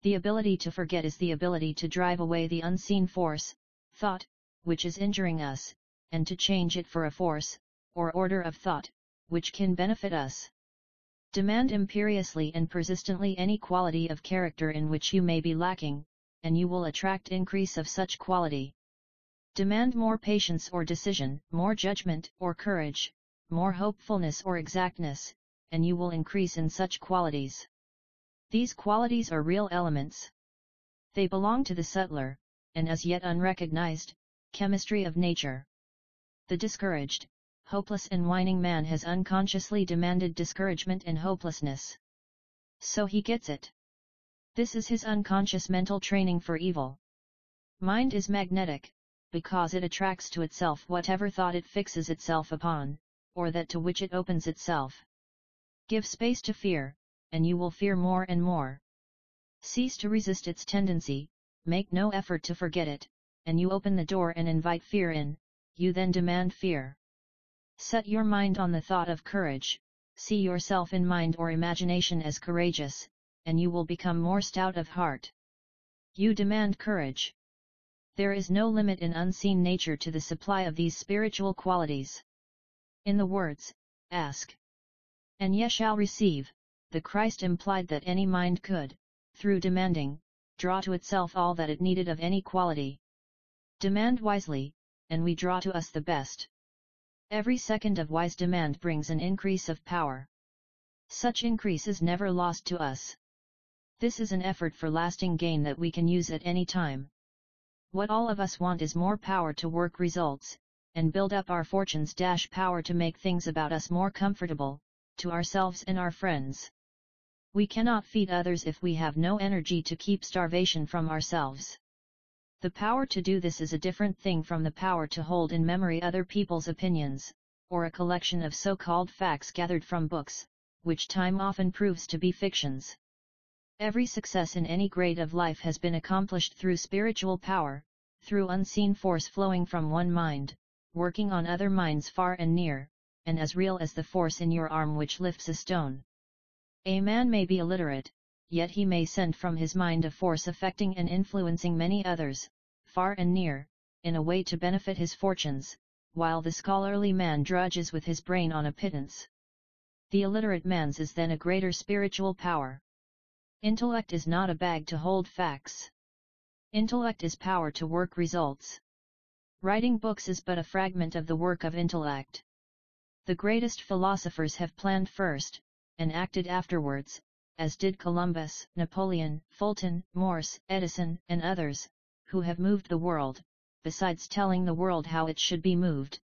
The ability to forget is the ability to drive away the unseen force, thought, which is injuring us, and to change it for a force, or order of thought, which can benefit us. Demand imperiously and persistently any quality of character in which you may be lacking, and you will attract increase of such quality. Demand more patience or decision, more judgment or courage, more hopefulness or exactness, and you will increase in such qualities. These qualities are real elements. They belong to the subtler, and as yet unrecognized, chemistry of nature. The discouraged, hopeless and whining man has unconsciously demanded discouragement and hopelessness. So he gets it. This is his unconscious mental training for evil. Mind is magnetic, because it attracts to itself whatever thought it fixes itself upon, or that to which it opens itself. Give space to fear, and you will fear more and more. Cease to resist its tendency, make no effort to forget it, and you open the door and invite fear in, you then demand fear. Set your mind on the thought of courage, see yourself in mind or imagination as courageous, and you will become more stout of heart. You demand courage. There is no limit in unseen nature to the supply of these spiritual qualities. In the words, ask, and ye shall receive, the Christ implied that any mind could, through demanding, draw to itself all that it needed of any quality. Demand wisely, and we draw to us the best. Every second of wise demand brings an increase of power. Such increase is never lost to us. This is an effort for lasting gain that we can use at any time. What all of us want is more power to work results, and build up our fortunes. Power to make things about us more comfortable, to ourselves and our friends. We cannot feed others if we have no energy to keep starvation from ourselves. The power to do this is a different thing from the power to hold in memory other people's opinions, or a collection of so-called facts gathered from books, which time often proves to be fictions. Every success in any grade of life has been accomplished through spiritual power, through unseen force flowing from one mind, working on other minds far and near, and as real as the force in your arm which lifts a stone. A man may be illiterate, yet he may send from his mind a force affecting and influencing many others, far and near, in a way to benefit his fortunes, while the scholarly man drudges with his brain on a pittance. The illiterate man's is then a greater spiritual power. Intellect is not a bag to hold facts. Intellect is power to work results. Writing books is but a fragment of the work of intellect. The greatest philosophers have planned first, and acted afterwards, as did Columbus, Napoleon, Fulton, Morse, Edison, and others, who have moved the world, besides telling the world how it should be moved.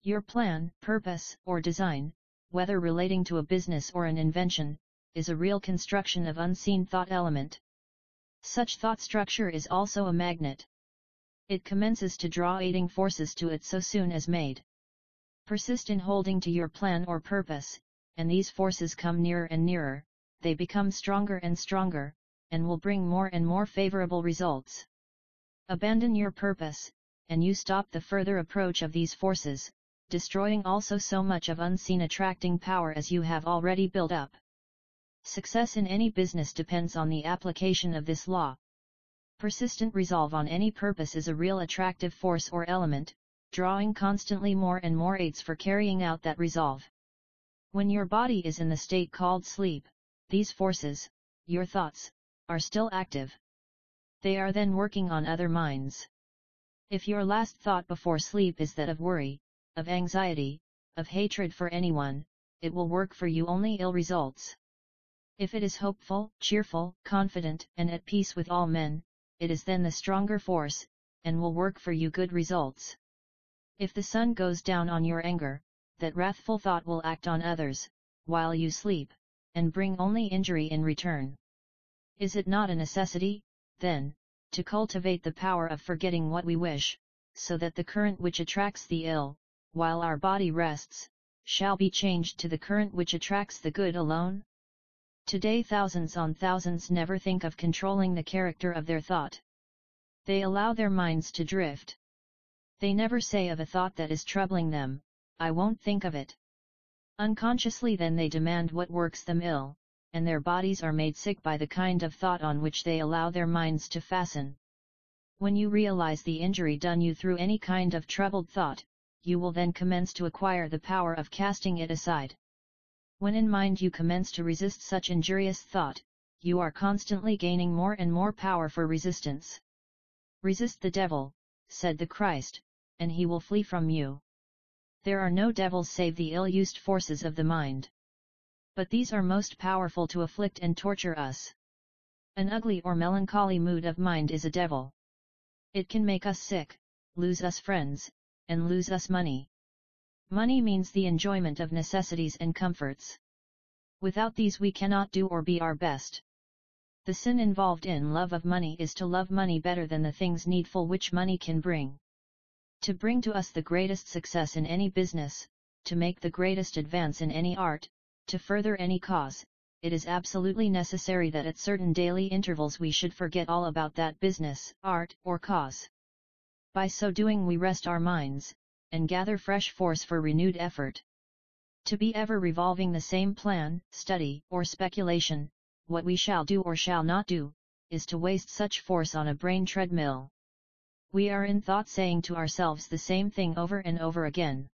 Your plan, purpose, or design, whether relating to a business or an invention, is a real construction of unseen thought element. Such thought structure is also a magnet. It commences to draw aiding forces to it so soon as made. Persist in holding to your plan or purpose, and these forces come nearer and nearer, they become stronger and stronger, and will bring more and more favorable results. Abandon your purpose, and you stop the further approach of these forces, destroying also so much of unseen attracting power as you have already built up. Success in any business depends on the application of this law. Persistent resolve on any purpose is a real attractive force or element, drawing constantly more and more aids for carrying out that resolve. When your body is in the state called sleep, these forces, your thoughts, are still active. They are then working on other minds. If your last thought before sleep is that of worry, of anxiety, of hatred for anyone, it will work for you only ill results. If it is hopeful, cheerful, confident, and at peace with all men, it is then the stronger force, and will work for you good results. If the sun goes down on your anger, that wrathful thought will act on others, while you sleep, and bring only injury in return. Is it not a necessity, then, to cultivate the power of forgetting what we wish, so that the current which attracts the ill, while our body rests, shall be changed to the current which attracts the good alone? Today thousands on thousands never think of controlling the character of their thought. They allow their minds to drift. They never say of a thought that is troubling them, "I won't think of it." Unconsciously then they demand what works them ill, and their bodies are made sick by the kind of thought on which they allow their minds to fasten. When you realize the injury done you through any kind of troubled thought, you will then commence to acquire the power of casting it aside. When in mind you commence to resist such injurious thought, you are constantly gaining more and more power for resistance. "Resist the devil," said the Christ, "and he will flee from you." There are no devils save the ill-used forces of the mind. But these are most powerful to afflict and torture us. An ugly or melancholy mood of mind is a devil. It can make us sick, lose us friends, and lose us money. Money means the enjoyment of necessities and comforts. Without these we cannot do or be our best. The sin involved in love of money is to love money better than the things needful which money can bring. To bring to us the greatest success in any business, to make the greatest advance in any art, to further any cause, it is absolutely necessary that at certain daily intervals we should forget all about that business, art, or cause. By so doing we rest our minds, and gather fresh force for renewed effort. To be ever revolving the same plan, study, or speculation, what we shall do or shall not do, is to waste such force on a brain treadmill. We are in thought saying to ourselves the same thing over and over again.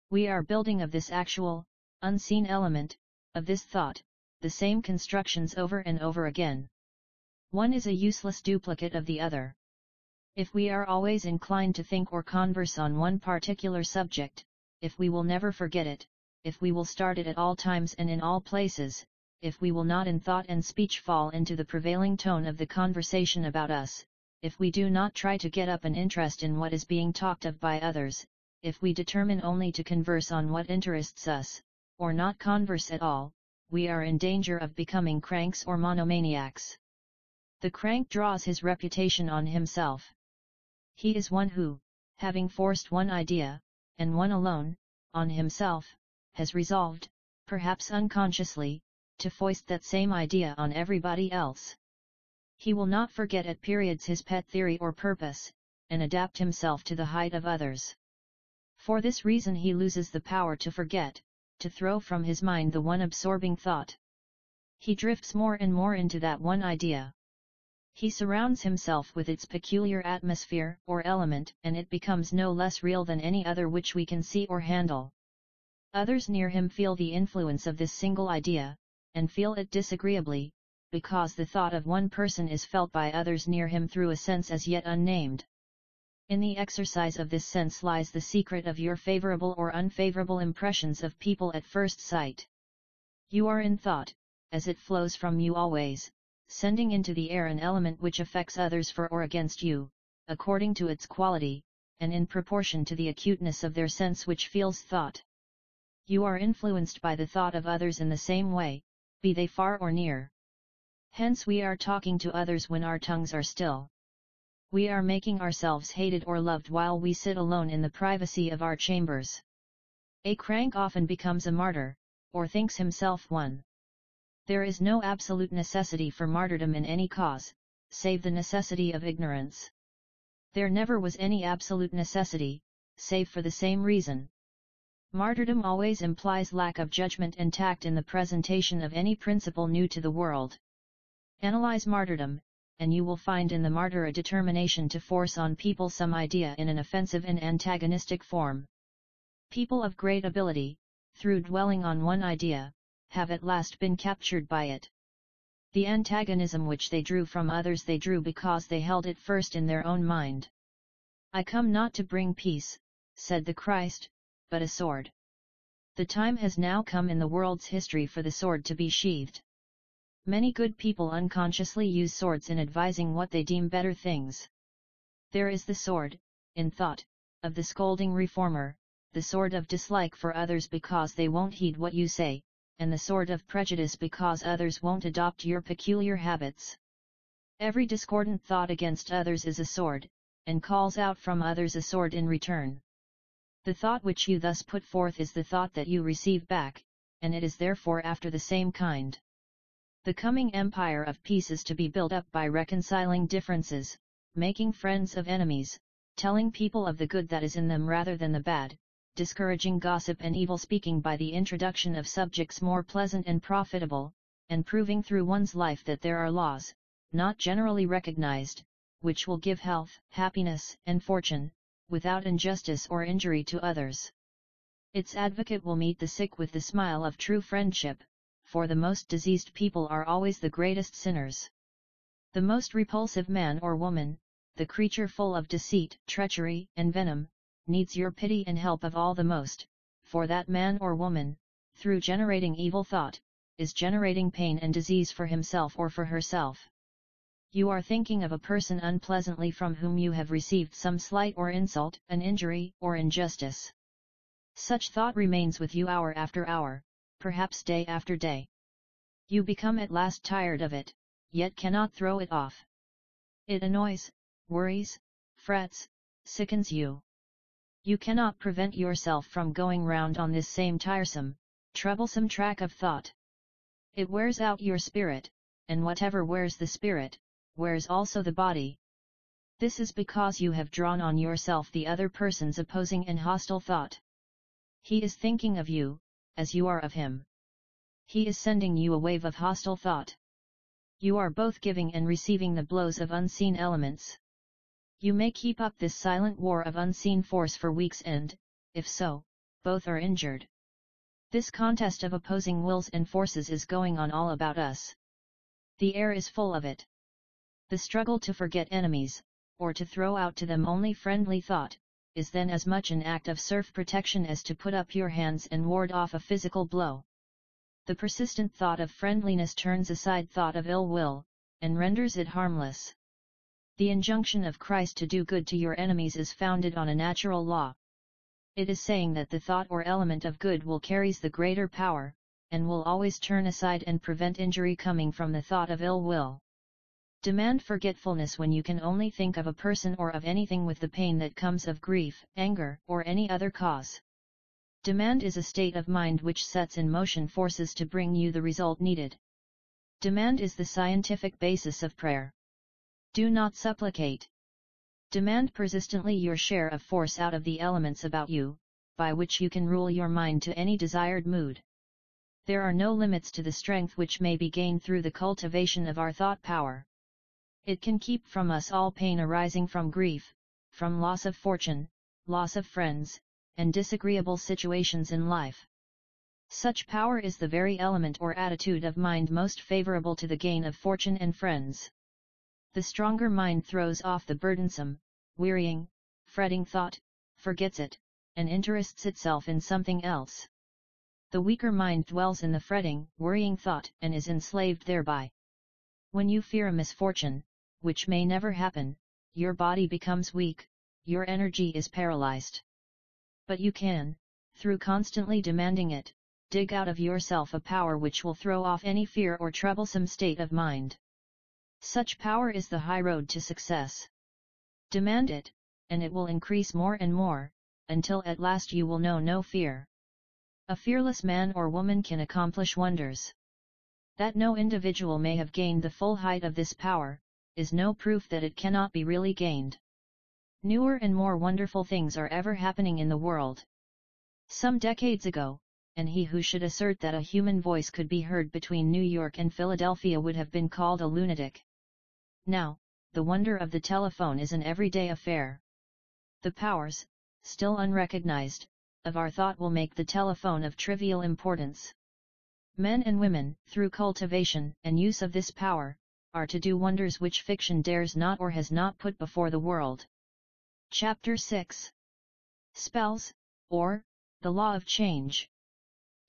We are building of this actual, unseen element, of this thought, the same constructions over and over again. One is a useless duplicate of the other. If we are always inclined to think or converse on one particular subject, if we will never forget it, if we will start it at all times and in all places, if we will not in thought and speech fall into the prevailing tone of the conversation about us, if we do not try to get up an interest in what is being talked of by others, if we determine only to converse on what interests us, or not converse at all, we are in danger of becoming cranks or monomaniacs. The crank draws his reputation on himself. He is one who, having forced one idea, and one alone, on himself, has resolved, perhaps unconsciously, to foist that same idea on everybody else. He will not forget at periods his pet theory or purpose, and adapt himself to the height of others. For this reason he loses the power to forget, to throw from his mind the one absorbing thought. He drifts more and more into that one idea. He surrounds himself with its peculiar atmosphere or element, and it becomes no less real than any other which we can see or handle. Others near him feel the influence of this single idea, and feel it disagreeably, because the thought of one person is felt by others near him through a sense as yet unnamed. In the exercise of this sense lies the secret of your favorable or unfavorable impressions of people at first sight. You are in thought, as it flows from you always, sending into the air an element which affects others for or against you, according to its quality, and in proportion to the acuteness of their sense which feels thought. You are influenced by the thought of others in the same way, be they far or near. Hence we are talking to others when our tongues are still. We are making ourselves hated or loved while we sit alone in the privacy of our chambers. A crank often becomes a martyr, or thinks himself one. There is no absolute necessity for martyrdom in any cause, save the necessity of ignorance. There never was any absolute necessity, save for the same reason, Martyrdom always implies lack of judgment and tact in the presentation of any principle new to the world. Analyze martyrdom, and you will find in the martyr a determination to force on people some idea in an offensive and antagonistic form. People of great ability, through dwelling on one idea, have at last been captured by it. The antagonism which they drew from others they drew because they held it first in their own mind. "I come not to bring peace," said the Christ, "but a sword." The time has now come in the world's history for the sword to be sheathed. Many good people unconsciously use swords in advising what they deem better things. There is the sword, in thought, of the scolding reformer, the sword of dislike for others because they won't heed what you say, and the sword of prejudice because others won't adopt your peculiar habits. Every discordant thought against others is a sword, and calls out from others a sword in return. The thought which you thus put forth is the thought that you receive back, and it is therefore after the same kind. The coming empire of peace is to be built up by reconciling differences, making friends of enemies, telling people of the good that is in them rather than the bad, discouraging gossip and evil speaking by the introduction of subjects more pleasant and profitable, and proving through one's life that there are laws, not generally recognized, which will give health, happiness, and fortune, without injustice or injury to others. Its advocate will meet the sick with the smile of true friendship, for the most diseased people are always the greatest sinners. The most repulsive man or woman, the creature full of deceit, treachery, and venom, needs your pity and help of all the most, for that man or woman, through generating evil thought, is generating pain and disease for himself or for herself. You are thinking of a person unpleasantly from whom you have received some slight or insult, an injury, or injustice. Such thought remains with you hour after hour, perhaps day after day. You become at last tired of it, yet cannot throw it off. It annoys, worries, frets, sickens you. You cannot prevent yourself from going round on this same tiresome, troublesome track of thought. It wears out your spirit, and whatever wears the spirit, wears also the body. This is because you have drawn on yourself the other person's opposing and hostile thought. He is thinking of you, as you are of him. He is sending you a wave of hostile thought. You are both giving and receiving the blows of unseen elements. You may keep up this silent war of unseen force for weeks and, if so, both are injured. This contest of opposing wills and forces is going on all about us. The air is full of it. The struggle to forget enemies, or to throw out to them only friendly thought, is then as much an act of self-protection as to put up your hands and ward off a physical blow. The persistent thought of friendliness turns aside thought of ill will, and renders it harmless. The injunction of Christ to do good to your enemies is founded on a natural law. It is saying that the thought or element of good will carries the greater power, and will always turn aside and prevent injury coming from the thought of ill will. Demand forgetfulness when you can only think of a person or of anything with the pain that comes of grief, anger, or any other cause. Demand is a state of mind which sets in motion forces to bring you the result needed. Demand is the scientific basis of prayer. Do not supplicate. Demand persistently your share of force out of the elements about you, by which you can rule your mind to any desired mood. There are no limits to the strength which may be gained through the cultivation of our thought power. It can keep from us all pain arising from grief, from loss of fortune, loss of friends, and disagreeable situations in life. Such power is the very element or attitude of mind most favorable to the gain of fortune and friends. The stronger mind throws off the burdensome, wearying, fretting thought, forgets it, and interests itself in something else. The weaker mind dwells in the fretting, worrying thought and is enslaved thereby. When you fear a misfortune, which may never happen, your body becomes weak, your energy is paralyzed. But you can, through constantly demanding it, dig out of yourself a power which will throw off any fear or troublesome state of mind. Such power is the high road to success. Demand it, and it will increase more and more, until at last you will know no fear. A fearless man or woman can accomplish wonders. That no individual may have gained the full height of this power, is no proof that it cannot be really gained. Newer and more wonderful things are ever happening in the world. some decades ago, and he who should assert that a human voice could be heard between New York and Philadelphia would have been called a lunatic. Now, the wonder of the telephone is an everyday affair. The powers, still unrecognized, of our thought will make the telephone of trivial importance. Men and women, through cultivation and use of this power, are to do wonders which fiction dares not or has not put before the world. Chapter 6. Spells, or, the law of change.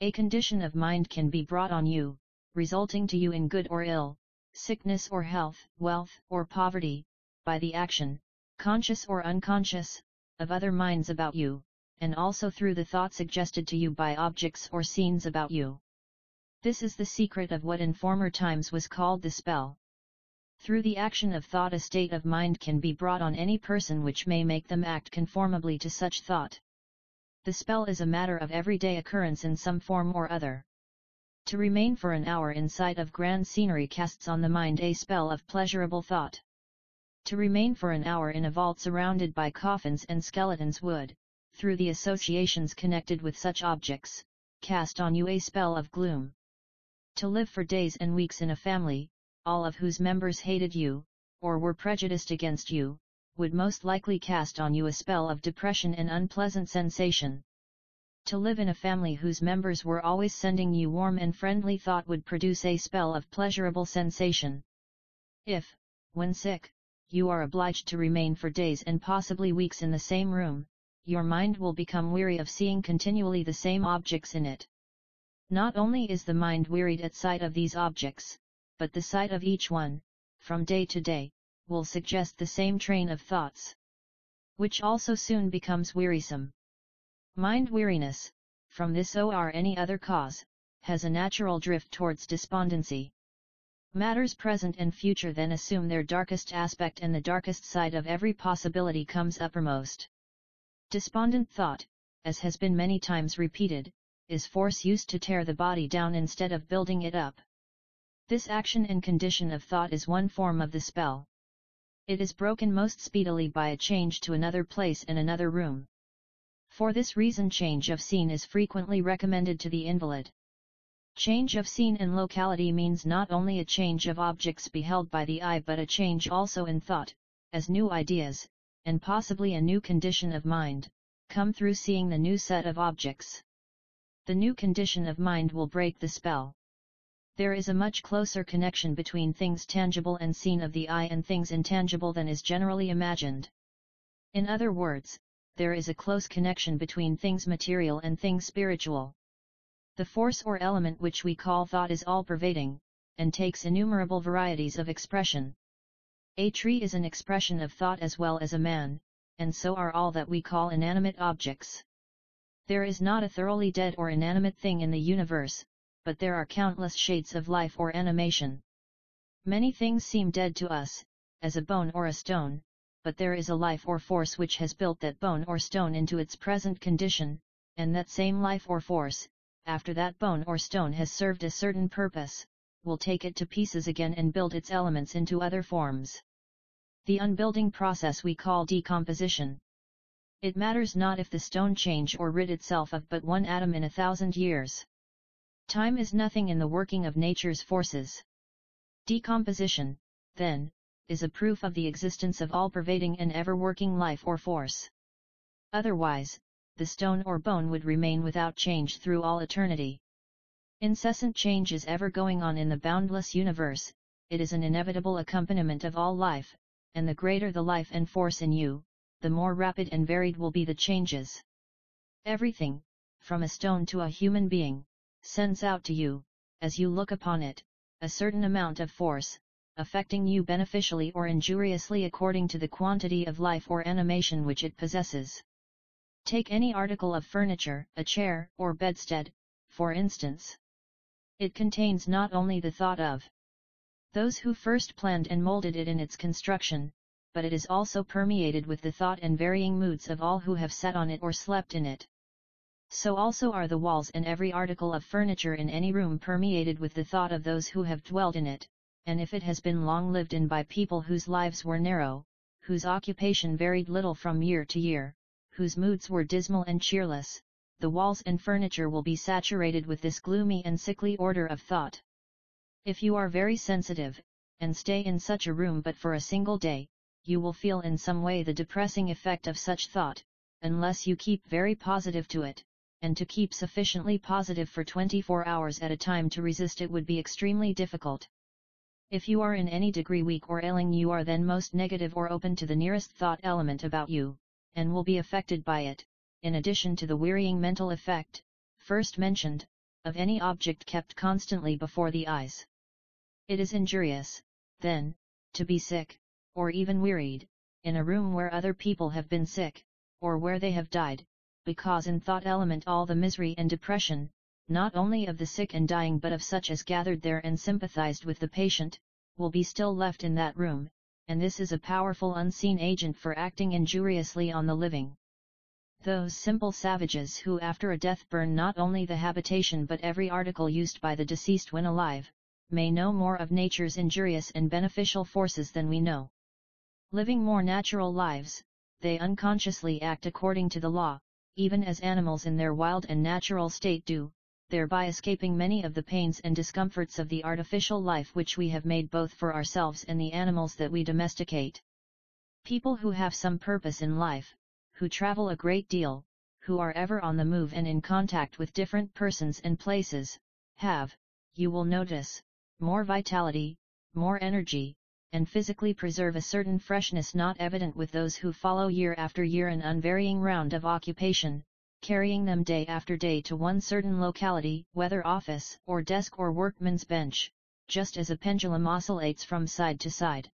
A condition of mind can be brought on you, resulting to you in good or ill, sickness or health, wealth or poverty, by the action, conscious or unconscious, of other minds about you, and also through the thought suggested to you by objects or scenes about you. This is the secret of what in former times was called the spell. Through the action of thought a state of mind can be brought on any person which may make them act conformably to such thought. The spell is a matter of everyday occurrence in some form or other. To remain for an hour in sight of grand scenery casts on the mind a spell of pleasurable thought. To remain for an hour in a vault surrounded by coffins and skeletons would, through the associations connected with such objects, cast on you a spell of gloom. To live for days and weeks in a family, all of whose members hated you, or were prejudiced against you, would most likely cast on you a spell of depression and unpleasant sensation. To live in a family whose members were always sending you warm and friendly thought would produce a spell of pleasurable sensation. If, when sick, you are obliged to remain for days and possibly weeks in the same room, your mind will become weary of seeing continually the same objects in it. Not only is the mind wearied at sight of these objects, but the sight of each one, from day to day, will suggest the same train of thoughts, which also soon becomes wearisome. Mind weariness, from this or any other cause, has a natural drift towards despondency. Matters present and future then assume their darkest aspect and the darkest side of every possibility comes uppermost. Despondent thought, as has been many times repeated, is force used to tear the body down instead of building it up. This action and condition of thought is one form of the spell. It is broken most speedily by a change to another place and another room. For this reason change of scene is frequently recommended to the invalid. Change of scene and locality means not only a change of objects beheld by the eye but a change also in thought, as new ideas, and possibly a new condition of mind, come through seeing the new set of objects. The new condition of mind will break the spell. There is a much closer connection between things tangible and seen of the eye and things intangible than is generally imagined. In other words, there is a close connection between things material and things spiritual. The force or element which we call thought is all-pervading, and takes innumerable varieties of expression. A tree is an expression of thought as well as a man, and so are all that we call inanimate objects. There is not a thoroughly dead or inanimate thing in the universe, but there are countless shades of life or animation. Many things seem dead to us, as a bone or a stone, but there is a life or force which has built that bone or stone into its present condition, and that same life or force, after that bone or stone has served a certain purpose, will take it to pieces again and build its elements into other forms. The unbuilding process we call decomposition. It matters not if the stone change or rid itself of but one atom in 1,000 years. Time is nothing in the working of nature's forces. Decomposition, then, is a proof of the existence of all-pervading and ever-working life or force. Otherwise, the stone or bone would remain without change through all eternity. Incessant change is ever going on in the boundless universe, it is an inevitable accompaniment of all life, and the greater the life and force in you, the more rapid and varied will be the changes. Everything, from a stone to a human being, sends out to you, as you look upon it, a certain amount of force, affecting you beneficially or injuriously according to the quantity of life or animation which it possesses. Take any article of furniture, a chair or bedstead, for instance. It contains not only the thought of those who first planned and molded it in its construction, but it is also permeated with the thought and varying moods of all who have sat on it or slept in it. So also are the walls and every article of furniture in any room permeated with the thought of those who have dwelt in it, and if it has been long lived in by people whose lives were narrow, whose occupation varied little from year to year, whose moods were dismal and cheerless, the walls and furniture will be saturated with this gloomy and sickly order of thought. If you are very sensitive, and stay in such a room but for a single day, you will feel in some way the depressing effect of such thought, unless you keep very positive to it, and to keep sufficiently positive for 24 hours at a time to resist it would be extremely difficult. If you are in any degree weak or ailing, you are then most negative or open to the nearest thought element about you, and will be affected by it, in addition to the wearying mental effect, first mentioned, of any object kept constantly before the eyes. It is injurious, then, to be sick, or even wearied, in a room where other people have been sick, or where they have died, because in thought element all the misery and depression, not only of the sick and dying but of such as gathered there and sympathized with the patient, will be still left in that room, and this is a powerful unseen agent for acting injuriously on the living. Those simple savages who after a death burn not only the habitation but every article used by the deceased when alive, may know more of nature's injurious and beneficial forces than we know. Living more natural lives, they unconsciously act according to the law, even as animals in their wild and natural state do, thereby escaping many of the pains and discomforts of the artificial life which we have made both for ourselves and the animals that we domesticate. People who have some purpose in life, who travel a great deal, who are ever on the move and in contact with different persons and places, have, you will notice, more vitality, more energy, and physically preserve a certain freshness not evident with those who follow year after year an unvarying round of occupation, carrying them day after day to one certain locality, whether office or desk or workman's bench, just as a pendulum oscillates from side to side.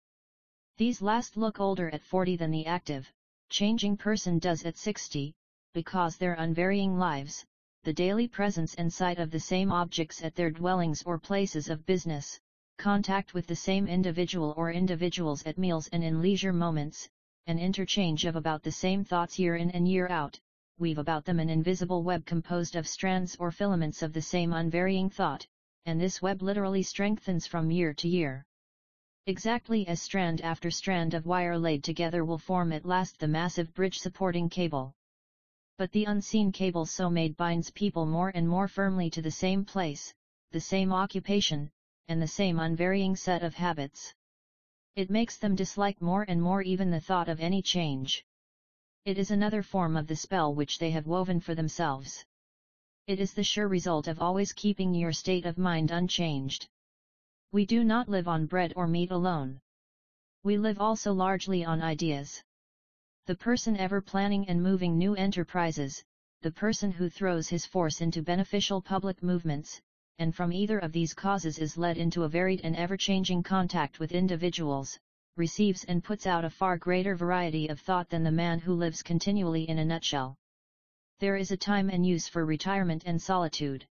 These last look older at 40 than the active, changing person does at 60, because their unvarying lives, the daily presence and sight of the same objects at their dwellings or places of business, contact with the same individual or individuals at meals and in leisure moments, an interchange of about the same thoughts year in and year out, weave about them an invisible web composed of strands or filaments of the same unvarying thought, and this web literally strengthens from year to year. Exactly as strand after strand of wire laid together will form at last the massive bridge supporting cable. But the unseen cable so made binds people more and more firmly to the same place, the same occupation, and the same unvarying set of habits. It makes them dislike more and more even the thought of any change. It is another form of the spell which they have woven for themselves. It is the sure result of always keeping your state of mind unchanged. We do not live on bread or meat alone. We live also largely on ideas. The person ever planning and moving new enterprises, the person who throws his force into beneficial public movements, and from either of these causes is led into a varied and ever-changing contact with individuals, receives and puts out a far greater variety of thought than the man who lives continually in a nutshell. There is a time and use for retirement and solitude.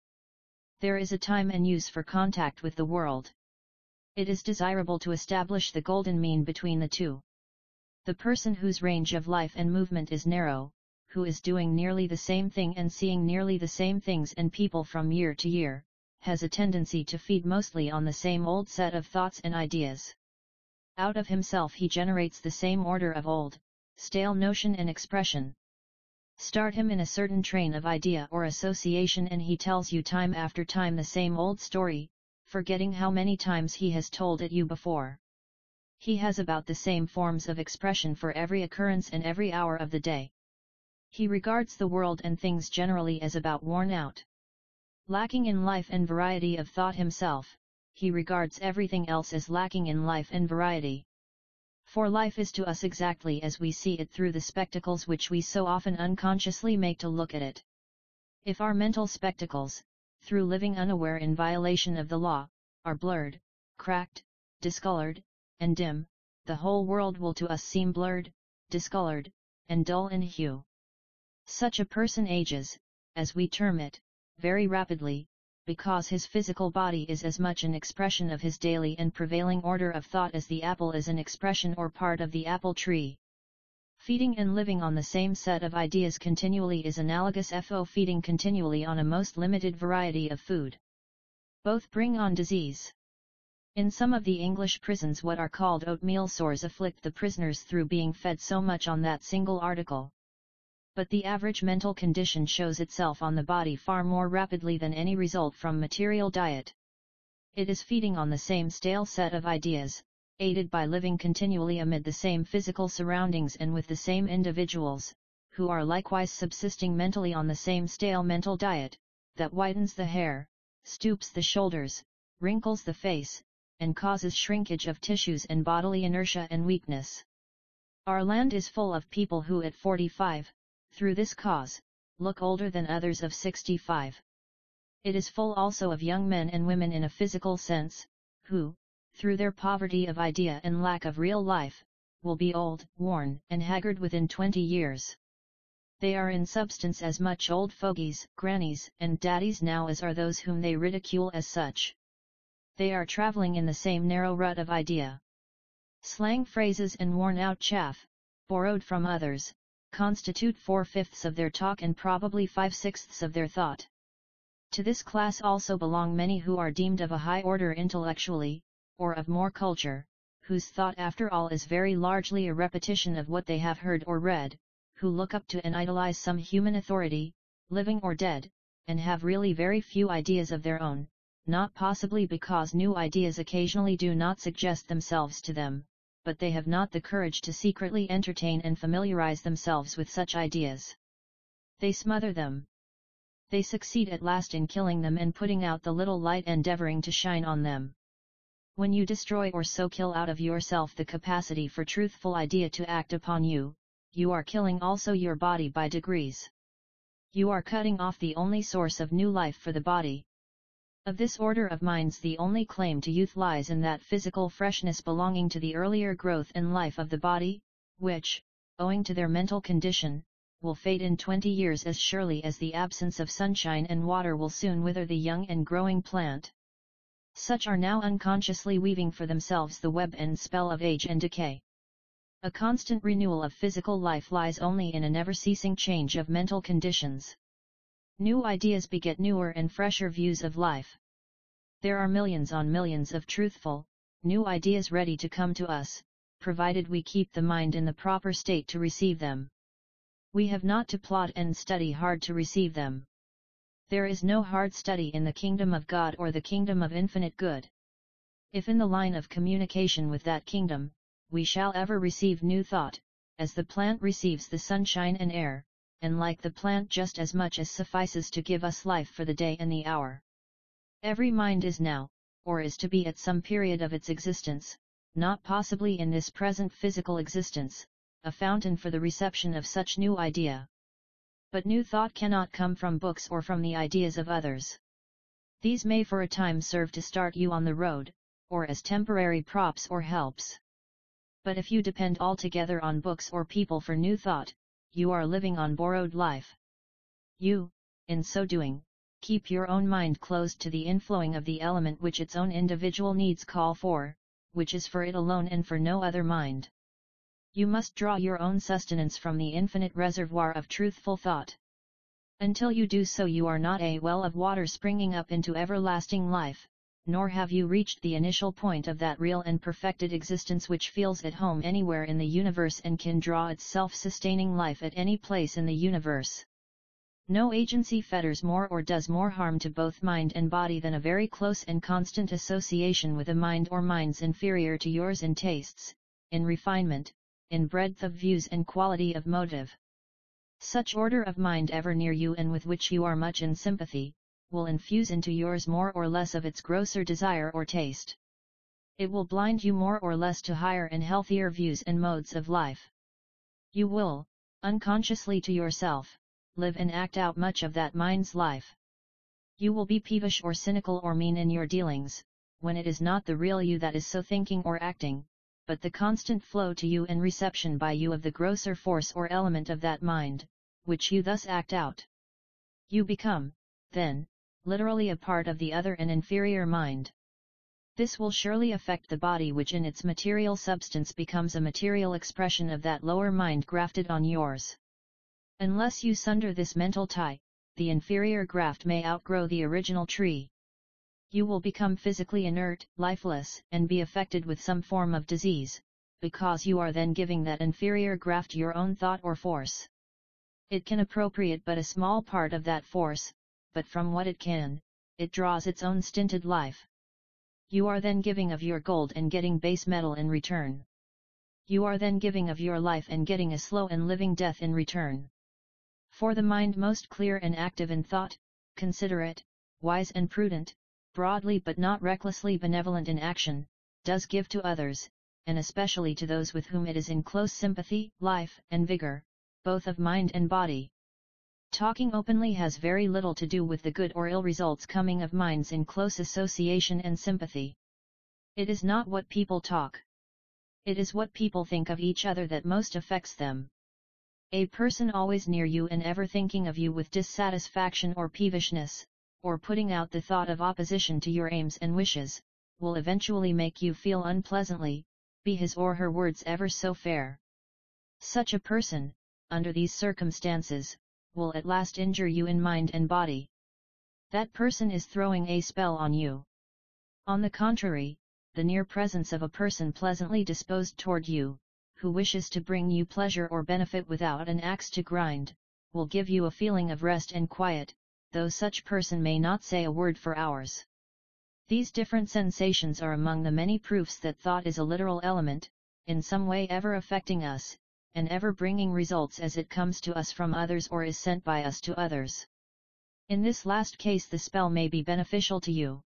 There is a time and use for contact with the world. It is desirable to establish the golden mean between the two. The person whose range of life and movement is narrow, who is doing nearly the same thing and seeing nearly the same things and people from year to year, has a tendency to feed mostly on the same old set of thoughts and ideas. Out of himself he generates the same order of old, stale notion and expression. Start him in a certain train of idea or association and he tells you time after time the same old story, forgetting how many times he has told it you before. He has about the same forms of expression for every occurrence and every hour of the day. He regards the world and things generally as about worn out. Lacking in life and variety of thought himself, he regards everything else as lacking in life and variety. For life is to us exactly as we see it through the spectacles which we so often unconsciously make to look at it. If our mental spectacles, through living unaware in violation of the law, are blurred, cracked, discolored, and dim, the whole world will to us seem blurred, discolored, and dull in hue. Such a person ages, as we term it, very rapidly, because his physical body is as much an expression of his daily and prevailing order of thought as the apple is an expression or part of the apple tree. Feeding and living on the same set of ideas continually is analogous to feeding continually on a most limited variety of food. Both bring on disease. In some of the English prisons what are called oatmeal sores afflict the prisoners through being fed so much on that single article. But the average mental condition shows itself on the body far more rapidly than any result from material diet. It is feeding on the same stale set of ideas, aided by living continually amid the same physical surroundings and with the same individuals, who are likewise subsisting mentally on the same stale mental diet, that whitens the hair, stoops the shoulders, wrinkles the face, and causes shrinkage of tissues and bodily inertia and weakness. Our land is full of people who at 45, through this cause, look older than others of 65. It is full also of young men and women in a physical sense, who, through their poverty of idea and lack of real life, will be old, worn, and haggard within 20 years. They are in substance as much old fogies, grannies, and daddies now as are those whom they ridicule as such. They are traveling in the same narrow rut of idea. Slang phrases and worn-out chaff, borrowed from others, constitute 4/5 of their talk and probably 5/6 of their thought. To this class also belong many who are deemed of a high order intellectually, or of more culture, whose thought after all is very largely a repetition of what they have heard or read, who look up to and idolize some human authority, living or dead, and have really very few ideas of their own, not possibly because new ideas occasionally do not suggest themselves to them, but they have not the courage to secretly entertain and familiarize themselves with such ideas. They smother them. They succeed at last in killing them and putting out the little light endeavoring to shine on them. When you destroy or so kill out of yourself the capacity for truthful idea to act upon you, you are killing also your body by degrees. You are cutting off the only source of new life for the body. Of this order of minds the only claim to youth lies in that physical freshness belonging to the earlier growth and life of the body, which, owing to their mental condition, will fade in 20 years as surely as the absence of sunshine and water will soon wither the young and growing plant. Such are now unconsciously weaving for themselves the web and spell of age and decay. A constant renewal of physical life lies only in a never-ceasing change of mental conditions. New ideas beget newer and fresher views of life. There are millions on millions of truthful, new ideas ready to come to us, provided we keep the mind in the proper state to receive them. We have not to plod and study hard to receive them. There is no hard study in the kingdom of God or the kingdom of infinite good. If in the line of communication with that kingdom, we shall ever receive new thought, as the plant receives the sunshine and air, and like the plant just as much as suffices to give us life for the day and the hour. Every mind is now, or is to be at some period of its existence, not possibly in this present physical existence, a fountain for the reception of such new idea. But new thought cannot come from books or from the ideas of others. These may for a time serve to start you on the road, or as temporary props or helps. But if you depend altogether on books or people for new thought, you are living on borrowed life. You, in so doing, keep your own mind closed to the inflowing of the element which its own individual needs call for, which is for it alone and for no other mind. You must draw your own sustenance from the infinite reservoir of truthful thought. Until you do so you are not a well of water springing up into everlasting life, nor have you reached the initial point of that real and perfected existence which feels at home anywhere in the universe and can draw its self-sustaining life at any place in the universe. No agency fetters more or does more harm to both mind and body than a very close and constant association with a mind or minds inferior to yours in tastes, in refinement, in breadth of views and quality of motive. Such order of mind ever near you and with which you are much in sympathy, will infuse into yours more or less of its grosser desire or taste. It will blind you more or less to higher and healthier views and modes of life. You will, unconsciously to yourself, live and act out much of that mind's life. You will be peevish or cynical or mean in your dealings, when it is not the real you that is so thinking or acting, but the constant flow to you and reception by you of the grosser force or element of that mind, which you thus act out. You become, then, literally a part of the other and inferior mind. This will surely affect the body which in its material substance becomes a material expression of that lower mind grafted on yours. Unless you sunder this mental tie, the inferior graft may outgrow the original tree. You will become physically inert, lifeless, and be affected with some form of disease, because you are then giving that inferior graft your own thought or force. It can appropriate but a small part of that force, but from what it can, it draws its own stinted life. You are then giving of your gold and getting base metal in return. You are then giving of your life and getting a slow and living death in return. For the mind most clear and active in thought, considerate, wise and prudent, broadly but not recklessly benevolent in action, does give to others, and especially to those with whom it is in close sympathy, life and vigor, both of mind and body. Talking openly has very little to do with the good or ill results coming of minds in close association and sympathy. It is not what people talk. It is what people think of each other that most affects them. A person always near you and ever thinking of you with dissatisfaction or peevishness, or putting out the thought of opposition to your aims and wishes, will eventually make you feel unpleasantly, be his or her words ever so fair. Such a person, under these circumstances, will at last injure you in mind and body. That person is throwing a spell on you. On the contrary, the near presence of a person pleasantly disposed toward you, who wishes to bring you pleasure or benefit without an axe to grind, will give you a feeling of rest and quiet, though such person may not say a word for hours. These different sensations are among the many proofs that thought is a literal element, in some way ever affecting us, and ever bringing results as it comes to us from others or is sent by us to others. In this last case the spell may be beneficial to you.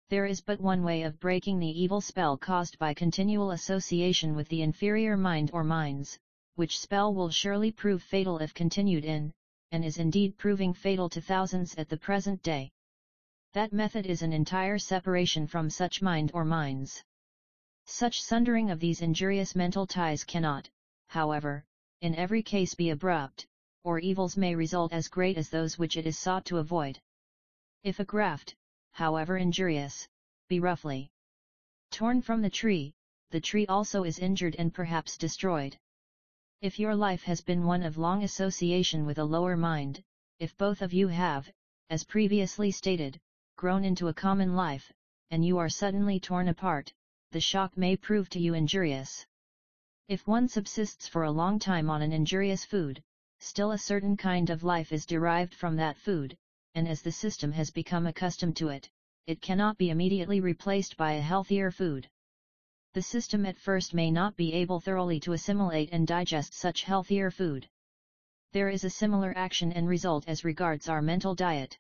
There is but one way of breaking the evil spell caused by continual association with the inferior mind or minds, which spell will surely prove fatal if continued in, and is indeed proving fatal to thousands at the present day. That method is an entire separation from such mind or minds. Such sundering of these injurious mental ties cannot, however, in every case be abrupt, or evils may result as great as those which it is sought to avoid. If a graft, however injurious, be roughly torn from the tree also is injured and perhaps destroyed. If your life has been one of long association with a lower mind, if both of you have, as previously stated, grown into a common life, and you are suddenly torn apart, the shock may prove to you injurious. If one subsists for a long time on an injurious food, still a certain kind of life is derived from that food, and as the system has become accustomed to it, it cannot be immediately replaced by a healthier food. The system at first may not be able thoroughly to assimilate and digest such healthier food. There is a similar action and result as regards our mental diet.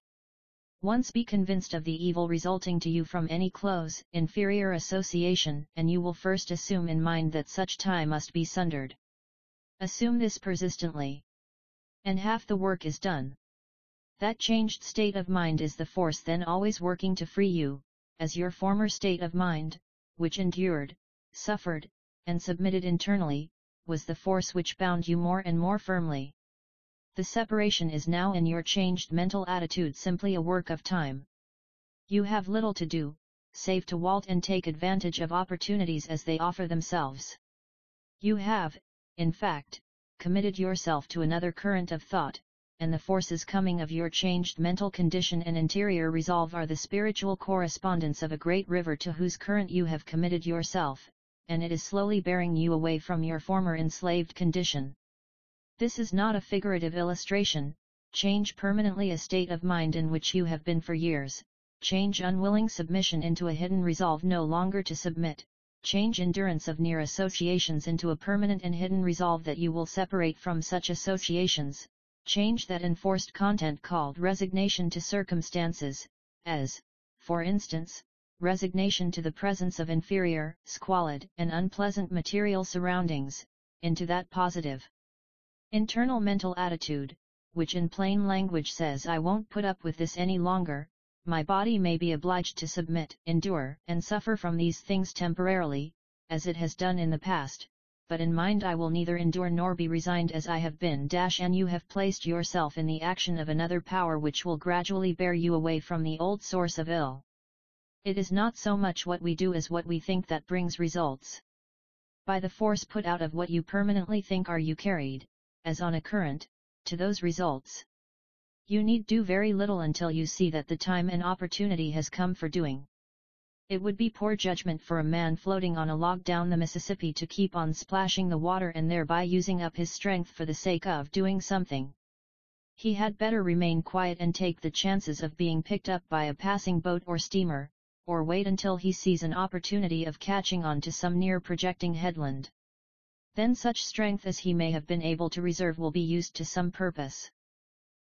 Once be convinced of the evil resulting to you from any close, inferior association, and you will first assume in mind that such tie must be sundered. Assume this persistently, and half the work is done. That changed state of mind is the force then always working to free you, as your former state of mind, which endured, suffered, and submitted internally, was the force which bound you more and more firmly. The separation is now in your changed mental attitude simply a work of time. You have little to do, save to waltz and take advantage of opportunities as they offer themselves. You have, in fact, committed yourself to another current of thought, and the forces coming of your changed mental condition and interior resolve are the spiritual correspondence of a great river to whose current you have committed yourself, and it is slowly bearing you away from your former enslaved condition. This is not a figurative illustration. Change permanently a state of mind in which you have been for years, change unwilling submission into a hidden resolve no longer to submit, change endurance of near associations into a permanent and hidden resolve that you will separate from such associations. Change that enforced content called resignation to circumstances, as, for instance, resignation to the presence of inferior, squalid, and unpleasant material surroundings, into that positive internal mental attitude, which in plain language says I won't put up with this any longer, my body may be obliged to submit, endure, and suffer from these things temporarily, as it has done in the past, but in mind I will neither endure nor be resigned as I have been. And you have placed yourself in the action of another power which will gradually bear you away from the old source of ill. It is not so much what we do as what we think that brings results. By the force put out of what you permanently think are you carried, as on a current, to those results. You need do very little until you see that the time and opportunity has come for doing. It would be poor judgment for a man floating on a log down the Mississippi to keep on splashing the water and thereby using up his strength for the sake of doing something. He had better remain quiet and take the chances of being picked up by a passing boat or steamer, or wait until he sees an opportunity of catching on to some near projecting headland. Then such strength as he may have been able to reserve will be used to some purpose.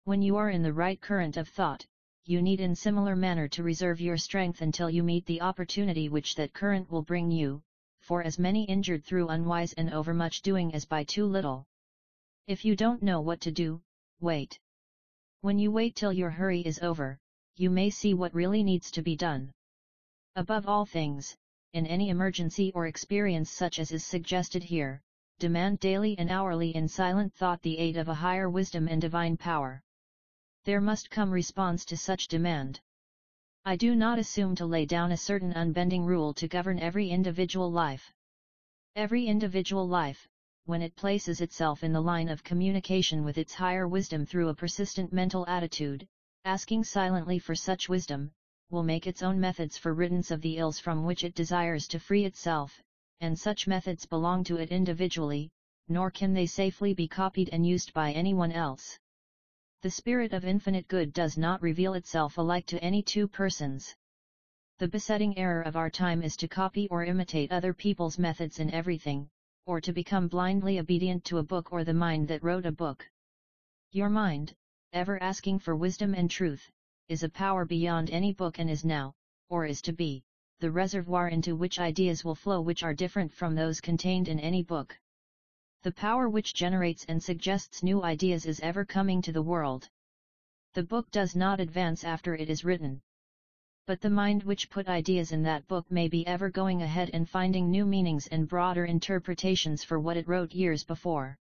When you are in the right current of thought, you need in similar manner to reserve your strength until you meet the opportunity which that current will bring you, for as many injured through unwise and overmuch doing as by too little. If you don't know what to do, wait. When you wait till your hurry is over, you may see what really needs to be done. Above all things, in any emergency or experience such as is suggested here, demand daily and hourly in silent thought the aid of a higher wisdom and divine power. There must come response to such demand. I do not assume to lay down a certain unbending rule to govern every individual life. Every individual life, when it places itself in the line of communication with its higher wisdom through a persistent mental attitude, asking silently for such wisdom, will make its own methods for riddance of the ills from which it desires to free itself, and such methods belong to it individually, nor can they safely be copied and used by anyone else. The spirit of infinite good does not reveal itself alike to any two persons. The besetting error of our time is to copy or imitate other people's methods in everything, or to become blindly obedient to a book or the mind that wrote a book. Your mind, ever asking for wisdom and truth, is a power beyond any book and is now, or is to be, the reservoir into which ideas will flow which are different from those contained in any book. The power which generates and suggests new ideas is ever coming to the world. The book does not advance after it is written. But the mind which put ideas in that book may be ever going ahead and finding new meanings and broader interpretations for what it wrote years before.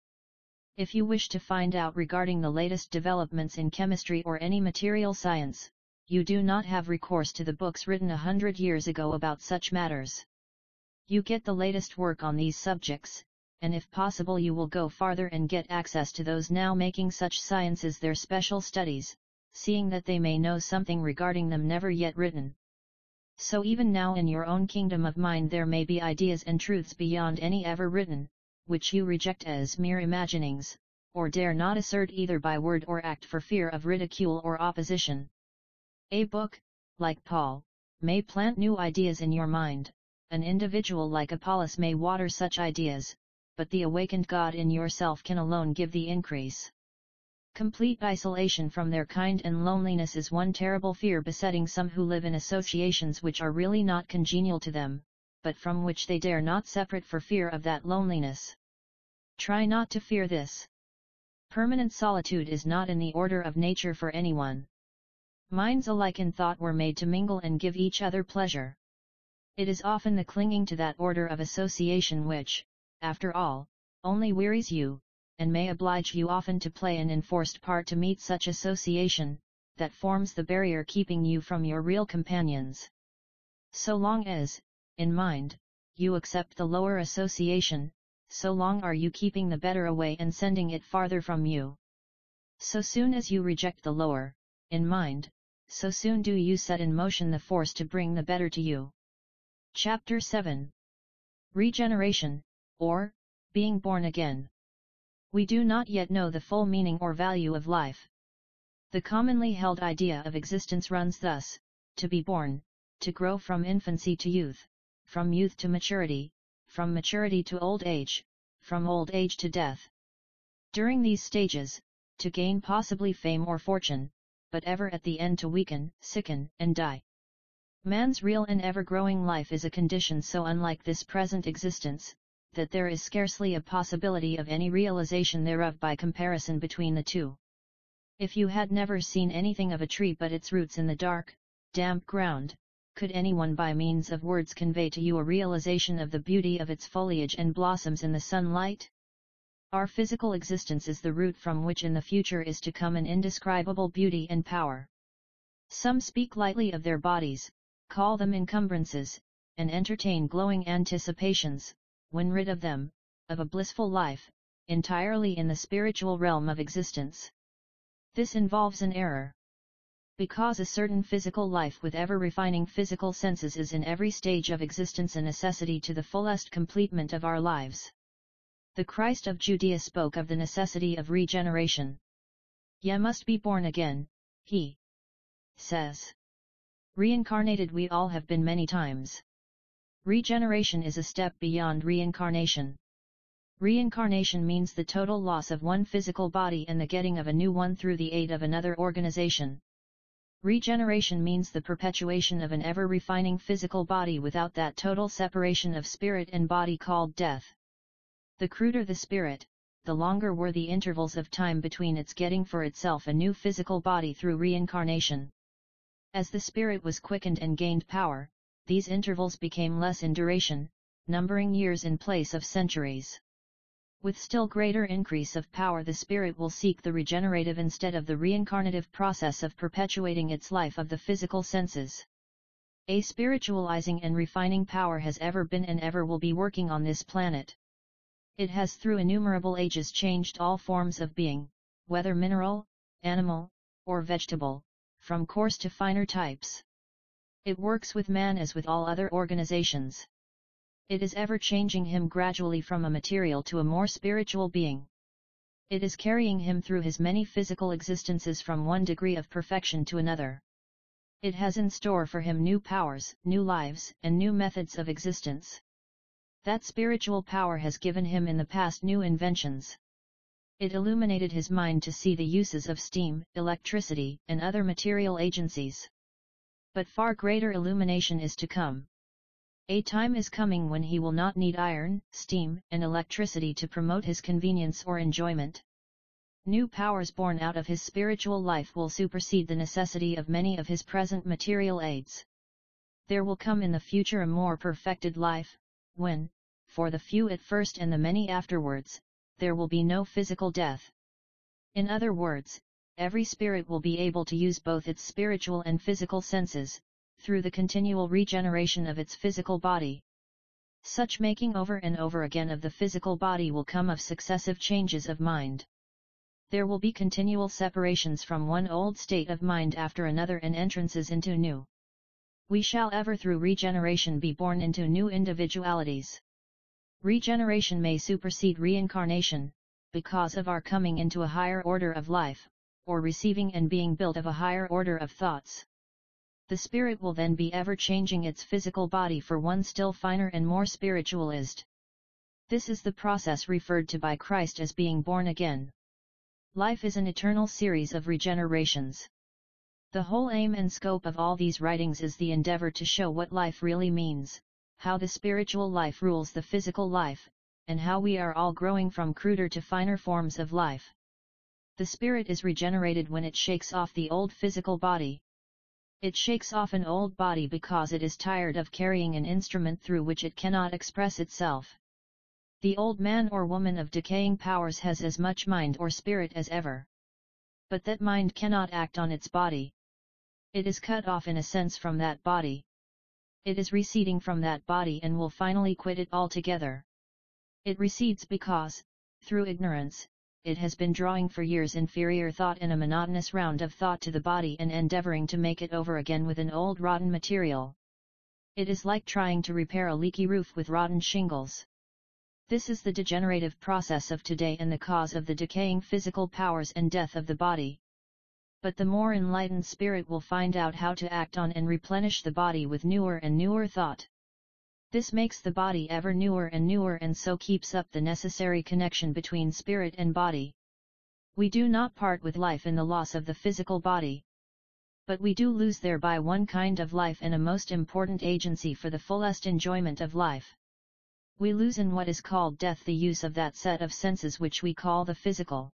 If you wish to find out regarding the latest developments in chemistry or any material science, you do not have recourse to the books written 100 years ago about such matters. You get the latest work on these subjects, and if possible you will go farther and get access to those now making such sciences their special studies, seeing that they may know something regarding them never yet written. So even now in your own kingdom of mind there may be ideas and truths beyond any ever written, which you reject as mere imaginings, or dare not assert either by word or act for fear of ridicule or opposition. A book, like Paul, may plant new ideas in your mind, an individual like Apollos may water such ideas, but the awakened God in yourself can alone give the increase. Complete isolation from their kind and loneliness is one terrible fear besetting some who live in associations which are really not congenial to them, but from which they dare not separate for fear of that loneliness. Try not to fear this. Permanent solitude is not in the order of nature for anyone. Minds alike in thought were made to mingle and give each other pleasure. It is often the clinging to that order of association which, after all, only wearies you, and may oblige you often to play an enforced part to meet such association, that forms the barrier keeping you from your real companions. So long as, in mind, you accept the lower association, so long are you keeping the better away and sending it farther from you. So soon as you reject the lower, in mind, so soon do you set in motion the force to bring the better to you. Chapter 7. Regeneration, or, being born again. We do not yet know the full meaning or value of life. The commonly held idea of existence runs thus: to be born, to grow from infancy to youth, from youth to maturity, from maturity to old age, from old age to death. During these stages, to gain possibly fame or fortune, but ever at the end to weaken, sicken, and die. Man's real and ever-growing life is a condition so unlike this present existence, that there is scarcely a possibility of any realization thereof by comparison between the two. If you had never seen anything of a tree but its roots in the dark, damp ground, could anyone by means of words convey to you a realization of the beauty of its foliage and blossoms in the sunlight? Our physical existence is the root from which in the future is to come an indescribable beauty and power. Some speak lightly of their bodies, call them encumbrances, and entertain glowing anticipations, when rid of them, of a blissful life, entirely in the spiritual realm of existence. This involves an error. Because a certain physical life with ever-refining physical senses is in every stage of existence a necessity to the fullest completement of our lives. The Christ of Judea spoke of the necessity of regeneration. Ye must be born again, he says. Reincarnated we all have been many times. Regeneration is a step beyond reincarnation. Reincarnation means the total loss of one physical body and the getting of a new one through the aid of another organization. Regeneration means the perpetuation of an ever-refining physical body without that total separation of spirit and body called death. The cruder the spirit, the longer were the intervals of time between its getting for itself a new physical body through reincarnation. As the spirit was quickened and gained power, these intervals became less in duration, numbering years in place of centuries. With still greater increase of power the spirit will seek the regenerative instead of the reincarnative process of perpetuating its life of the physical senses. A spiritualizing and refining power has ever been and ever will be working on this planet. It has through innumerable ages changed all forms of being, whether mineral, animal, or vegetable, from coarse to finer types. It works with man as with all other organizations. It is ever changing him gradually from a material to a more spiritual being. It is carrying him through his many physical existences from one degree of perfection to another. It has in store for him new powers, new lives, and new methods of existence. That spiritual power has given him in the past new inventions. It illuminated his mind to see the uses of steam, electricity, and other material agencies. But far greater illumination is to come. A time is coming when he will not need iron, steam, and electricity to promote his convenience or enjoyment. New powers born out of his spiritual life will supersede the necessity of many of his present material aids. There will come in the future a more perfected life, when, for the few at first and the many afterwards, there will be no physical death. In other words, every spirit will be able to use both its spiritual and physical senses, through the continual regeneration of its physical body. Such making over and over again of the physical body will come of successive changes of mind. There will be continual separations from one old state of mind after another and entrances into new. We shall ever through regeneration be born into new individualities. Regeneration may supersede reincarnation, because of our coming into a higher order of life, or receiving and being built of a higher order of thoughts. The spirit will then be ever changing its physical body for one still finer and more spiritualized. This is the process referred to by Christ as being born again. Life is an eternal series of regenerations. The whole aim and scope of all these writings is the endeavor to show what life really means, how the spiritual life rules the physical life, and how we are all growing from cruder to finer forms of life. The spirit is regenerated when it shakes off the old physical body. It shakes off an old body because it is tired of carrying an instrument through which it cannot express itself. The old man or woman of decaying powers has as much mind or spirit as ever. But that mind cannot act on its body. It is cut off in a sense from that body. It is receding from that body and will finally quit it altogether. It recedes because, through ignorance, it has been drawing for years inferior thought in a monotonous round of thought to the body and endeavoring to make it over again with an old rotten material. It is like trying to repair a leaky roof with rotten shingles. This is the degenerative process of today and the cause of the decaying physical powers and death of the body. But the more enlightened spirit will find out how to act on and replenish the body with newer and newer thought. This makes the body ever newer and so keeps up the necessary connection between spirit and body. We do not part with life in the loss of the physical body. But we do lose thereby one kind of life and a most important agency for the fullest enjoyment of life. We lose in what is called death the use of that set of senses which we call the physical.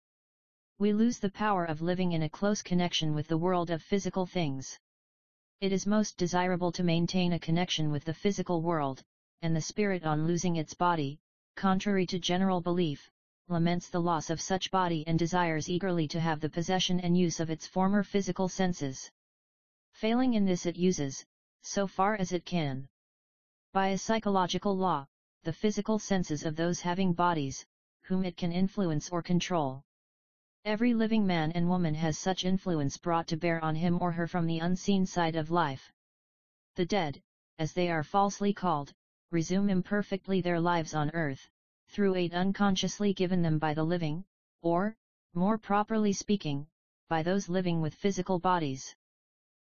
We lose the power of living in a close connection with the world of physical things. It is most desirable to maintain a connection with the physical world, and the spirit on losing its body, contrary to general belief, laments the loss of such body and desires eagerly to have the possession and use of its former physical senses. Failing in this it uses, so far as it can, by a psychological law, the physical senses of those having bodies, whom it can influence or control. Every living man and woman has such influence brought to bear on him or her from the unseen side of life. The dead, as they are falsely called, resume imperfectly their lives on earth, through aid unconsciously given them by the living, or, more properly speaking, by those living with physical bodies.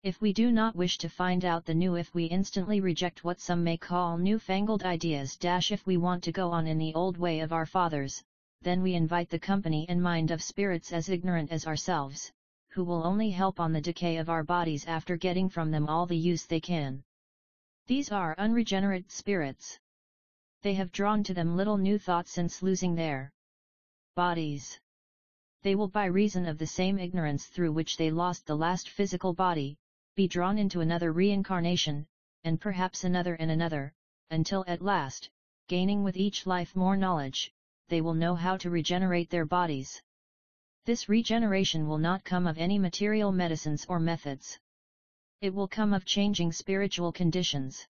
If we do not wish to find out the new, if we instantly reject what some may call newfangled ideas, if we want to go on in the old way of our fathers, then we invite the company and mind of spirits as ignorant as ourselves, who will only help on the decay of our bodies after getting from them all the use they can. These are unregenerate spirits. They have drawn to them little new thought since losing their bodies. They will, by reason of the same ignorance through which they lost the last physical body, be drawn into another reincarnation, and perhaps another and another, until at last, gaining with each life more knowledge, they will know how to regenerate their bodies. This regeneration will not come of any material medicines or methods. It will come of changing spiritual conditions.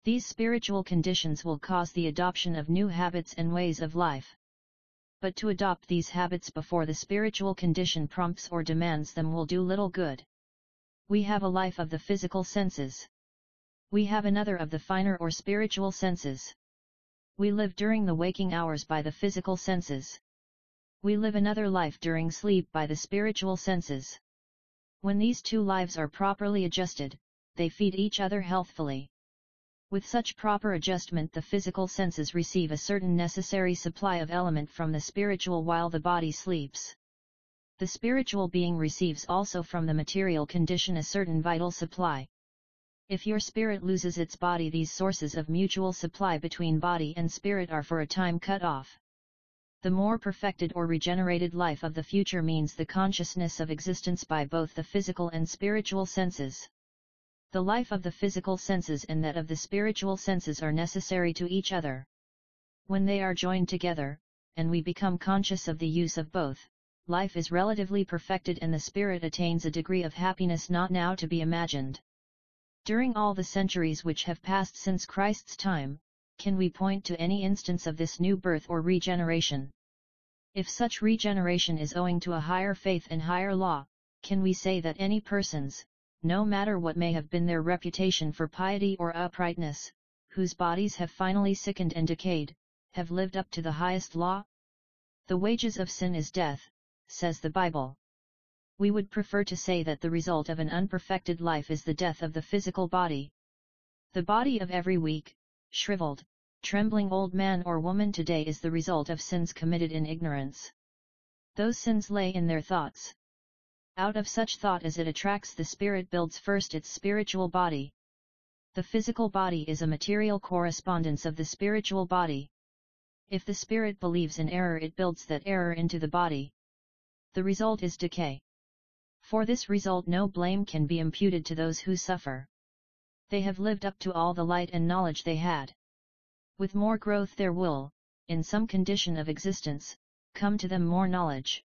These spiritual conditions will cause the adoption of new habits and ways of life. But to adopt these habits before the spiritual condition prompts or demands them will do little good. We have a life of the physical senses. We have another of the finer or spiritual senses. We live during the waking hours by the physical senses. We live another life during sleep by the spiritual senses. When these two lives are properly adjusted, they feed each other healthfully. With such proper adjustment, the physical senses receive a certain necessary supply of element from the spiritual while the body sleeps. The spiritual being receives also from the material condition a certain vital supply. If your spirit loses its body, these sources of mutual supply between body and spirit are for a time cut off. The more perfected or regenerated life of the future means the consciousness of existence by both the physical and spiritual senses. The life of the physical senses and that of the spiritual senses are necessary to each other. When they are joined together, and we become conscious of the use of both, life is relatively perfected and the spirit attains a degree of happiness not now to be imagined. During all the centuries which have passed since Christ's time, can we point to any instance of this new birth or regeneration? If such regeneration is owing to a higher faith and higher law, can we say that any persons, no matter what may have been their reputation for piety or uprightness, whose bodies have finally sickened and decayed, have lived up to the highest law? The wages of sin is death, says the Bible. We would prefer to say that the result of an unperfected life is the death of the physical body. The body of every weak, shriveled, trembling old man or woman today is the result of sins committed in ignorance. Those sins lay in their thoughts. Out of such thought as it attracts the spirit builds first its spiritual body. The physical body is a material correspondence of the spiritual body. If the spirit believes in error, it builds that error into the body. The result is decay. For this result no blame can be imputed to those who suffer. They have lived up to all the light and knowledge they had. With more growth there will, in some condition of existence, come to them more knowledge.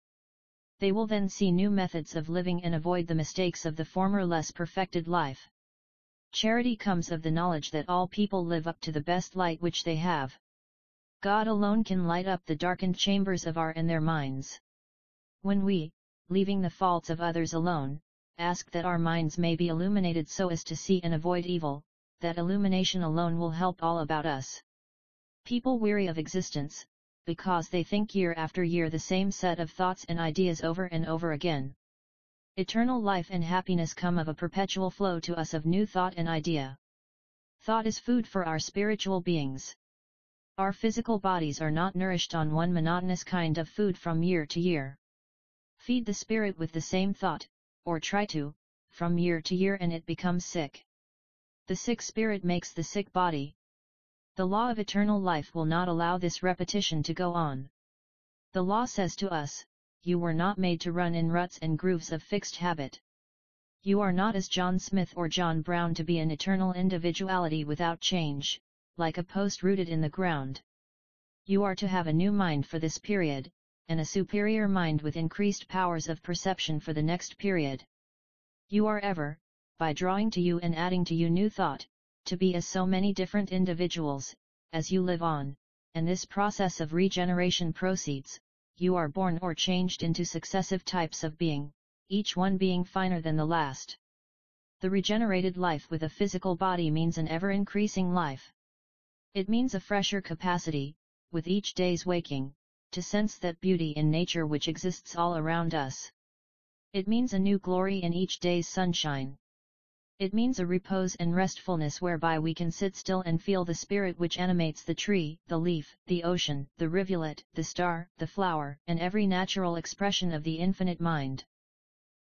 They will then see new methods of living and avoid the mistakes of the former less perfected life. Charity comes of the knowledge that all people live up to the best light which they have. God alone can light up the darkened chambers of our and their minds. When we, leaving the faults of others alone, ask that our minds may be illuminated so as to see and avoid evil, that illumination alone will help all about us. People weary of existence, because they think year after year the same set of thoughts and ideas over and over again. Eternal life and happiness come of a perpetual flow to us of new thought and idea. Thought is food for our spiritual beings. Our physical bodies are not nourished on one monotonous kind of food from year to year. Feed the spirit with the same thought, or try to, from year to year, and it becomes sick. The sick spirit makes the sick body. The law of eternal life will not allow this repetition to go on. The law says to us, you were not made to run in ruts and grooves of fixed habit. You are not as John Smith or John Brown to be an eternal individuality without change, like a post rooted in the ground. You are to have a new mind for this period, and a superior mind with increased powers of perception for the next period. You are ever, by drawing to you and adding to you new thought, to be as so many different individuals, as you live on, and this process of regeneration proceeds, you are born or changed into successive types of being, each one being finer than the last. The regenerated life with a physical body means an ever-increasing life. It means a fresher capacity, with each day's waking, to sense that beauty in nature which exists all around us. It means a new glory in each day's sunshine. It means a repose and restfulness whereby we can sit still and feel the spirit which animates the tree, the leaf, the ocean, the rivulet, the star, the flower, and every natural expression of the infinite mind.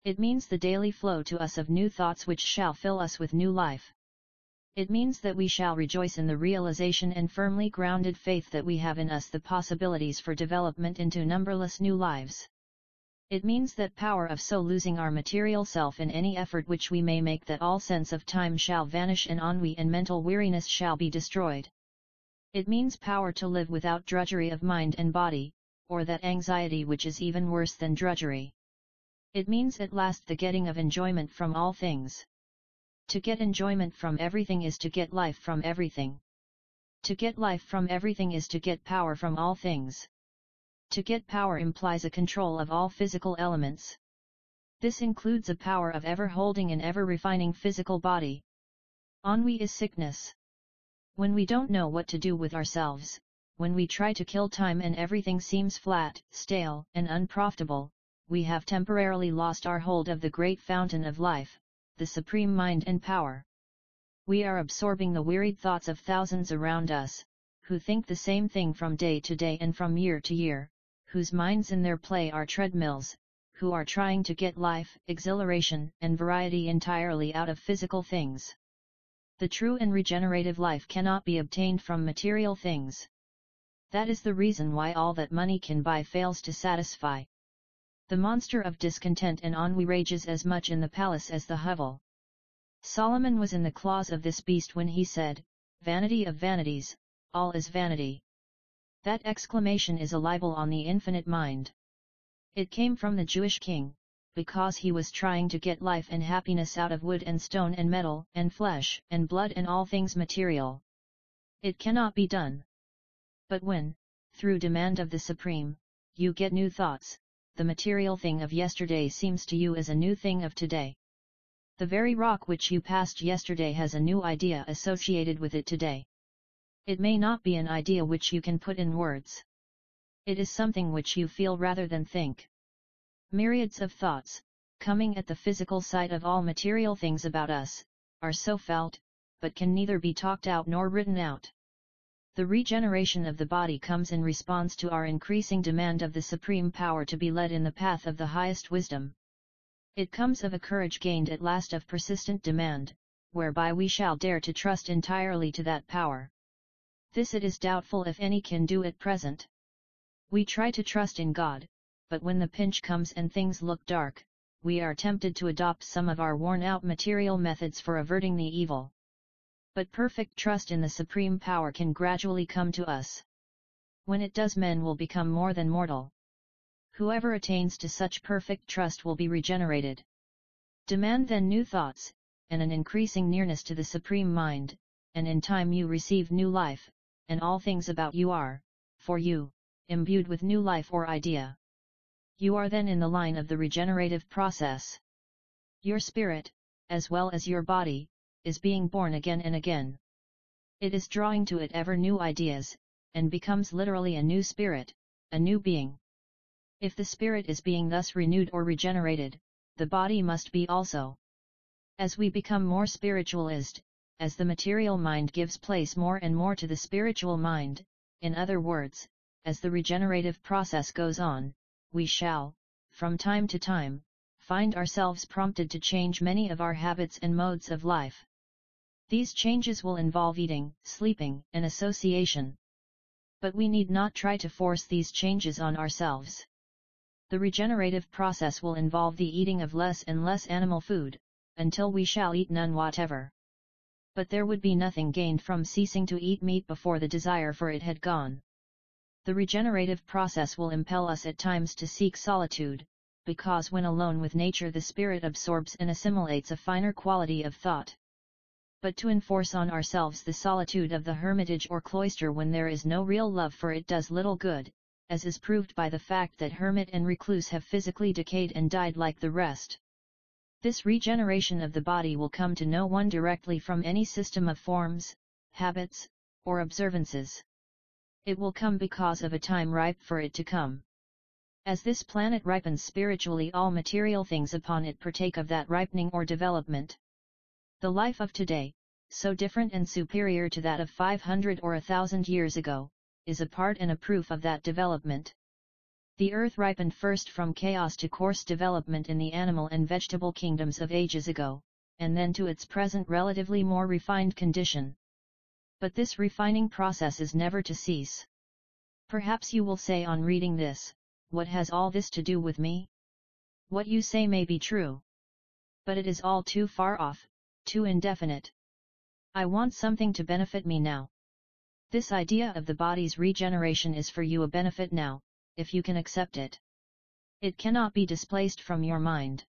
It means the daily flow to us of new thoughts which shall fill us with new life. It means that we shall rejoice in the realization and firmly grounded faith that we have in us the possibilities for development into numberless new lives. It means that power of so losing our material self in any effort which we may make that all sense of time shall vanish and ennui and mental weariness shall be destroyed. It means power to live without drudgery of mind and body, or that anxiety which is even worse than drudgery. It means at last the getting of enjoyment from all things. To get enjoyment from everything is to get life from everything. To get life from everything is to get power from all things. To get power implies a control of all physical elements. This includes a power of ever holding and ever refining physical body. Ennui is sickness. When we don't know what to do with ourselves, when we try to kill time and everything seems flat, stale, and unprofitable, we have temporarily lost our hold of the great fountain of life, the supreme mind and power. We are absorbing the wearied thoughts of thousands around us, who think the same thing from day to day and from year to year, whose minds in their play are treadmills, who are trying to get life, exhilaration, and variety entirely out of physical things. The true and regenerative life cannot be obtained from material things. That is the reason why all that money can buy fails to satisfy. The monster of discontent and ennui rages as much in the palace as the hovel. Solomon was in the claws of this beast when he said, "Vanity of vanities, all is vanity." That exclamation is a libel on the infinite mind. It came from the Jewish king, because he was trying to get life and happiness out of wood and stone and metal and flesh and blood and all things material. It cannot be done. But when, through demand of the Supreme, you get new thoughts, the material thing of yesterday seems to you as a new thing of today. The very rock which you passed yesterday has a new idea associated with it today. It may not be an idea which you can put in words. It is something which you feel rather than think. Myriads of thoughts, coming at the physical sight of all material things about us, are so felt, but can neither be talked out nor written out. The regeneration of the body comes in response to our increasing demand of the supreme power to be led in the path of the highest wisdom. It comes of a courage gained at last of persistent demand, whereby we shall dare to trust entirely to that power. This it is doubtful if any can do at present. We try to trust in God, but when the pinch comes and things look dark, we are tempted to adopt some of our worn-out material methods for averting the evil. But perfect trust in the supreme power can gradually come to us. When it does, men will become more than mortal. Whoever attains to such perfect trust will be regenerated. Demand then new thoughts, and an increasing nearness to the supreme mind, and in time you receive new life, and all things about you are, for you, imbued with new life or idea. You are then in the line of the regenerative process. Your spirit, as well as your body, is being born again and again. It is drawing to it ever new ideas, and becomes literally a new spirit, a new being. If the spirit is being thus renewed or regenerated, the body must be also. As we become more spiritualized, as the material mind gives place more and more to the spiritual mind, in other words, as the regenerative process goes on, we shall, from time to time, find ourselves prompted to change many of our habits and modes of life. These changes will involve eating, sleeping, and association. But we need not try to force these changes on ourselves. The regenerative process will involve the eating of less and less animal food, until we shall eat none whatever. But there would be nothing gained from ceasing to eat meat before the desire for it had gone. The regenerative process will impel us at times to seek solitude, because when alone with nature the spirit absorbs and assimilates a finer quality of thought. But to enforce on ourselves the solitude of the hermitage or cloister when there is no real love for it does little good, as is proved by the fact that hermit and recluse have physically decayed and died like the rest. This regeneration of the body will come to no one directly from any system of forms, habits, or observances. It will come because of a time ripe for it to come. As this planet ripens spiritually, all material things upon it partake of that ripening or development. The life of today, so different and superior to that of 500 or 1,000 years ago, is a part and a proof of that development. The earth ripened first from chaos to coarse development in the animal and vegetable kingdoms of ages ago, and then to its present relatively more refined condition. But this refining process is never to cease. Perhaps you will say on reading this, "What has all this to do with me?" What you say may be true. But it is all too far off, too indefinite. I want something to benefit me now. This idea of the body's regeneration is for you a benefit now, if you can accept it. It cannot be displaced from your mind.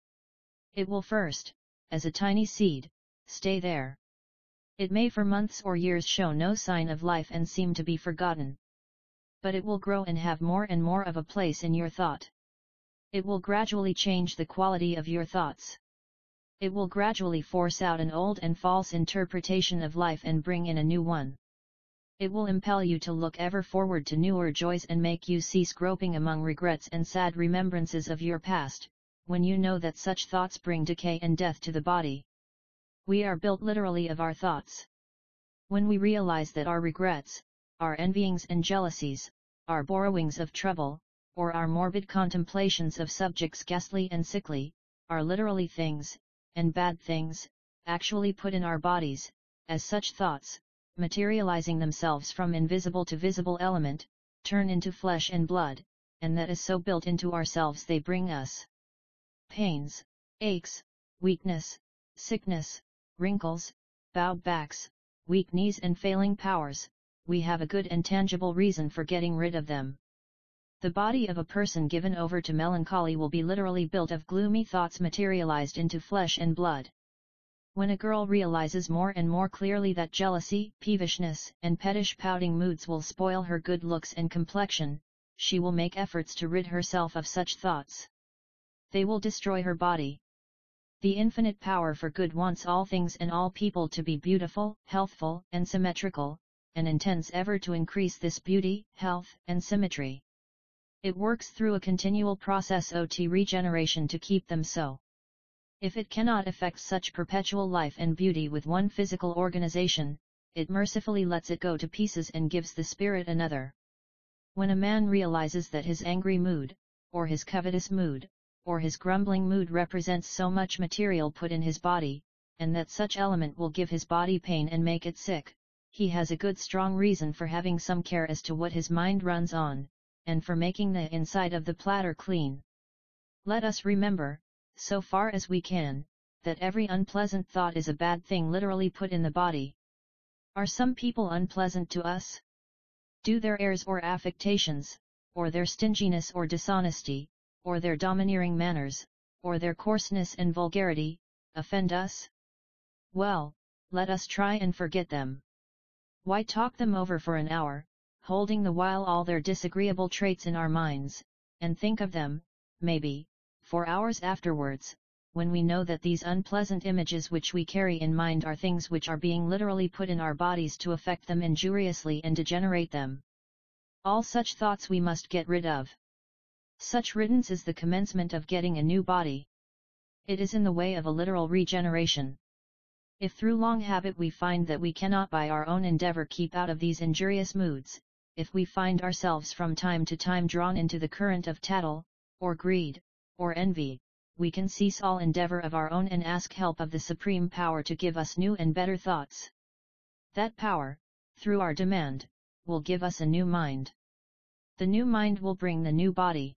It will first, as a tiny seed, stay there. It may for months or years show no sign of life and seem to be forgotten. But it will grow and have more and more of a place in your thought. It will gradually change the quality of your thoughts. It will gradually force out an old and false interpretation of life and bring in a new one. It will impel you to look ever forward to newer joys and make you cease groping among regrets and sad remembrances of your past, when you know that such thoughts bring decay and death to the body. We are built literally of our thoughts. When we realize that our regrets, our envyings and jealousies, our borrowings of trouble, or our morbid contemplations of subjects ghastly and sickly, are literally things, and bad things, actually put in our bodies, as such thoughts, materializing themselves from invisible to visible element, turn into flesh and blood, and that is so built into ourselves they bring us pains, aches, weakness, sickness, wrinkles, bowed backs, weak knees and failing powers. We have a good and tangible reason for getting rid of them. The body of a person given over to melancholy will be literally built of gloomy thoughts materialized into flesh and blood. When a girl realizes more and more clearly that jealousy, peevishness, and pettish pouting moods will spoil her good looks and complexion, she will make efforts to rid herself of such thoughts. They will destroy her body. The infinite power for good wants all things and all people to be beautiful, healthful, and symmetrical, and intends ever to increase this beauty, health, and symmetry. It works through a continual process of regeneration to keep them so. If it cannot effect such perpetual life and beauty with one physical organization, it mercifully lets it go to pieces and gives the spirit another. When a man realizes that his angry mood, or his covetous mood, or his grumbling mood represents so much material put in his body, and that such element will give his body pain and make it sick, he has a good strong reason for having some care as to what his mind runs on, and for making the inside of the platter clean. Let us remember, so far as we can, that every unpleasant thought is a bad thing literally put in the body. Are some people unpleasant to us? Do their airs or affectations, or their stinginess or dishonesty, or their domineering manners, or their coarseness and vulgarity, offend us? Well, let us try and forget them. Why talk them over for an hour, holding the while all their disagreeable traits in our minds, and think of them, maybe, for hours afterwards, when we know that these unpleasant images which we carry in mind are things which are being literally put in our bodies to affect them injuriously and degenerate them. All such thoughts we must get rid of. Such riddance is the commencement of getting a new body. It is in the way of a literal regeneration. If through long habit we find that we cannot by our own endeavor keep out of these injurious moods, if we find ourselves from time to time drawn into the current of tattle, or greed, or envy, we can cease all endeavor of our own and ask help of the Supreme Power to give us new and better thoughts. That power, through our demand, will give us a new mind. The new mind will bring the new body.